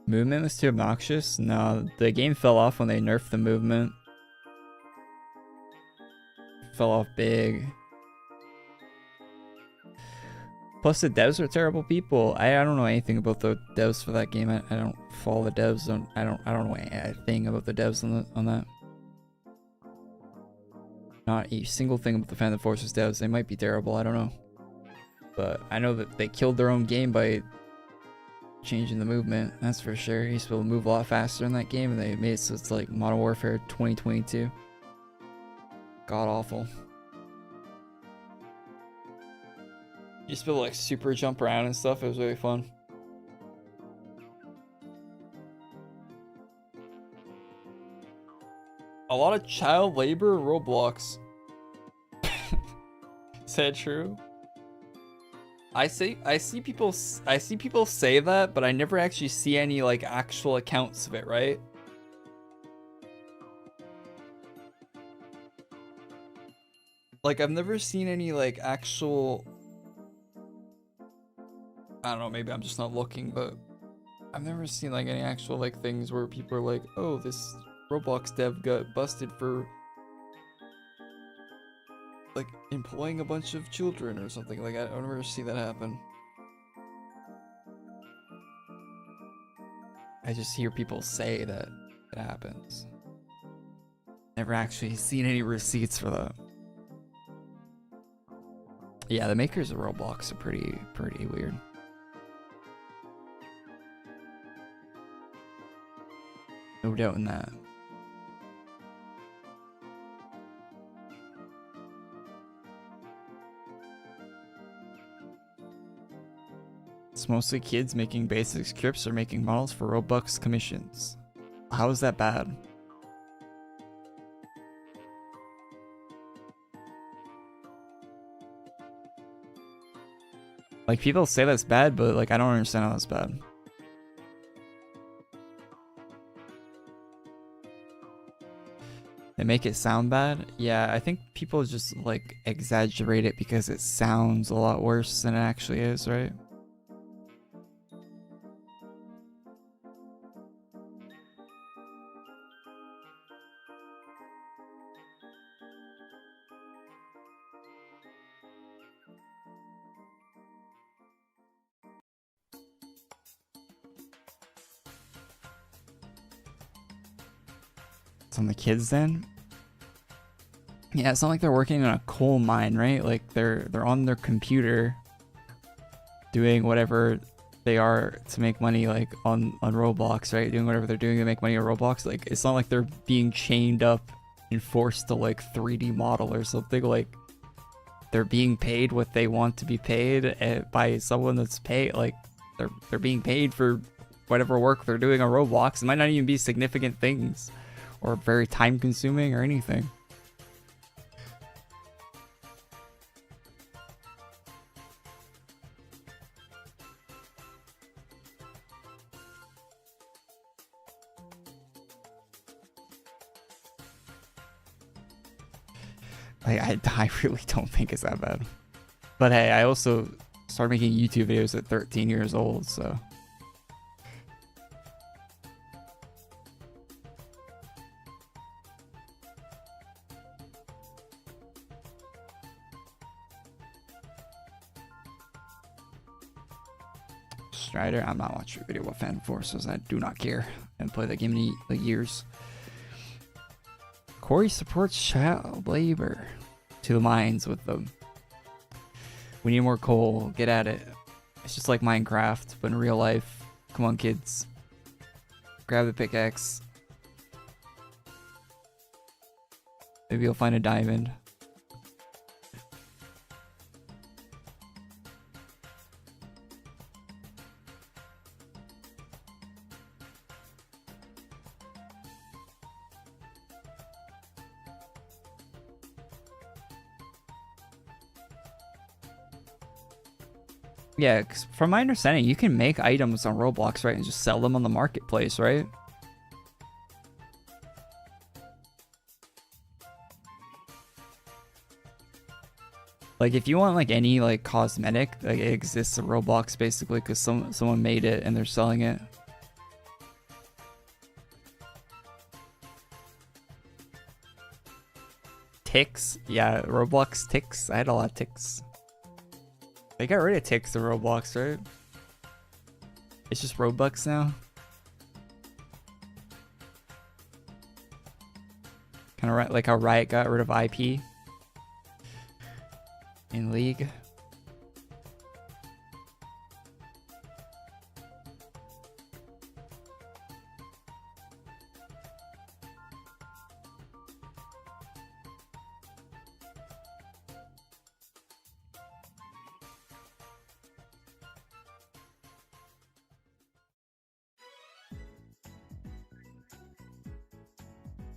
Movement was too obnoxious? No, the game fell off when they nerfed the movement. Fell off big. Plus the devs are terrible people. I don't know anything about the devs for that game. I don't follow the devs. I don't know anything about the devs on that. Not a single thing about the Phantom Forces devs. They might be terrible, I don't know. But I know that they killed their own game by changing the movement, that's for sure. You used to be able to move a lot faster in that game, and they made it so it's like Modern Warfare 2022. God awful. You used to be able to like super jump around and stuff, it was really fun. A lot of child labor in Roblox. Is that true? I see people say that, but I never actually see any like actual accounts of it, right? Like I've never seen any like actual, I don't know, maybe I'm just not looking, but I've never seen like any actual like things where people are like, oh, this Roblox dev got busted for like employing a bunch of children or something. Like I don't ever see that happen. I just hear people say that it happens. Never actually seen any receipts for that. Yeah, the makers of Roblox are pretty weird. No doubt in that. It's mostly kids making basic scripts or making models for Roblox commissions. How is that bad? Like people say that's bad, but like I don't understand how that's bad. They make it sound bad? Yeah, I think people just like exaggerate it because it sounds a lot worse than it actually is, right? On the kids then. Yeah, it's not like they're working in a coal mine, right? Like they're on their computer doing whatever they are to make money, like on Roblox, right? Doing whatever they're doing to make money on Roblox. Like it's not like they're being chained up and forced to like 3D model or something. Like they're being paid what they want to be paid by someone that's paid. Like they're being paid for whatever work they're doing on Roblox. It might not even be significant things or very time consuming or anything. I really don't think it's that bad. But hey, I also started making YouTube videos at 13 years old, so. Strider, I'm not watching a video about Fan Forces. I do not care. I haven't played that game in like years. Korey supports child labor. To the mines with them. We need more coal. Get at it. It's just like Minecraft, but in real life. Come on, kids. Grab the pickaxe. Maybe you'll find a diamond. Yeah, 'cause from my understanding, you can make items on Roblox, right, and just sell them on the marketplace, right? Like, if you want like any like cosmetic, like it exists in Roblox basically, because someone made it and they're selling it. Ticks, yeah, Roblox ticks. I had a lot of ticks. They got rid of ticks in Roblox, right? It's just Robux now. Kind of like how Riot got rid of IP in League.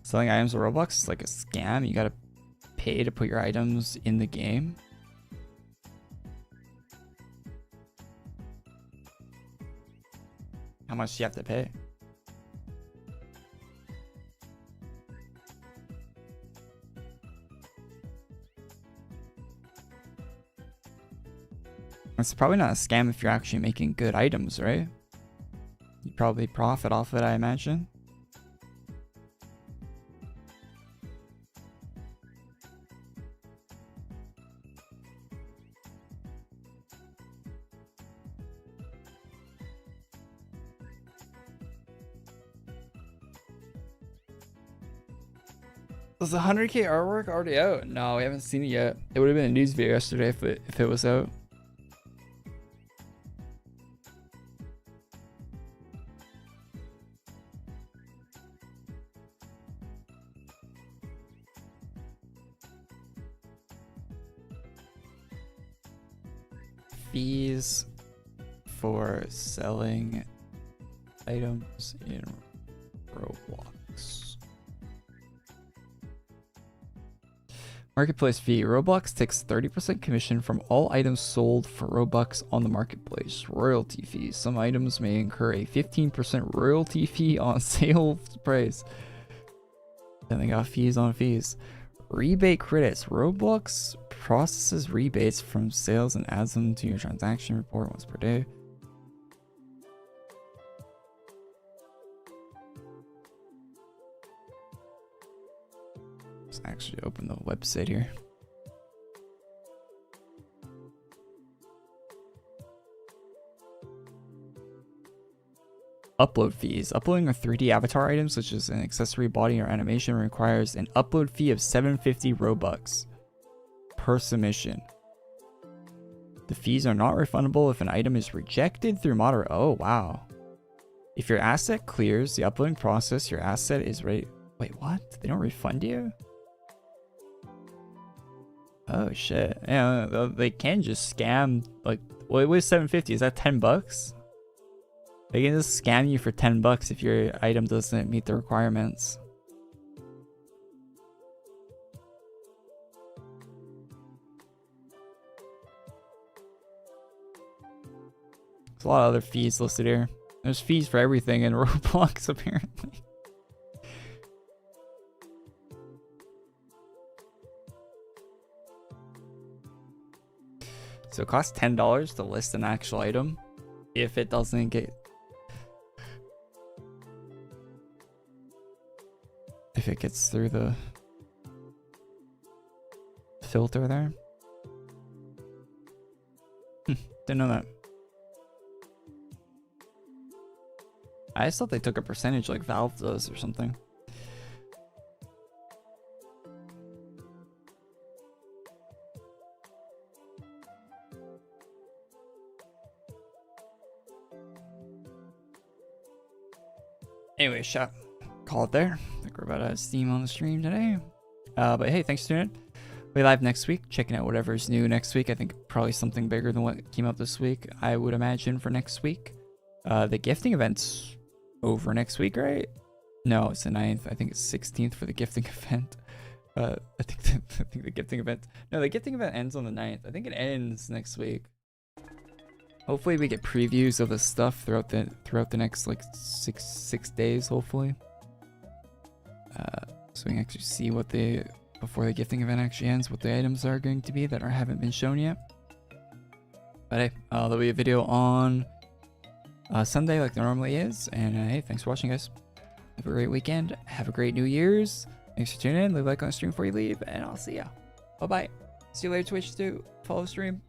Selling items on Roblox is like a scam. You gotta pay to put your items in the game. How much do you have to pay? It's probably not a scam if you're actually making good items, right? You probably profit off it, I imagine. Was the 100K artwork already out? No, we haven't seen it yet. It would have been a news video yesterday if it was out. Fees for selling items in Roblox. Marketplace fee. Roblox takes 30% commission from all items sold for Robux on the marketplace. Royalty fees. Some items may incur a 15% royalty fee on sale price. Then they got fees on fees. Rebate credits. Roblox processes rebates from sales and adds them to your transaction report once per day. Let's actually open the website here. Upload fees. Uploading a 3D avatar item such as an accessory, body, or animation requires an upload fee of 750 Robux per submission. The fees are not refundable if an item is rejected through moderate. Oh, wow. If your asset clears the uploading process, your asset is ready. Wait, what? They don't refund you? Oh shit. Yeah, they can just scam. Like, what was 750? Is that 10 bucks? They can just scam you for 10 bucks if your item doesn't meet the requirements. There's a lot of other fees listed here. There's fees for everything in Roblox, apparently. So it costs $10 to list an actual item if it doesn't get... If it gets through the filter there. Didn't know that. I just thought they took a percentage like Valve does or something. Anyway, shop. Call it there. I think we're about out of steam on the stream today. But hey, thanks for tuning in. We'll be live next week, checking out whatever's new next week. I think probably something bigger than what came out this week, I would imagine, for next week. The gifting event's over next week, right? No, it's the 9th. I think it's 16th for the gifting event. I think the gifting event... No, the gifting event ends on the 9th. I think it ends next week. Hopefully we get previews of the stuff throughout the next like six days, hopefully. So we can actually see what before the gifting event actually ends, what the items are going to be that haven't been shown yet. But hey, there'll be a video on Sunday like there normally is. And hey, thanks for watching, guys. Have a great weekend. Have a great New Year's. Thanks for tuning in. Leave a like on the stream before you leave, and I'll see ya. Bye bye. See you later, Twitch too. Follow the stream.